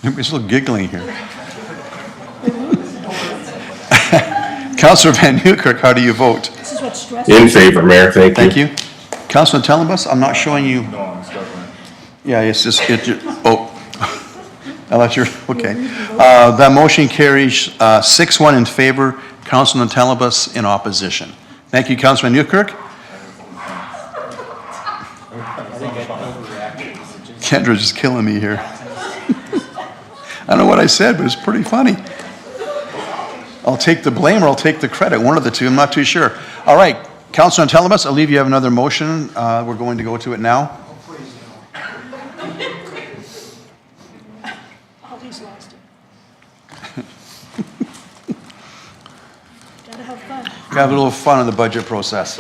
Everybody's a little giggling here. Councillor Van Newkirk, how do you vote? In favor, Mayor. Thank you. Thank you. Councillor Tellenboss, I'm not showing you. No, I'm struggling. Yeah, it's just, oh. I thought you're, okay. That motion carries 6-1 in favor, Councillor Tellenboss in opposition. Thank you, Councillor Van Newkirk. Kendra's just killing me here. I don't know what I said, but it's pretty funny. I'll take the blame or I'll take the credit, one of the two, I'm not too sure. All right, Councillor Tellenboss, I believe you have another motion. We're going to go to it now. Gotta have fun. Gotta have a little fun in the budget process.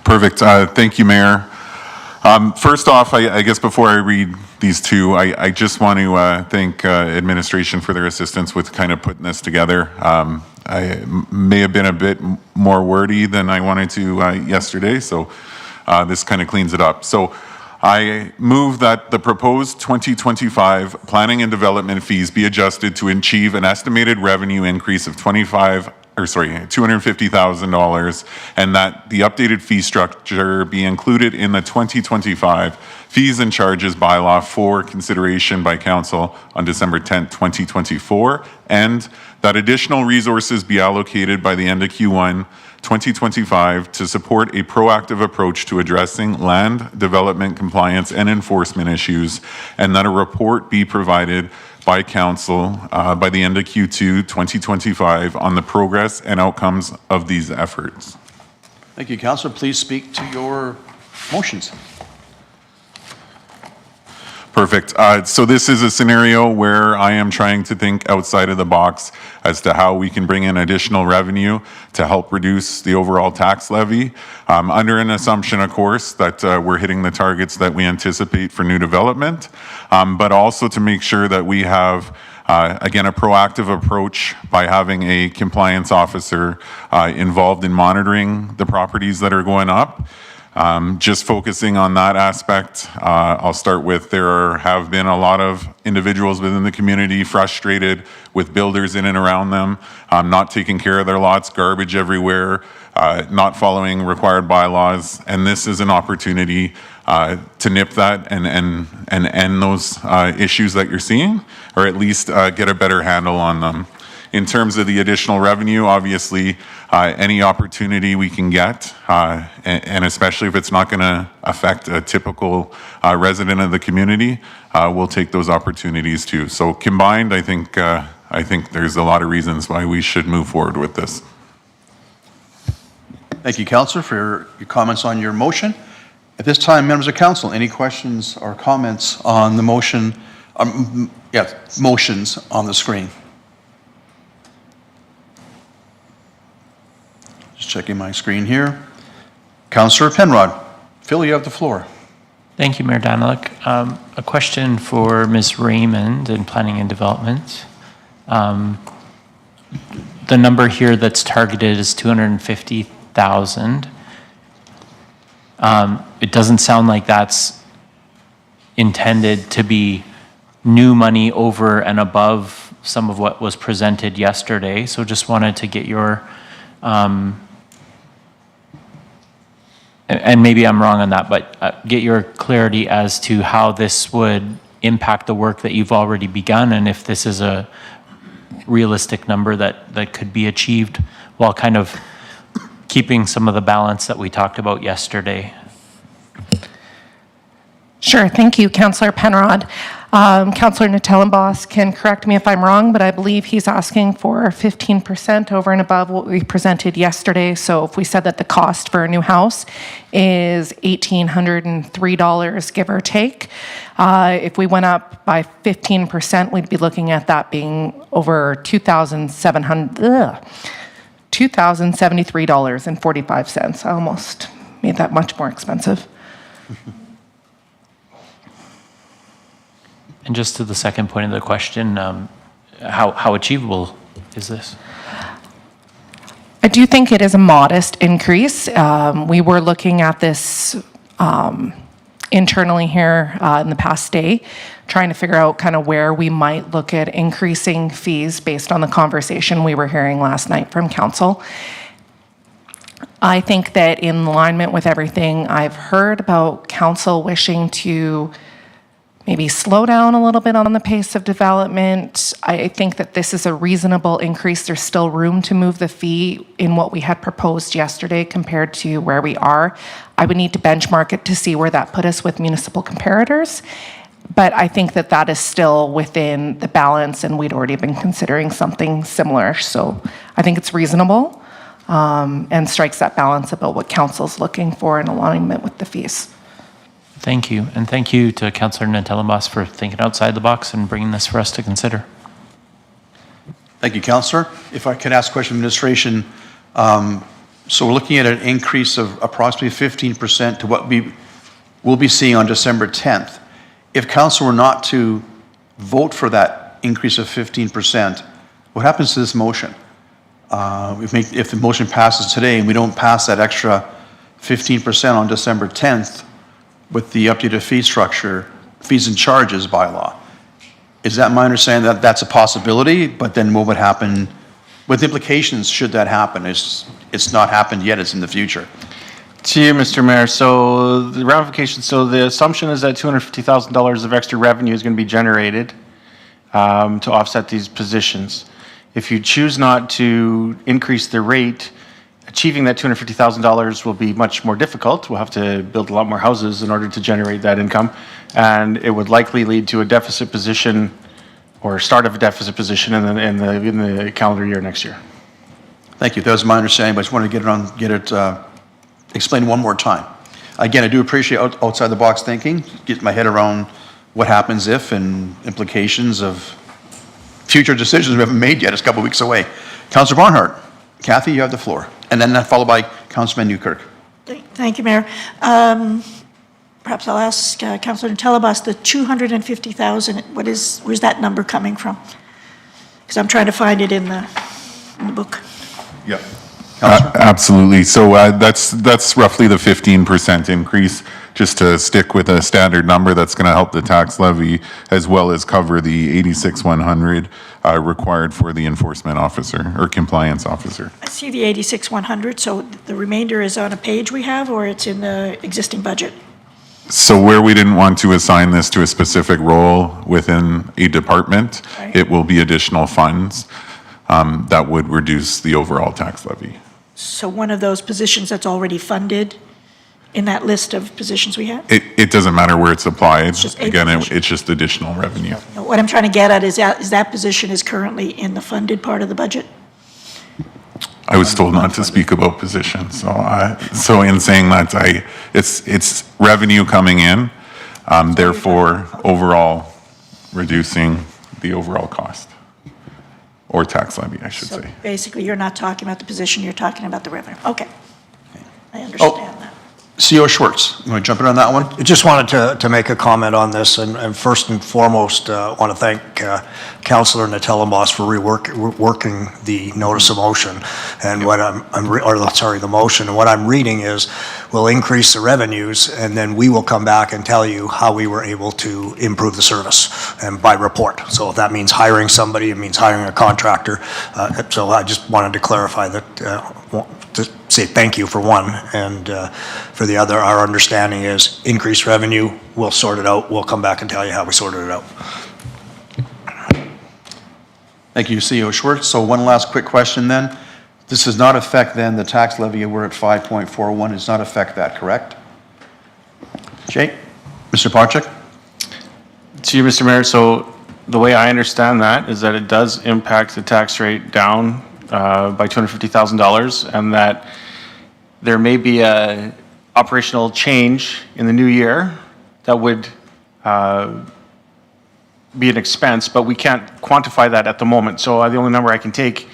Perfect. Thank you, Mayor. First off, I guess before I read these two, I just want to thank administration for their assistance with kind of putting this together. I may have been a bit more wordy than I wanted to yesterday, so this kind of cleans it up. So I move that the proposed 2025 planning and development fees be adjusted to achieve an estimated revenue increase of $250,000, and that the updated fee structure be included in the 2025 fees and charges bylaw for consideration by council on December 10th, 2024, and that additional resources be allocated by the end of Q1 2025 to support a proactive approach to addressing land development compliance and enforcement issues, and that a report be provided by council by the end of Q2 2025 on the progress and outcomes of these efforts. Thank you, Councillor. Please speak to your motions. Perfect. So this is a scenario where I am trying to think outside of the box as to how we can bring in additional revenue to help reduce the overall tax levy, under an assumption, of course, that we're hitting the targets that we anticipate for new development, but also to make sure that we have again, a proactive approach by having a compliance officer involved in monitoring the properties that are going up. Just focusing on that aspect, I'll start with there have been a lot of individuals within the community frustrated with builders in and around them, not taking care of their lots, garbage everywhere, not following required bylaws, and this is an opportunity to nip that and end those issues that you're seeing, or at least get a better handle on them. In terms of the additional revenue, obviously, any opportunity we can get, and especially if it's not going to affect a typical resident of the community, we'll take those opportunities too. So combined, I think there's a lot of reasons why we should move forward with this. Thank you, Councillor, for your comments on your motion. At this time, members of council, any questions or comments on the motion? Motions on the screen. Just checking my screen here. Councillor Penrod. Phil, you have the floor. Thank you, Mayor Daniluk. A question for Ms. Raymond in Planning and Development. The number here that's targeted is 250,000. It doesn't sound like that's intended to be new money over and above some of what was presented yesterday. So just wanted to get your, and maybe I'm wrong on that, but get your clarity as to how this would impact the work that you've already begun, and if this is a realistic number that could be achieved while kind of keeping some of the balance that we talked about yesterday. Sure, thank you, Councillor Penrod. Councillor Natellenboss can correct me if I'm wrong, but I believe he's asking for 15% over and above what we presented yesterday. So if we said that the cost for a new house is $1,803, give or take, if we went up by 15%, we'd be looking at that being over $2,073.45. I almost made that much more expensive. And just to the second point of the question, how achievable is this? I do think it is a modest increase. We were looking at this internally here in the past day, trying to figure out kind of where we might look at increasing fees based on the conversation we were hearing last night from council. I think that in alignment with everything I've heard about council wishing to maybe slow down a little bit on the pace of development, I think that this is a reasonable increase. There's still room to move the fee in what we had proposed yesterday compared to where we are. I would need to benchmark it to see where that put us with municipal comparators. But I think that that is still within the balance, and we'd already been considering something similar. So I think it's reasonable and strikes that balance about what council's looking for in alignment with the fees. Thank you. And thank you to Councillor Natellenboss for thinking outside the box and bringing this for us to consider. Thank you, Councillor. If I could ask a question of administration, so we're looking at an increase of approximately 15% to what we'll be seeing on December 10th. If council were not to vote for that increase of 15%, what happens to this motion? If the motion passes today and we don't pass that extra 15% on December 10th with the updated fee structure, fees and charges bylaw, is that my understanding that that's a possibility? But then what would happen with implications should that happen? It's not happened yet, it's in the future. To you, Mr. Mayor. So the ramifications, so the assumption is that $250,000 of extra revenue is going to be generated to offset these positions. If you choose not to increase the rate, achieving that $250,000 will be much more difficult. We'll have to build a lot more houses in order to generate that income, and it would likely lead to a deficit position or start of a deficit position in the calendar year next year. Thank you. That was my understanding, but I just wanted to get it explained one more time. Again, I do appreciate outside the box thinking, get my head around what happens if and implications of future decisions we haven't made yet. It's a couple weeks away. Councillor Barnhart, Kathy, you have the floor. And then followed by Councilman Newkirk. Thank you, Mayor. Perhaps I'll ask Councillor Natellenboss, the 250,000, where's that number coming from? Because I'm trying to find it in the book. Yeah. Absolutely. So that's roughly the 15% increase, just to stick with a standard number that's going to help the tax levy as well as cover the 86,100 required for the enforcement officer or compliance officer. I see the 86,100, so the remainder is on a page we have, or it's in the existing budget? So where we didn't want to assign this to a specific role within a department, right, it will be additional funds that would reduce the overall tax levy. So one of those positions that's already funded in that list of positions we have? It doesn't matter where it's applied. Again, it's just additional revenue. What I'm trying to get at is that position is currently in the funded part of the budget? I was told not to speak about positions, so in saying that, it's revenue coming in, therefore overall reducing the overall cost, or tax levy, I should say. Basically, you're not talking about the position, you're talking about the revenue. Okay. I understand that. CEO Schwartz, you want to jump in on that one? I just wanted to make a comment on this, and first and foremost, want to thank Councillor Natellenboss for working the notice of motion. And what the motion, and what I'm reading is, we'll increase the revenues, and then we will come back and tell you how we were able to improve the service, and by report. So if that means hiring somebody, it means hiring a contractor. So I just wanted to clarify that, to say thank you for one, and for the other, our understanding is increased revenue, we'll sort it out, we'll come back and tell you how we sorted it out. Thank you, CEO Schwartz. So one last quick question then. This does not affect then the tax levy, we're at 5.41, does not affect that, correct? Jay? Mr. Parchak? To you, Mr. Mayor, so the way I understand that is that it does impact the tax rate down by $250,000, and that there may be a operational change in the new year that would be an expense, but we can't quantify that at the moment. So the only number I can take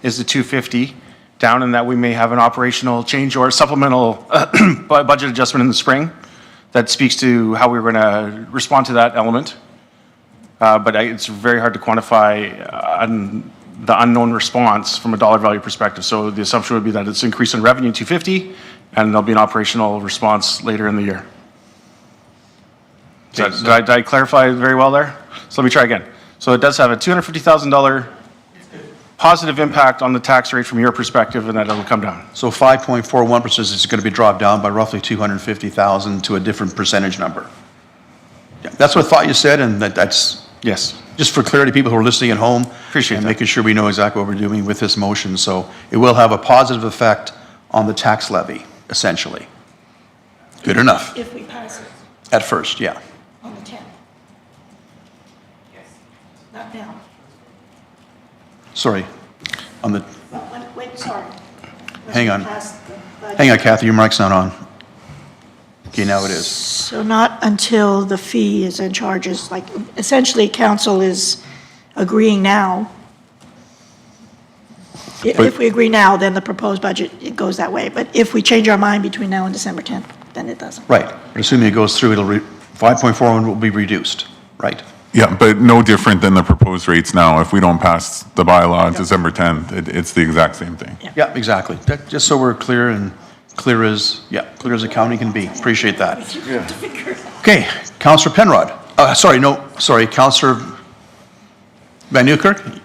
is the 250 down, and that we may have an operational change or a supplemental budget adjustment in the spring that speaks to how we're going to respond to that element. But it's very hard to quantify the unknown response from a dollar value perspective. So the assumption would be that it's increase in revenue 250, and there'll be an operational response later in the year. Did I clarify very well there? So let me try again. So it does have a $250,000 positive impact on the tax rate from your perspective, and that it'll come down. So 5.41% is going to be dropped down by roughly 250,000 to a different percentage number. Yeah, that's what I thought you said, and that's, yes. Just for clarity, people who are listening at home. Appreciate and that. making sure we know exactly what we're doing with this motion. So it will have a positive effect on the tax levy, essentially. Good enough. If we pass it At first, yeah. on the 10th. Yes. Not now. Sorry. On the, Wait, sorry. hang on. Pass the budget. Hang on, Kathy, your mic's not on. Okay, now it is. So not until the fee is in charges, like essentially council is agreeing now. If we agree now, then the proposed budget, it goes that way. But if we change our mind between now and December 10th, then it doesn't. Right. But assuming it goes through, 5.41 will be reduced, right? Yeah, but no different than the proposed rates now. If we don't pass the bylaw on December 10th, it's the exact same thing. Yeah, exactly. Just so we're clear and clear as a county can be. Appreciate that. Okay, Councillor Penrod. Councillor Van Nieuwkerk?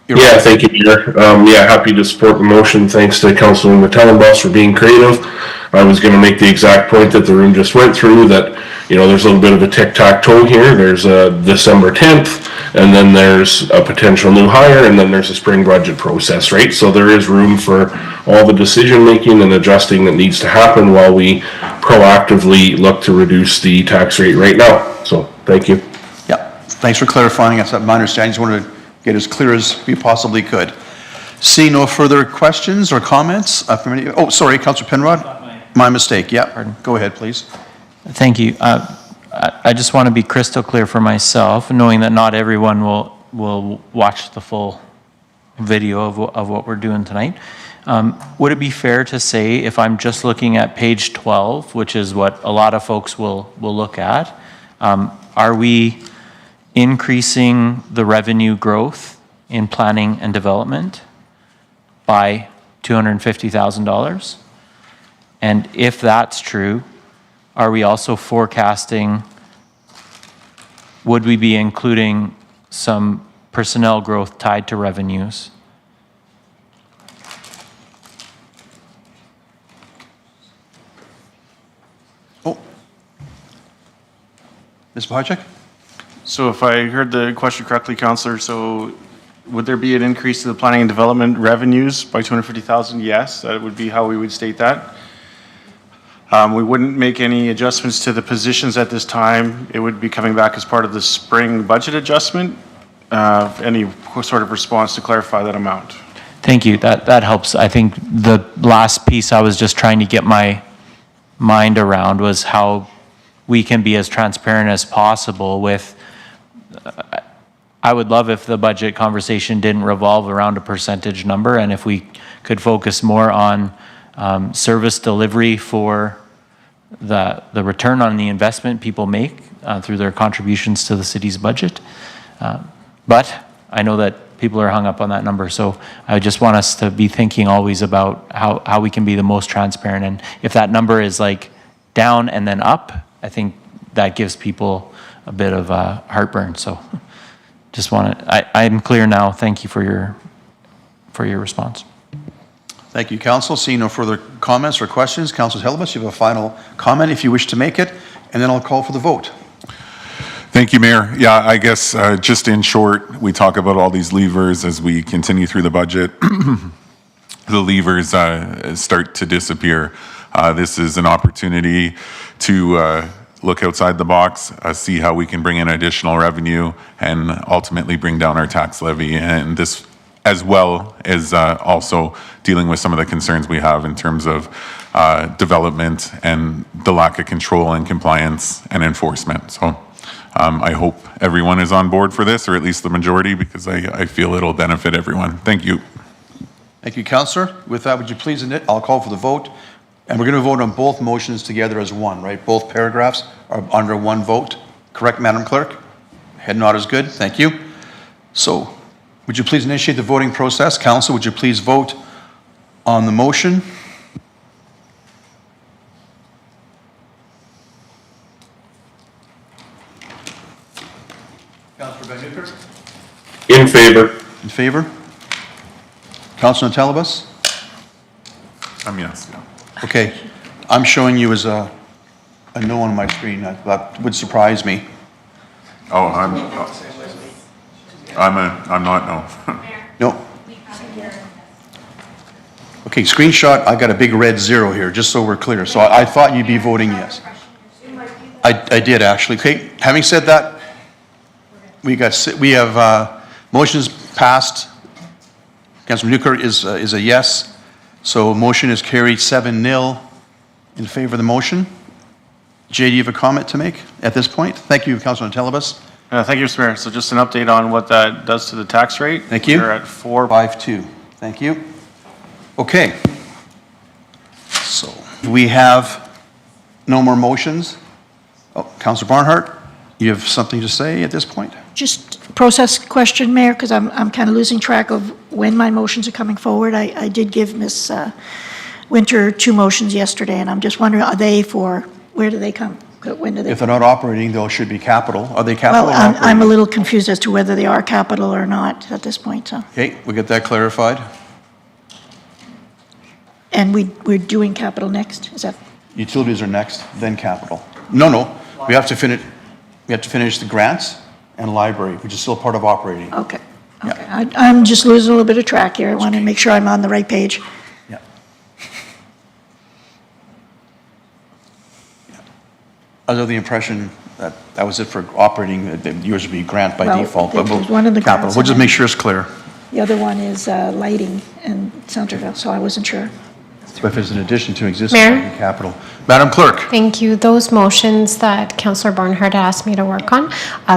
Yeah, thank you, Mayor. Yeah, happy to support the motion. Thanks to Councilor Natellenboss for being creative. I was going to make the exact point that the room just went through, that, you know, there's a little bit of a tic-tac-toe here. There's December 10th, and then there's a potential new hire, and then there's a spring budget process, right? So there is room for all the decision-making and adjusting that needs to happen while we proactively look to reduce the tax rate right now. So, thank you. Yeah, thanks for clarifying. That's my understanding. Just wanted to get as clear as we possibly could. See no further questions or comments from any, sorry, Councillor Penrod? My mistake, yeah. Pardon. Go ahead, please. Thank you. I just want to be crystal clear for myself, knowing that not everyone will watch the full video of what we're doing tonight. Would it be fair to say, if I'm just looking at page 12, which is what a lot of folks will look at, are we increasing the revenue growth in planning and development by $250,000? And if that's true, are we also forecasting, would we be including some personnel growth tied to revenues? Ms. Bajek? So if I heard the question correctly, Councillor, so would there be an increase to the planning and development revenues by 250,000? Yes, that would be how we would state that. We wouldn't make any adjustments to the positions at this time. It would be coming back as part of the spring budget adjustment. Any sort of response to clarify that amount? Thank you. That helps. I think the last piece I was just trying to get my mind around was how we can be as transparent as possible with, I would love if the budget conversation didn't revolve around a percentage number, and if we could focus more on service delivery for the return on the investment people make through their contributions to the city's budget. But I know that people are hung up on that number, so I just want us to be thinking always about how we can be the most transparent. And if that number is like down and then up, I think that gives people a bit of heartburn. So just want to, I'm clear now. Thank you for your response. Thank you, Council. Seeing no further comments or questions, Councilor Telebas, you have a final comment if you wish to make it, and then I'll call for the vote. Thank you, Mayor. Yeah, I guess just in short, we talk about all these levers as we continue through the budget. The levers start to disappear. This is an opportunity to look outside the box, see how we can bring in additional revenue and ultimately bring down our tax levy. And this, as well as also dealing with some of the concerns we have in terms of development and the lack of control and compliance and enforcement. So I hope everyone is on board for this, or at least the majority, because I feel it'll benefit everyone. Thank you. Thank you, Councillor. With that, would you please, I'll call for the vote. And we're going to vote on both motions together as one, right? Both paragraphs are under one vote. Correct, Madam Clerk? Head nod is good. Thank you. So would you please initiate the voting process? Council, would you please vote on the motion? Councillor Van Nieuwkerk? In favor. In favor? Councillor Telebas? Yes. Yeah. Okay, I'm showing you as a no on my screen. That would surprise me. Oh, I'm not, no. No. Okay, screenshot, I got a big red 0 here, just so we're clear. So I thought you'd be voting yes. I did actually. Okay, having said that, we have motions passed. Councilor Newkirk is a yes. So motion is carried 7-0 in favor of the motion. Jay, do you have a comment to make at this point? Thank you, Councilor Telebas. Thank you, Mr. Mayor. So just an update on what that does to the tax rate. Thank you. We're at 452. Thank you. Okay. So we have no more motions. Oh, Councilor Barnhart, you have something to say at this point? Just a process question, Mayor, because I'm kind of losing track of when my motions are coming forward. I did give Ms. Winter 2 motions yesterday, and I'm just wondering, are they for, where do they come? When do they? If they're not operating, they should be capital. Are they capital or Well, operating? I'm a little confused as to whether they are capital or not at this point, so. Okay, we'll get that clarified. And we're doing capital next, is that? Utilities are next, then capital. No, we have to finish the grants and library, which is still part of operating. Okay. Okay. I'm just losing a little bit of track here. I want to make sure I'm on the right page. Yeah. I was of the impression that that was it for operating, that yours would be grant by Well, default, but there's one of the capital. grants We'll just and make sure it's clear. The other one is lighting in Centerville, so I wasn't sure. So if it's an addition to existing, Mayor? it'd be capital. Madam Clerk? Thank you. Those motions that Councillor Barnhart asked me to work on,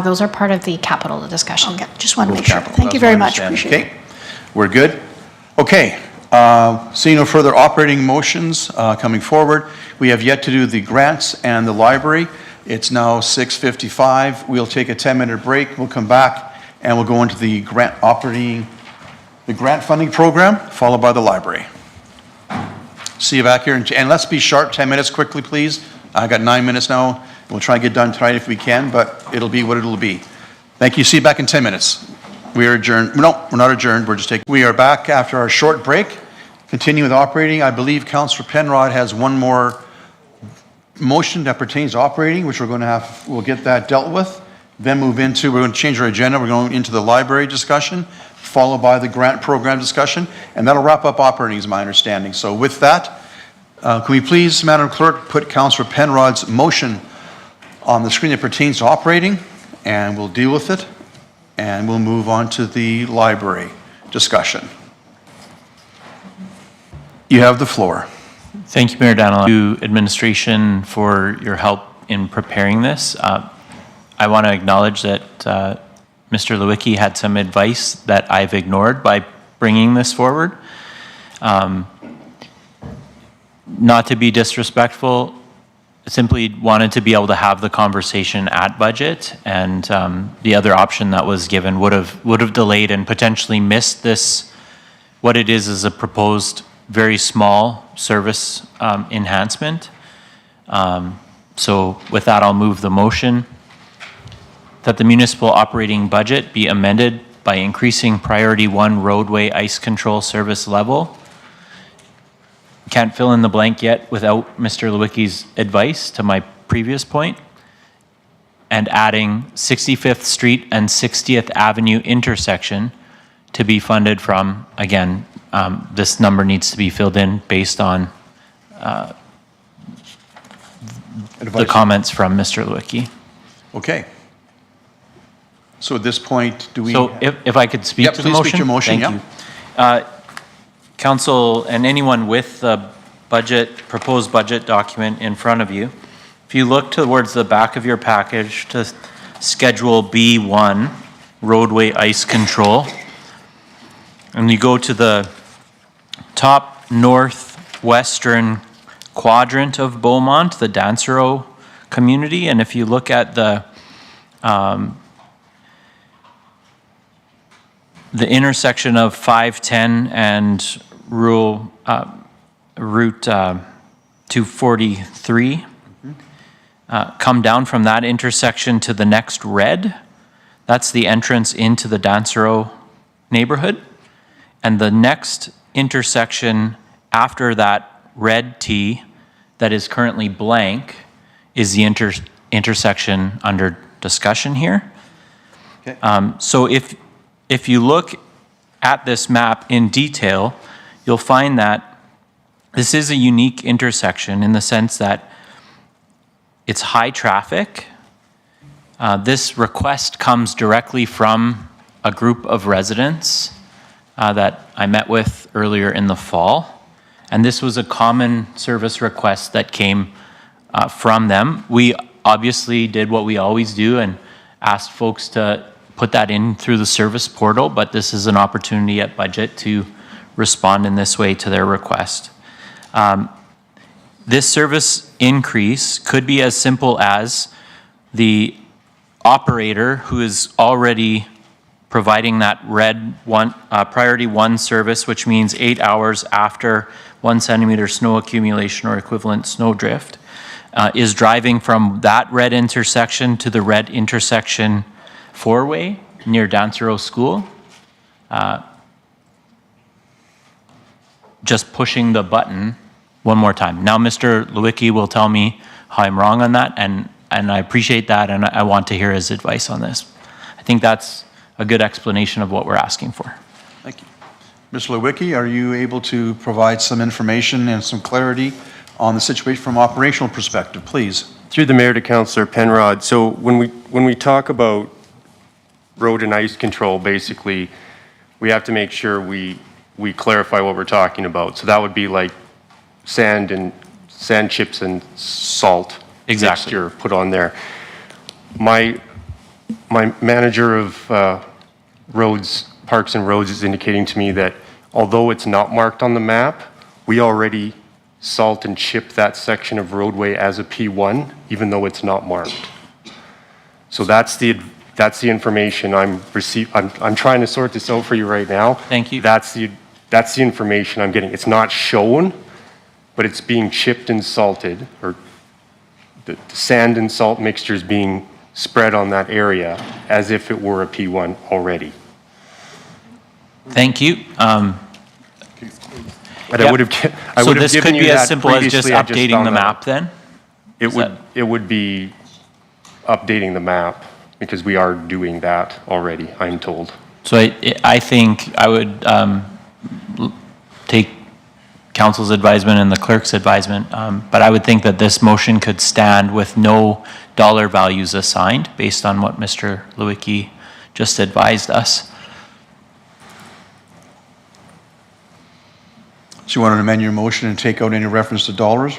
those are part of the capital discussion. Okay, just want to Move make sure. capital. Thank you That's very my much, appreciate it. understanding. Okay, we're good. Okay, seeing no further operating motions coming forward, we have yet to do the grants and the library. It's now 6:55. We'll take a 10-minute break. We'll come back and we'll go into the grant funding program, followed by the library. See you back here. And let's be sharp, 10 minutes quickly, please. I got 9 minutes now. We'll try and get done tonight if we can, but it'll be what it'll be. Thank you. See you back in 10 minutes. We are adjourned. No, we're not adjourned. We are back after our short break. Continue with operating. I believe Councillor Penrod has one more motion that pertains to operating, which we'll get that dealt with. Then we're going to change our agenda. We're going into the library discussion, followed by the grant program discussion, and that'll wrap up operating is my understanding. So with that, can we please, Madam Clerk, put Councillor Penrod's motion on the screen that pertains to operating, and we'll deal with it, and we'll move on to the library discussion. You have the floor. Thank you, Mayor Danilo. Thank you, administration, for your help in preparing this. I want to acknowledge that Mr. Lewicki had some advice that I've ignored by bringing this forward. Not to be disrespectful, simply wanted to be able to have the conversation at budget, and the other option that was given would have delayed and potentially missed this. What it is a proposed very small service enhancement. So with that, I'll move the motion that the municipal operating budget be amended by increasing priority 1 roadway ice control service level. Can't fill in the blank yet without Mr. Lewicki's advice to my previous point. And adding 65th Street and 60th Avenue intersection to be funded from, again, this number needs to be filled in based on the comments from Mr. Lewicki. Okay. So at this point, do we? So if I could speak to the motion? Please speak to your motion, Thank you. Council and anyone with the proposed budget document in front of you, if you look towards the back of your package to Schedule B1, roadway ice control, and you go to the top northwestern quadrant of Beaumont, the Dansero community, and if you look at the intersection of 510 and Route 243, come down from that intersection to the next red. That's the entrance into the Dansero neighborhood. And the next intersection after that red T that is currently blank is the intersection under discussion here. Okay. So if you look at this map in detail, you'll find that this is a unique intersection in the sense that it's high traffic. This request comes directly from a group of residents that I met with earlier in the fall. And this was a common service request that came from them. We obviously did what we always do and asked folks to put that in through the service portal, but this is an opportunity at budget to respond in this way to their request. This service increase could be as simple as the operator who is already providing that red priority 1 service, which means 8 hours after 1 centimeter snow accumulation or equivalent snow drift, is driving from that red intersection to the red intersection 4-way near Dansero School, just pushing the button one more time. Now, Mr. Lewicki will tell me how I'm wrong on that, and I appreciate that, and I want to hear his advice on this. I think that's a good explanation of what we're asking for. Thank you. Mr. Lewicki, are you able to provide some information and some clarity on the situation from an operational perspective, please? Through the mayor to Councillor Penrod. So when we talk about road and ice control, basically, we have to make sure we clarify what we're talking about. So that would be like sand chips and salt mixture put on there. My manager of roads, parks and roads is indicating to me that although it's not marked on the map, we already salt and chip that section of roadway as a P1, even though it's not marked. So that's the information I'm trying to sort this out for you right now. Thank you. That's the information I'm getting. It's not shown, but it's being chipped and salted, or the sand and salt mixture is being spread on that area as if it were a P1 already. Thank you. But I would have So this could be as simple as just updating the map then? It would be updating the map, because we are doing that already, I'm told. So I think I would take council's advisement and the clerk's advisement, but I would think that this motion could stand with no dollar values assigned based on what Mr. Lewicki just advised us. So you want to amend your motion and take out any reference to dollars?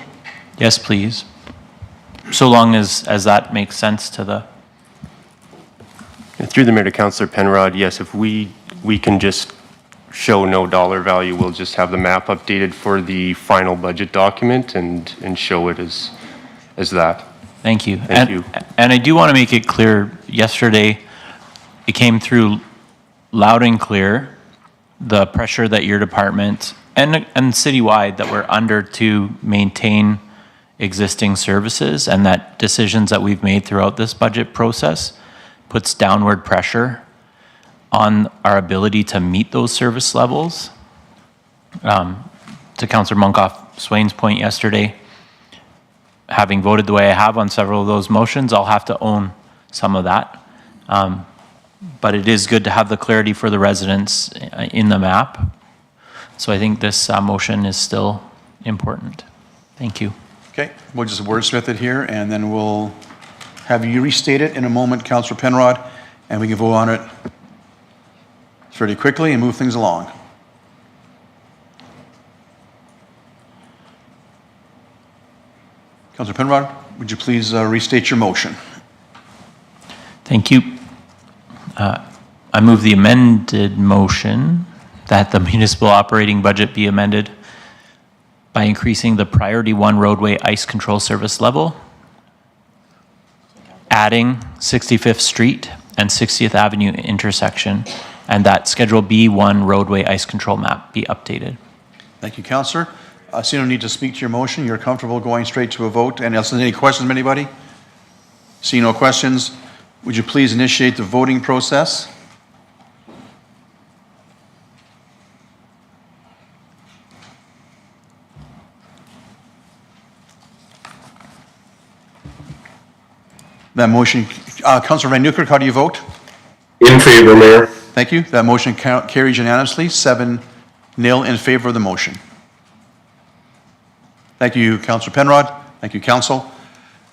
Yes, please. So long as that makes sense to the... Through the mayor to Councillor Penrod, yes, if we can just show no dollar value, we'll just have the map updated for the final budget document and show it as as that. Thank you. Thank you. And I do want to make it clear, yesterday, it came through loud and clear, the pressure that your department and citywide that we're under to maintain existing services, and that decisions that we've made throughout this budget process puts downward pressure on our ability to meet those service levels. To Councillor Munkoff-Swain's point yesterday, having voted the way I have on several of those motions, I'll have to own some of that. But it is good to have the clarity for the residents in the map. So I think this motion is still important. Thank you. Okay, we'll just wordsmith it here, and then we'll have you restate it in a moment, Councillor Penrod, and we can vote on it fairly quickly and move things along. Councillor Penrod, would you please restate your motion? Thank you. I move the amended motion that the municipal operating budget be amended by increasing the Priority 1 roadway ice control service level, adding 65th Street and 60th Avenue intersection, and that Schedule B1 roadway ice control map be updated. Thank you, Councillor. I see no need to speak to your motion. You're comfortable going straight to a vote. And else, any questions from anybody? See no questions. Would you please initiate the voting process? That motion, Councillor Van Newkirk, how do you vote? In favor, Mayor. Thank you. That motion carries unanimously, 7-0 in favor of the motion. Thank you, Councillor Penrod. Thank you, Council.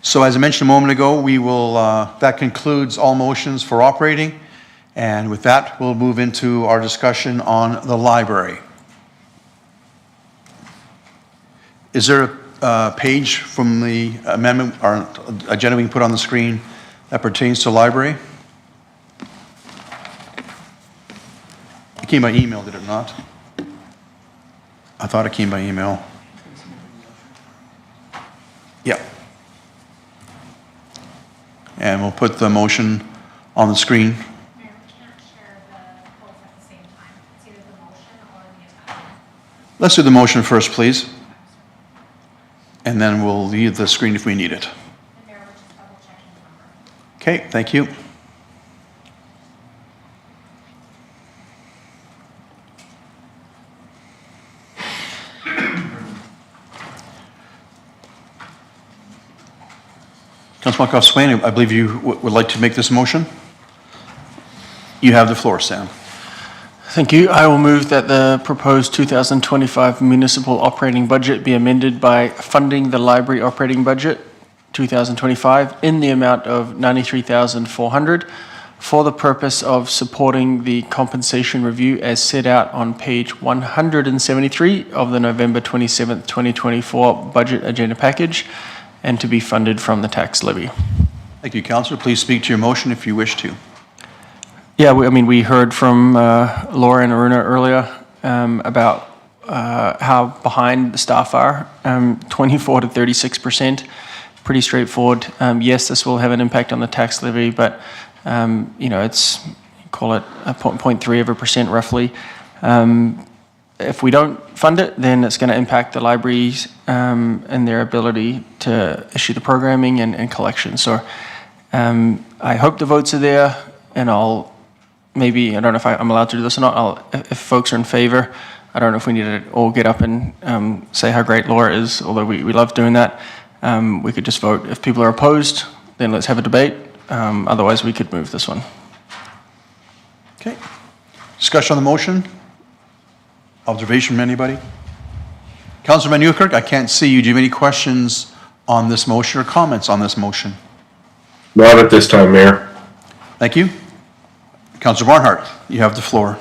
So as I mentioned a moment ago, we will, that concludes all motions for operating. And with that, we'll move into our discussion on the library. Is there a page from the amendment or agenda we can put on the screen that pertains to library? It came by email, did it not? I thought it came by email. Yeah. And we'll put the motion on the screen. Let's do the motion first, please. And then we'll leave the screen if we need it. Okay, thank you. Councilor Munkoff-Swain, I believe you would like to make this motion. You have the floor, Sam. Thank you. I will move that the proposed 2025 municipal operating budget be amended by funding the library operating budget 2025 in the amount of $93,400 for the purpose of supporting the compensation review as set out on page 173 of the November 27th, 2024 budget agenda package, and to be funded from the tax levy. Thank you, Councillor. Please speak to your motion if you wish to. Yeah, we heard from Laura and Aruna earlier about how behind the staff are, 24 to 36%, pretty straightforward. Yes, this will have an impact on the tax levy, but it's, call it a 0.3% roughly. If we don't fund it, then it's going to impact the libraries and their ability to issue the programming and collection. So I hope the votes are there, and I don't know if I'm allowed to do this or not. If folks are in favor, I don't know if we need to all get up and say how great Laura is, although we love doing that. We could just vote. If people are opposed, then let's have a debate. Otherwise, we could move this one. Okay. Discussion on the motion? Observation from anybody? Councillor Van Newkirk, I can't see you. Do you have any questions on this motion or comments on this motion? Not at this time, Mayor. Thank you. Councillor Barnhart, you have the floor.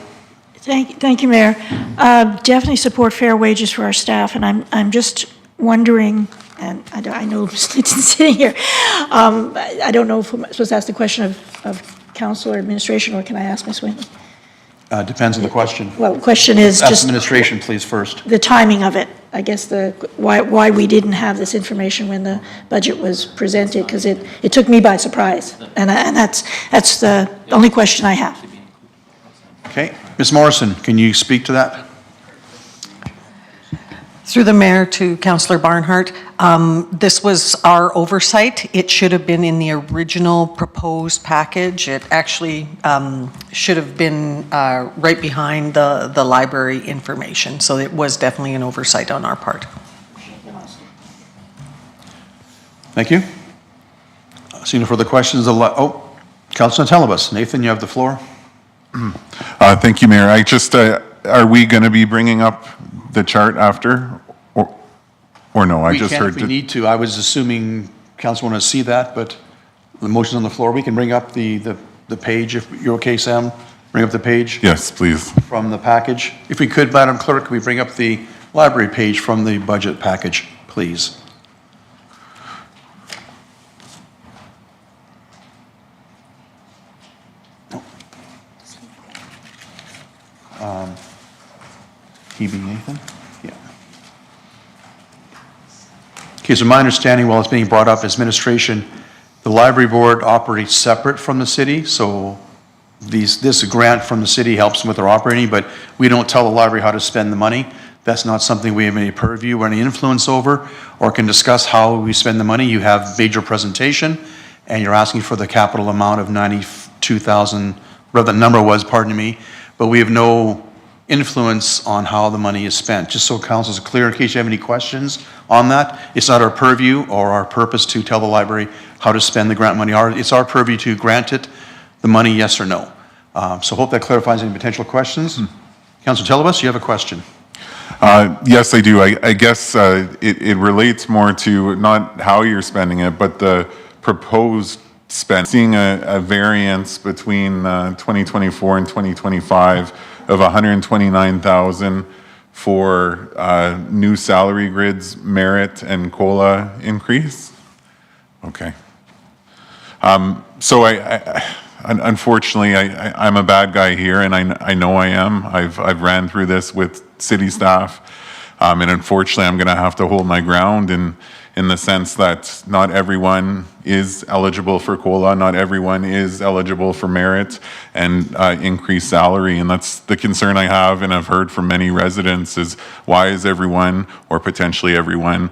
Thank you, Mayor. Definitely support fair wages for our staff, and I'm just wondering, and I know Linton's sitting here, I don't know if I'm supposed to ask the question of council or administration, or can I ask Ms. Winton? Depends on the question. Well, the question is Ask just administration, please, first. the timing of it. I guess why we didn't have this information when the budget was presented, because it took me by surprise. And that's the only question I have. Okay. Ms. Morrison, can you speak to that? Through the mayor to Councillor Barnhart, this was our oversight. It should have been in the original proposed package. It actually should have been right behind the library information. So it was definitely an oversight on our part. Thank you. See no further questions. Councilor Telebus. Nathan, you have the floor. Thank you, Mayor. I just, are we going to be bringing up the chart after? Or no? I just heard. We need to. I was assuming council want to see that, but the motion's on the floor. We can bring up the page if you're okay, Sam. Bring up the page. Yes, please. From the package. If we could, Madam Clerk, could we bring up the library page from the budget package, please? TB Nathan? Yeah. Okay, so my understanding while it's being brought up is administration, the library board operates separate from the city, so this grant from the city helps them with their operating, but we don't tell the library how to spend the money. That's not something we have any purview or any influence over, or can discuss how we spend the money. You have major presentation, and you're asking for the capital amount of 92,000, whatever the number was, pardon me, but we have no influence on how the money is spent. Just so council is clear, in case you have any questions on that, it's not our purview or our purpose to tell the library how to spend the grant money. It's our purview to grant it the money, yes or no. So hope that clarifies any potential questions. Councilor Telebus, you have a question. Yes, I do. I guess it relates more to not how you're spending it, but the proposed spend. Seeing a variance between 2024 and 2025 of 129,000 for new salary grids, merit, and COLA increase. Okay. So unfortunately, I'm a bad guy here, and I know I am. I've ran through this with city staff, and unfortunately, I'm going to have to hold my ground in the sense that not everyone is eligible for COLA, not everyone is eligible for merit and increased salary, and that's the concern I have, and I've heard from many residents is why is everyone, or potentially everyone,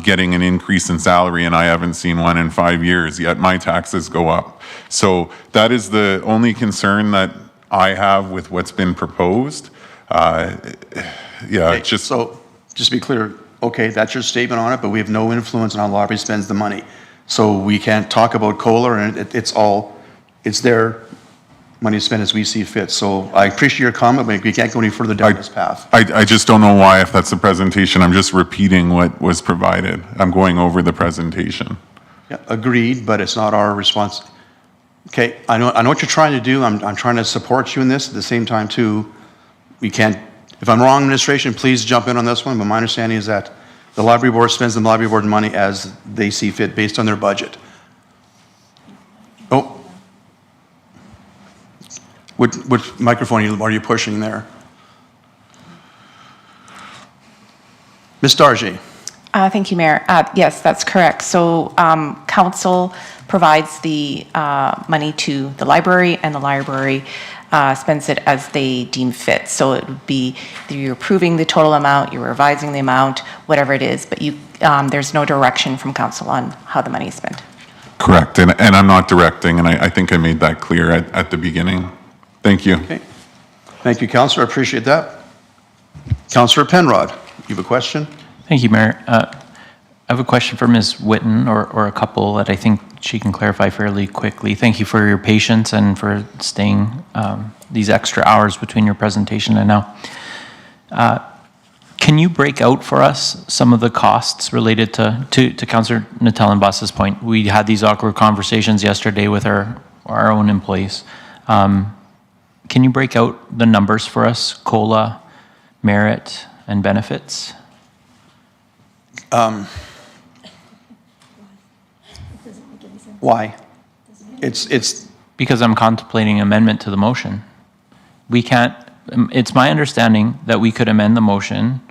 getting an increase in salary and I haven't seen one in 5 years, yet my taxes go up. So that is the only concern that I have with what's been proposed. Okay, so just to be clear, okay, that's your statement on it, but we have no influence on how the library spends the money. So we can't talk about COLA, and it's their money to spend as we see fit. So I appreciate your comment, but we can't go any further down this path. I just don't know why, if that's the presentation. I'm just repeating what was provided. I'm going over the presentation. Yeah, agreed, but it's not our response. Okay, I know what you're trying to do. I'm trying to support you in this. At the same time, too, we can't. If I'm wrong, administration, please jump in on this one. But my understanding is that the library board spends the library board money as they see fit based on their budget. Oh, which microphone are you pushing there? Ms. Dargy. Thank you, Mayor. Yes, that's correct. So council provides the money to the library, and the library spends it as they deem fit. So it would be you're approving the total amount, you're revising the amount, whatever it is, but there's no direction from council on how the money is spent. Correct, and I'm not directing, and I think I made that clear at the beginning. Thank you. Okay. Thank you, Councillor. I appreciate that. Councillor Penrod, you have a question? Thank you, Mayor. I have a question for Ms. Whitten, or a couple that I think she can clarify fairly quickly. Thank you for your patience and for staying these extra hours between your presentation and now. Can you break out for us some of the costs related to Councillor Natellenbos's point? We had these awkward conversations yesterday with our own employees. Can you break out the numbers for us, COLA, merit, and benefits? Why? It's because I'm contemplating amendment to the motion. We can't, it's my understanding that we could amend the motion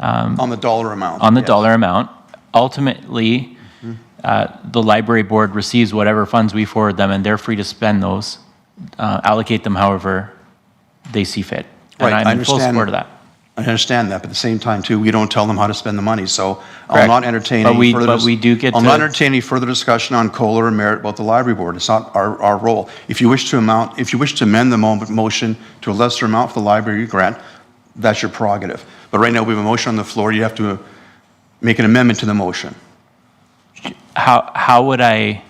On the dollar amount. On the yes. dollar amount. Ultimately, the library board receives whatever funds we forward them, and they're free to spend those, allocate them however they see fit. Right, And I I'm in full understand. support of that. I understand that, but at the same time, too, we don't tell them how to spend the money, so I'll Correct. not entertain But any we- further... but we do get I'll to- not entertain any further discussion on COLA or merit about the library board. It's not our role. If you wish to amend the motion to a lesser amount for the library grant, that's your prerogative. But right now, we have a motion on the floor. You have to make an amendment to the motion. How would I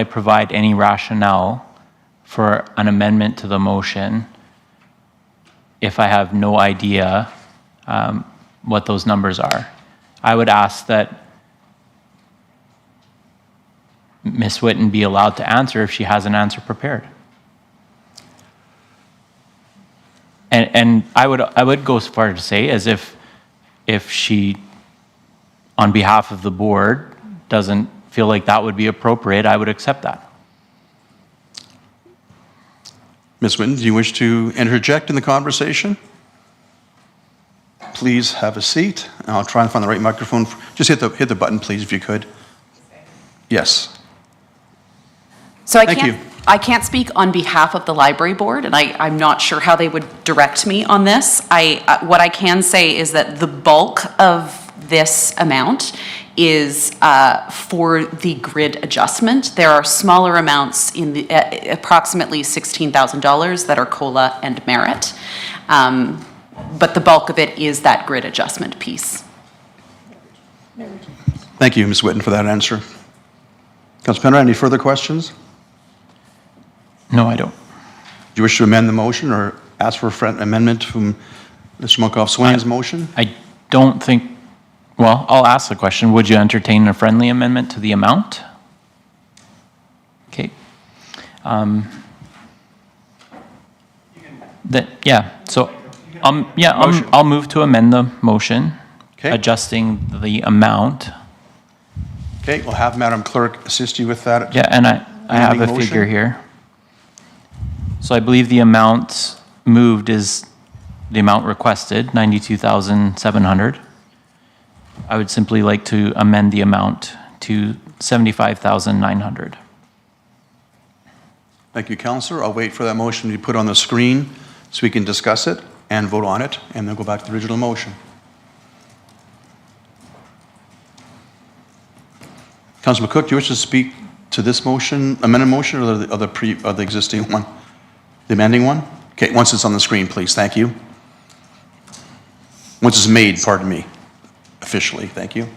provide any rationale for an amendment to the motion if I have no idea what those numbers are? I would ask that Ms. Whitten be allowed to answer if she has an answer prepared. And I would go so far to say as if she, on behalf of the board, doesn't feel like that would be appropriate, I would accept that. Ms. Whitten, do you wish to interject in the conversation? Please have a seat, and I'll try and find the right microphone. Just hit the button, please, if you could. Yes. So Thank you. I can't speak on behalf of the library board, and I'm not sure how they would direct me on this. What I can say is that the bulk of this amount is for the grid adjustment. There are smaller amounts in the approximately $16,000 that are COLA and merit, but the bulk of it is that grid adjustment piece. Thank you, Ms. Whitten, for that answer. Councilor Penrod, any further questions? No, I don't. Do you wish to amend the motion or ask for an amendment from Mr. Mulkoff-Swain's motion? I don't think, well, I'll ask the question. Would you entertain a friendly amendment to the amount? Okay. So I'll move to amend the motion, adjusting the amount. Okay, we'll have Madam Clerk assist you with that. Yeah, and I have a Amending figure motion. here. So I believe the amount moved is the amount requested, 92,700. I would simply like to amend the amount to 75,900. Thank you, Councillor. I'll wait for that motion to be put on the screen so we can discuss it and vote on it, and then go back to the original motion. Councillor McCook, do you wish to speak to this motion, amended motion, or the existing one? The amending one? Okay, once it's on the screen, please. Thank you. Once it's made, pardon me, officially. Thank you.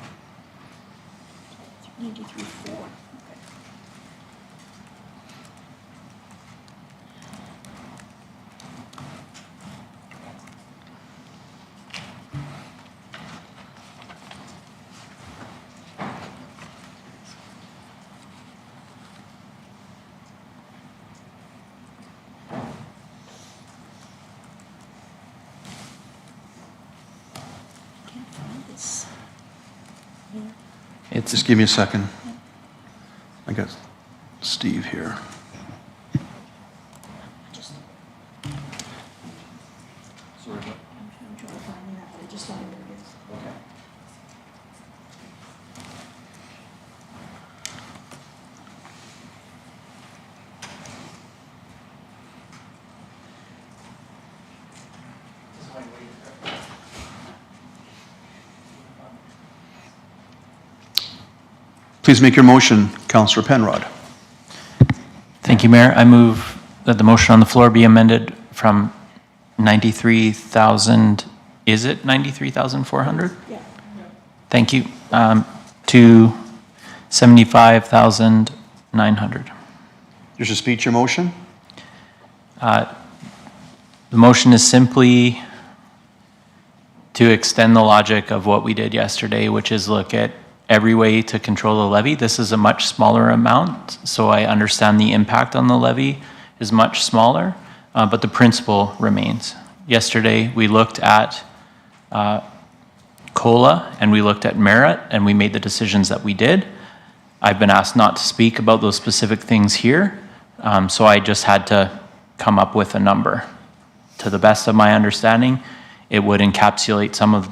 Just give me a second. I got Steve here. Please make your motion, Councillor Penrod. Thank you, Mayor. I move that the motion on the floor be amended from 93,000, is it 93,400? Yeah. Thank you, to 75,900. You should speak your motion. The motion is simply to extend the logic of what we did yesterday, which is look at every way to control the levy. This is a much smaller amount, so I understand the impact on the levy is much smaller, but the principle remains. Yesterday, we looked at COLA and we looked at merit, and we made the decisions that we did. I've been asked not to speak about those specific things here, so I just had to come up with a number. To the best of my understanding, it would encapsulate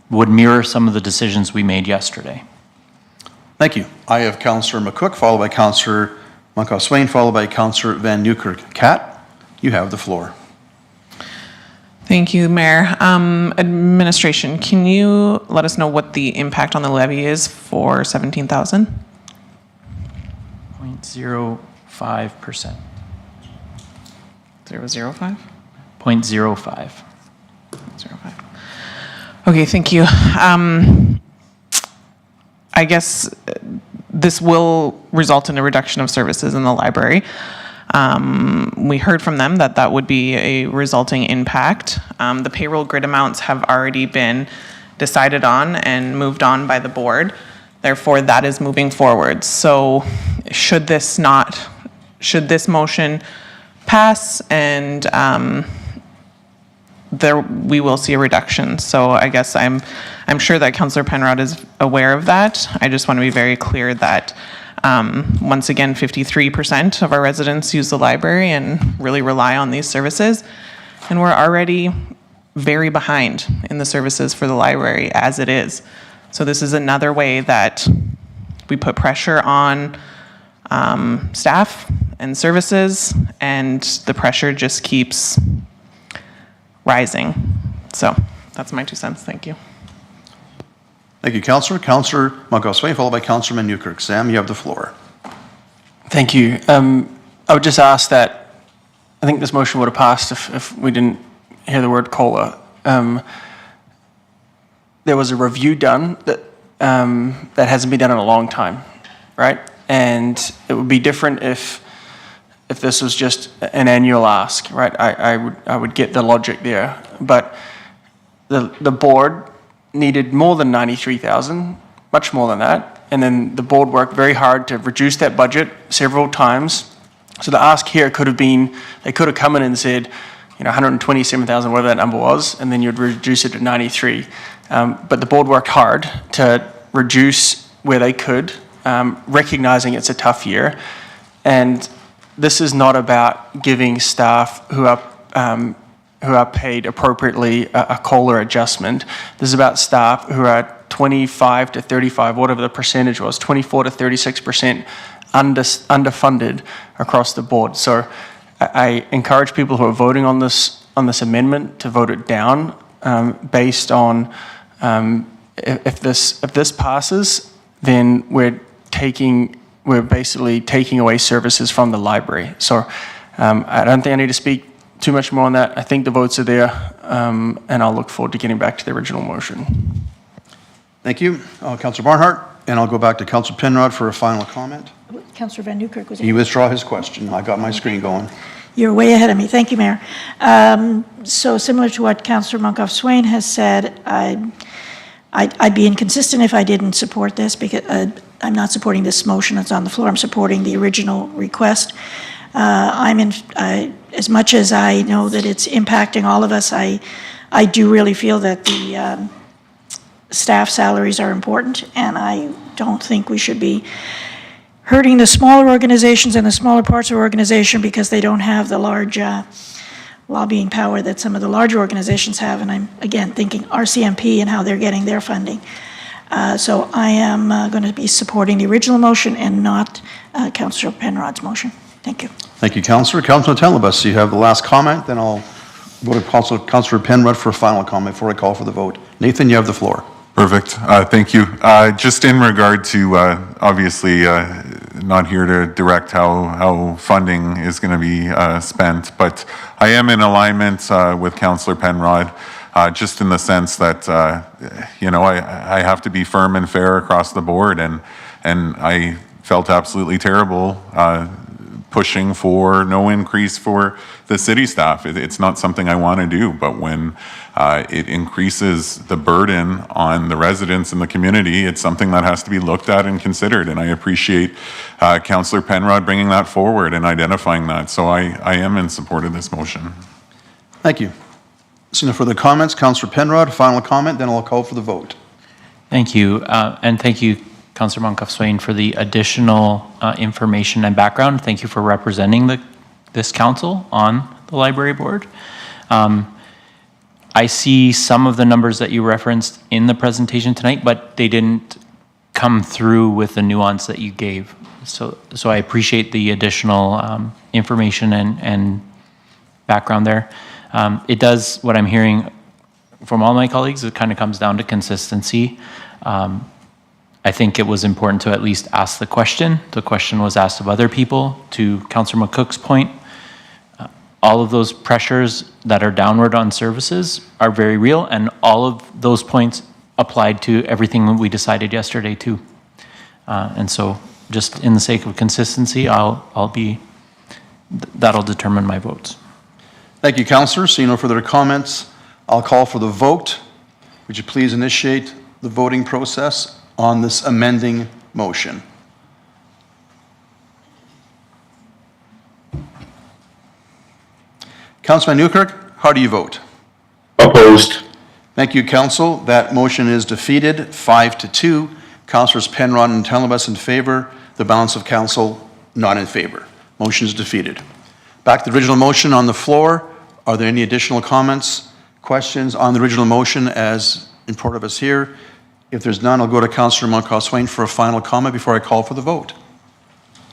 would mirror some of the decisions we made yesterday. Thank you. I have Councillor McCook, followed by Councillor Monkoff-Swain, followed by Councillor Van Newkirk. Kat, you have the floor. Thank you, Mayor. Administration, can you let us know what the impact on the levy is for 17,000? 0.05%. 0.05? 0.05. 0.05. Okay, thank you. I guess this will result in a reduction of services in the library. We heard from them that that would be a resulting impact. The payroll grid amounts have already been decided on and moved on by the board. Therefore, that is moving forward. So should this motion pass and we will see a reduction. So I guess I'm sure that Councillor Penrod is aware of that. I just want to be very clear that once again, 53% of our residents use the library and really rely on these services. And we're already very behind in the services for the library as it is. So this is another way that we put pressure on staff and services, and the pressure just keeps rising. So that's my 2 cents. Thank you. Thank you, Councillor. Councillor Monkoff-Swain, followed by Councillor Van Newkirk. Sam, you have the floor. Thank you. I would just ask that, I think this motion would have passed if we didn't hear the word COLA. There was a review done that hasn't been done in a long time, right? And it would be different if this was just an annual ask, right? I would get the logic there, but the board needed more than 93,000, much more than that, and then the board worked very hard to reduce that budget several times. So the ask here could have been, they could have come in and said, 127,000, whatever that number was, and then you'd reduce it to 93. But the board worked hard to reduce where they could, recognizing it's a tough year. And this is not about giving staff who are paid appropriately a COLA adjustment. This is about staff who are 25 to 35, whatever the percentage was, 24 to 36% underfunded across the board. So I encourage people who are voting on this amendment to vote it down based on if this passes, then we're basically taking away services from the library. So I don't think I need to speak too much more on that. I think the votes are there, and I'll look forward to getting back to the original motion. Thank you. Councillor Barnhart, and I'll go back to Councillor Penrod for a final comment. Councillor Van Newkirk was. He withdraw his question. I got my screen going. You're way ahead of me. Thank you, Mayor. So similar to what Councillor Monkoff-Swain has said, I'd be inconsistent if I didn't support this, because I'm not supporting this motion that's on the floor. I'm supporting the original request. As much as I know that it's impacting all of us, I do really feel that the staff salaries are important, and I don't think we should be hurting the smaller organizations and the smaller parts of our organization because they don't have the large lobbying power that some of the larger organizations have. And I'm, again, thinking RCMP and how they're getting their funding. So I am going to be supporting the original motion and not Councillor Penrod's motion. Thank you. Thank you, Councillor. Councillor Telebus, you have the last comment, then I'll go to Councillor Penrod for a final comment before I call for the vote. Nathan, you have the floor. Perfect. Thank you. Just in regard to, obviously, not here to direct how funding is going to be spent, but I am in alignment with Councillor Penrod, just in the sense that, I have to be firm and fair across the board, and I felt absolutely terrible pushing for no increase for the city staff. It's not something I want to do, but when it increases the burden on the residents in the community, it's something that has to be looked at and considered. And I appreciate Councillor Penrod bringing that forward and identifying that. So I am in support of this motion. Thank you. So no further comments. Councillor Penrod, final comment, then I'll call for the vote. Thank you. And thank you, Councillor Monkoff-Swain, for the additional information and background. Thank you for representing this council on the library board. I see some of the numbers that you referenced in the presentation tonight, but they didn't come through with the nuance that you gave. So I appreciate the additional information and background there. It does, what I'm hearing from all my colleagues, it kind of comes down to consistency. I think it was important to at least ask the question. The question was asked of other people. To Councillor McCook's point, all of those pressures that are downward on services are very real, and all of those points applied to everything that we decided yesterday too. And so just in the sake of consistency, that'll determine my votes. Thank you, Councillor. Seeing no further comments, I'll call for the vote. Would you please initiate the voting process on this amending motion? Councilman Newkirk, how do you vote? Opposed. Thank you, Council. That motion is defeated, 5-2. Councillors Penrod and Telebas in favor. The balance of Council not in favor. Motion is defeated. Back to the original motion on the floor. Are there any additional comments, questions on the original motion as in front of us here? If there's none, I'll go to Councillor Moncalfe-Swain for a final comment before I call for the vote.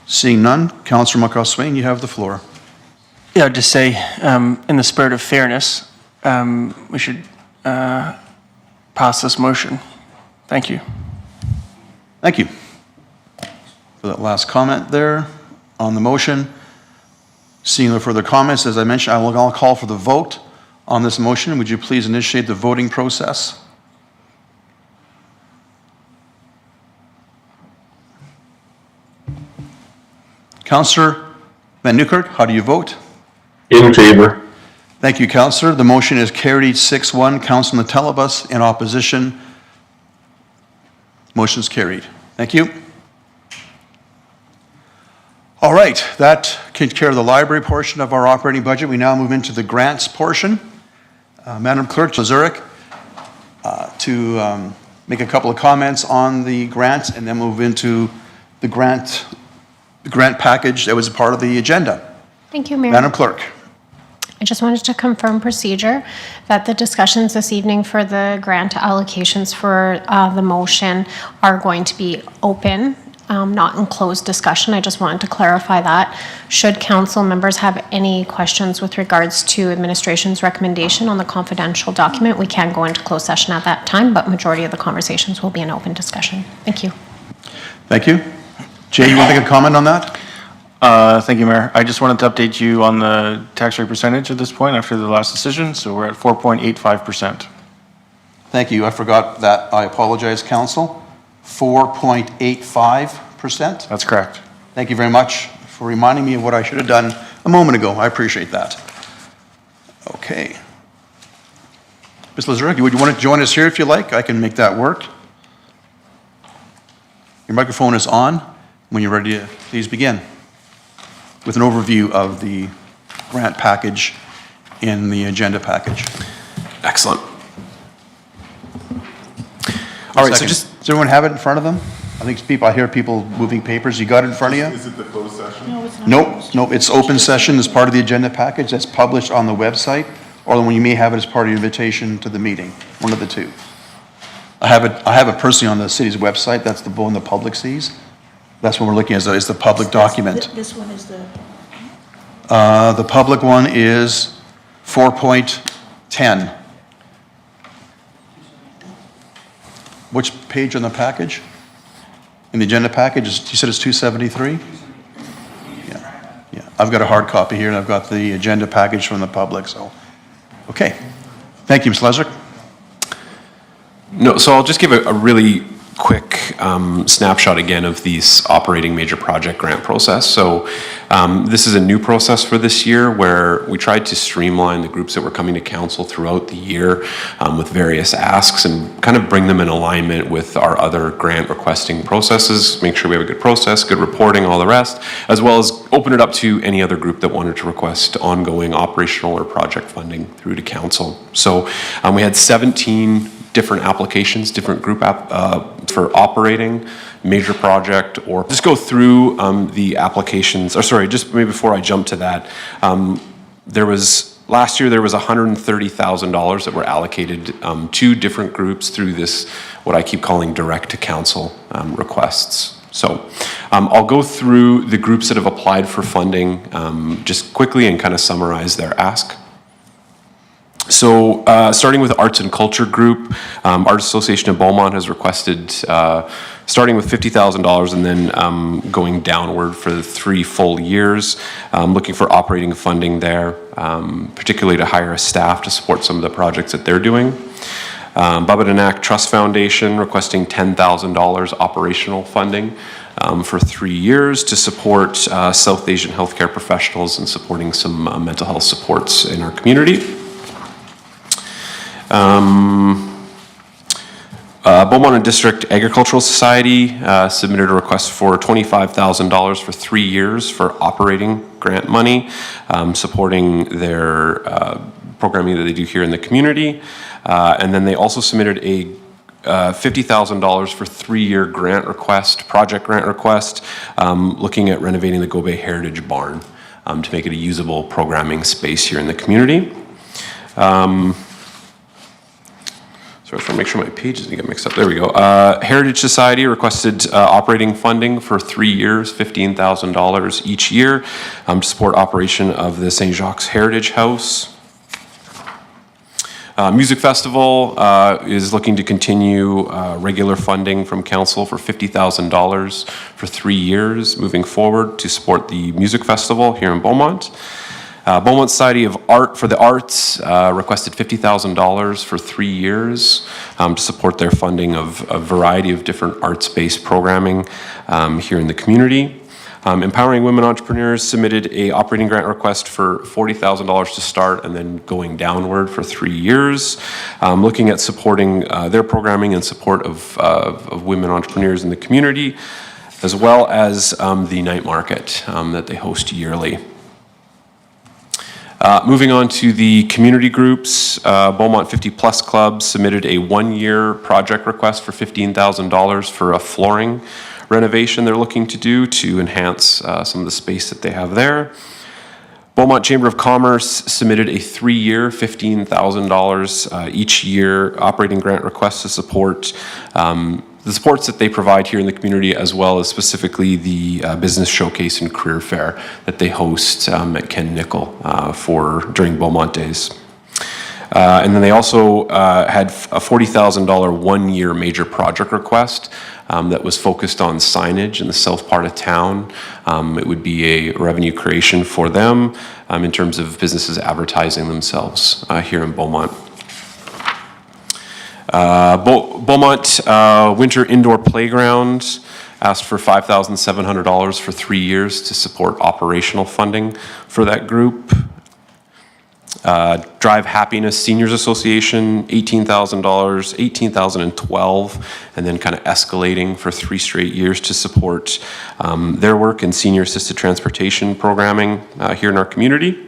Seeing none, Councillor Moncalfe-Swain, you have the floor. Yeah, I'd just say, in the spirit of fairness, we should pass this motion. Thank you. Thank you for that last comment there on the motion. Seeing no further comments, as I mentioned, I'll call for the vote on this motion. Would you please initiate the voting process? Councillor Van Newkirk, how do you vote? In favor. Thank you, Councillor. The motion is carried 6-1. Councillor Telebas in opposition. Motion is carried. Thank you. All right, that takes care of the library portion of our operating budget. We now move into the grants portion. Madam Clerk Zurich, to make a couple of comments on the grants and then move into the grant package that was a part of the agenda. Thank you, Mayor. Madam Clerk. I just wanted to confirm procedure that the discussions this evening for the grant allocations for the motion are going to be open, not in closed discussion. I just wanted to clarify that. Should council members have any questions with regards to administration's recommendation on the confidential document, we can go into closed session at that time, but majority of the conversations will be an open discussion. Thank you. Thank you. Jay, you want to make a comment on that? Thank you, Mayor. I just wanted to update you on the tax rate percentage at this point after the last decision. So we're at 4.85%. Thank you. I forgot that. I apologize, Council. 4.85%? That's correct. Thank you very much for reminding me of what I should have done a moment ago. I appreciate that. Okay. Ms. Lazaruk, would you want to join us here if you like? I can make that work. Your microphone is on. When you're ready, please begin with an overview of the grant package in the agenda package. Excellent. All right, so does everyone have it in front of them? I hear people moving papers. You got it in front of you? Is it the closed session? No, it's not. Nope, it's open session as part of the agenda package that's published on the website, or when you may have it as part of your invitation to the meeting, one of the two. I have it personally on the city's website. That's the one the public sees. That's what we're looking at, is the public document. This one is the... The public one is 4.10. Which page on the package? In the agenda package, you said it's 273? Yeah. I've got a hard copy here, and I've got the agenda package from the public, so. Okay. Thank you, Ms. Lesrick. No, so I'll just give a really quick snapshot again of these operating major project grant process. So this is a new process for this year where we tried to streamline the groups that were coming to council throughout the year with various asks and kind of bring them in alignment with our other grant requesting processes, make sure we have a good process, good reporting, all the rest, as well as open it up to any other group that wanted to request ongoing operational or project funding through to council. So we had 17 different applications, different group for operating, major project, or just go through the applications, or sorry, just maybe before I jump to that, there was last year there was $130,000 that were allocated to different groups through this, what I keep calling direct to council requests. So I'll go through the groups that have applied for funding just quickly and kind of summarize their ask. So starting with Arts and Culture Group, Arts Association of Beaumont has requested starting with $50,000 and then going downward for the 3 full years, looking for operating funding there, particularly to hire a staff to support some of the projects that they're doing. Babadanak Trust Foundation requesting $10,000 operational funding for 3 years to support South Asian healthcare professionals and supporting some mental health supports in our community. Beaumont and District Agricultural Society submitted a request for $25,000 for 3 years for operating grant money, supporting their programming that they do here in the community. And then they also submitted a $50,000 for 3-year grant request, project grant request, looking at renovating the Go Bay Heritage Barn to make it a usable programming space here in the community. So I just want to make sure my pages didn't get mixed up. There we go. Heritage Society requested operating funding for 3 years, $15,000 each year to support operation of the St. Jacques Heritage House. Music Festival is looking to continue regular funding from council for $50,000 for 3 years moving forward to support the Music Festival here in Beaumont. Beaumont Society of Art for the Arts requested $50,000 for 3 years to support their funding of a variety of different arts-based programming here in the community. Empowering Women Entrepreneurs submitted a operating grant request for $40,000 to start and then going downward for 3 years, looking at supporting their programming in support of women entrepreneurs in the community, as well as the night market that they host yearly. Moving on to the community groups, Beaumont 50 Plus Club submitted a 1-year project request for $15,000 for a flooring renovation they're looking to do to enhance some of the space that they have there. Beaumont Chamber of Commerce submitted a 3-year, $15,000 each year operating grant request to support the supports that they provide here in the community, as well as specifically the business showcase and career fair that they host at Ken Nickel during Beaumont Days. And then they also had a $40,000 1-year major project request that was focused on signage in the south part of town. It would be a revenue creation for them in terms of businesses advertising themselves here in Beaumont. Beaumont Winter Indoor Playground asked for $5,700 for 3 years to support operational funding for that group. Drive Happiness Seniors Association, $18,000, $18,012, and then kind of escalating for 3 straight years to support their work in senior assisted transportation programming here in our community.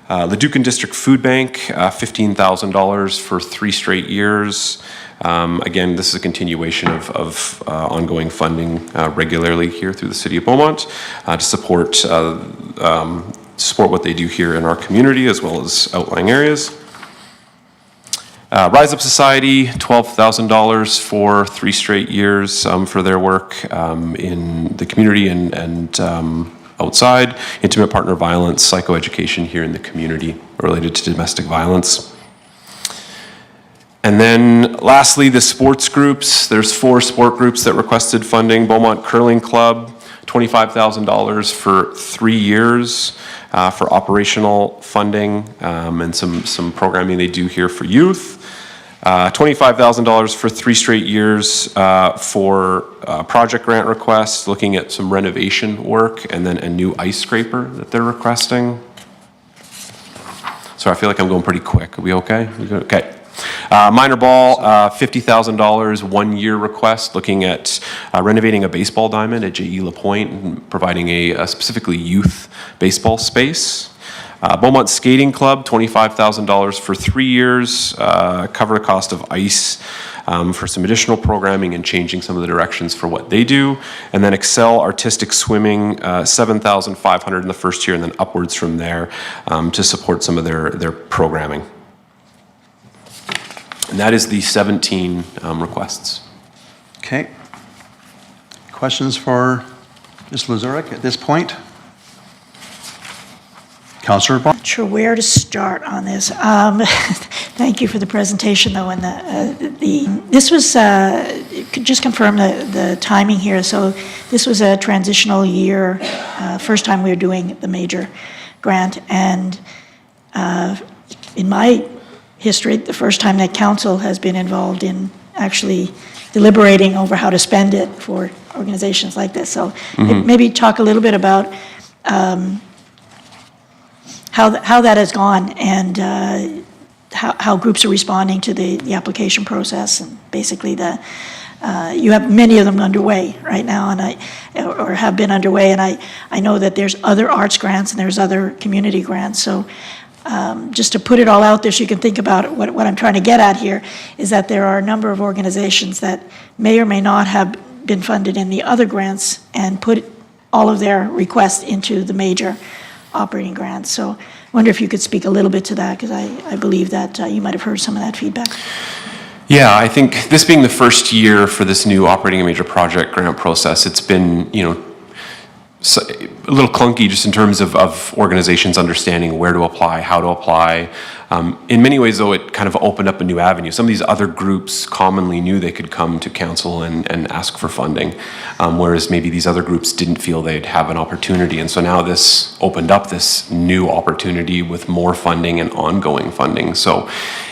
Leducan District Food Bank, $15,000 for 3 straight years. Again, this is a continuation of ongoing funding regularly here through the City of Beaumont to support what they do here in our community as well as outlying areas. Rise Up Society, $12,000 for 3 straight years for their work in the community and outside. Intimate partner violence, psychoeducation here in the community related to domestic violence. And then lastly, the sports groups. There's 4 sport groups that requested funding. Beaumont Curling Club, $25,000 for 3 years for operational funding and some programming they do here for youth. $25,000 for 3 straight years for project grant requests, looking at some renovation work, and then a new ice scraper that they're requesting. Sorry, I feel like I'm going pretty quick. Are we okay? Okay. Minor ball, $50,000 1-year request, looking at renovating a baseball diamond at J.E. LaPointe and providing a specifically youth baseball space. Beaumont Skating Club, $25,000 for 3 years, cover the cost of ice for some additional programming and changing some of the directions for what they do. And then Excel Artistic Swimming, 7,500 in the first year, and then upwards from there to support some of their programming. And that is the 17 requests. Okay. Questions for Ms. Lazarek at this point? Councillor Bond? Not sure where to start on this. Thank you for the presentation, though, and this was, could just confirm the timing here. So this was a transitional year, first time we were doing the major grant, and in my history, the first time that council has been involved in actually deliberating over how to spend it for organizations like this. So maybe talk a little bit about how that has gone and how groups are responding to the application process, and basically you have many of them underway right now, or have been underway, and I know that there's other arts grants and there's other community grants. So just to put it all out there so you can think about it, what I'm trying to get at here is that there are a number of organizations that may or may not have been funded in the other grants and put all of their requests into the major operating grants. So I wonder if you could speak a little bit to that, because I believe that you might have heard some of that feedback. Yeah, I think this being the first year for this new operating a major project grant process, it's been, a little clunky just in terms of organizations understanding where to apply, how to apply. In many ways, though, it kind of opened up a new avenue. Some of these other groups commonly knew they could come to council and ask for funding, whereas maybe these other groups didn't feel they'd have an opportunity. And so now this opened up this new opportunity with more funding and ongoing funding. So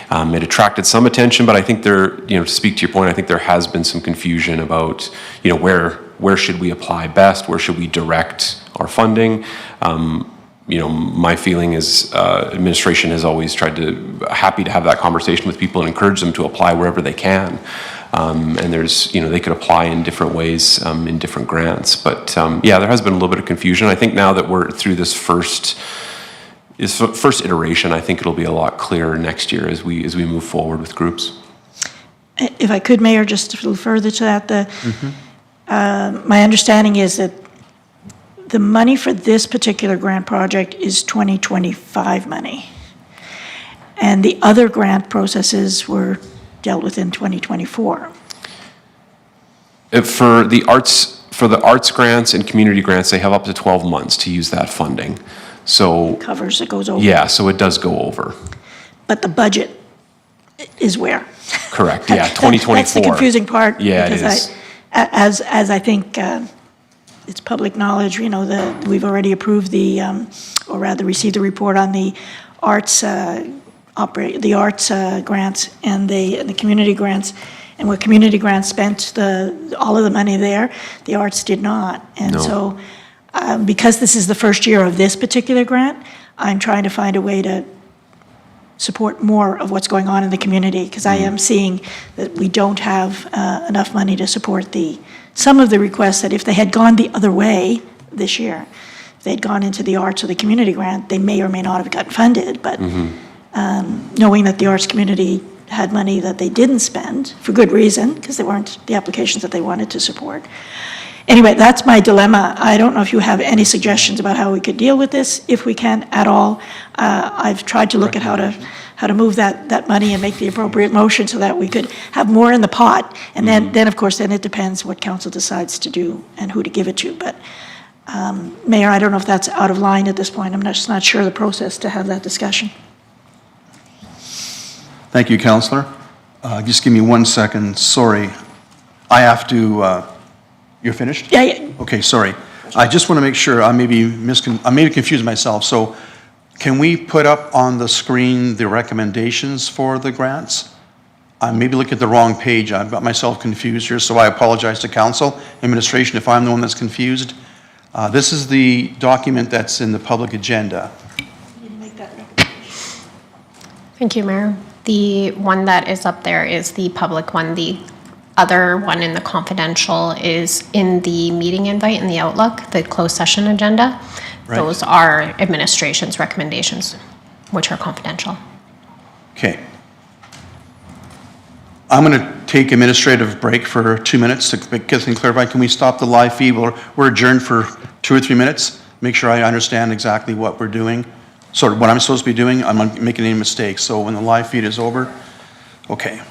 it attracted some attention, but I think to speak to your point, I think there has been some confusion about, where should we apply best? Where should we direct our funding? My feeling is administration has always happy to have that conversation with people and encourage them to apply wherever they can. And there's, they could apply in different ways in different grants. But there has been a little bit of confusion. I think now that we're through this first iteration, I think it'll be a lot clearer next year as we move forward with groups. If I could, Mayor, just a little further to that, my understanding is that the money for this particular grant project is 2025 money, and the other grant processes were dealt with in 2024. For the arts grants and community grants, they have up to 12 months to use that funding. So It goes over. Yeah, so it does go over. But the budget is where? Correct, yeah, 2024. That's the confusing part. Yeah, it because is. As I think it's public knowledge, that we've already approved or rather received a report on the arts grants and the community grants. And where community grants spent all of the money there, the arts did not. And so because this is the first year of this particular grant, I'm trying to find a way to support more of what's going on in the community, because I am seeing that we don't have enough money to support some of the requests that if they had gone the other way this year, if they'd gone into the arts or the community grant, they may or may not have gotten funded. But knowing that the arts community had money that they didn't spend for good reason, because they weren't the applications that they wanted to support. Anyway, that's my dilemma. I don't know if you have any suggestions about how we could deal with this, if we can at all. I've tried to look at how to move that money and make the appropriate motion so that we could have more in the pot. And then of course, then it depends what council decides to do and who to give it to. But Mayor, I don't know if that's out of line at this point. I'm just not sure of the process to have that discussion. Thank you, Councillor. Just give me 1 second. Sorry. I have to... You're finished? Yeah. Okay, sorry. I just want to make sure, I may be confused myself. So can we put up on the screen the recommendations for the grants? I maybe look at the wrong page. I've got myself confused here, so I apologize to council, administration, if I'm the one that's confused. This is the document that's in the public agenda. Thank you, Mayor. The one that is up there is the public one. The other one in the confidential is in the meeting invite in the Outlook, the closed session agenda. Right. Those are administration's recommendations, which are confidential. Okay. I'm going to take administrative break for 2 minutes to get things clarified. Can we stop the live feed? We're adjourned for 2 or 3 minutes. Make sure I understand exactly what we're doing, sort of what I'm supposed to be doing. I'm not making any mistakes. So when the live feed is over, okay.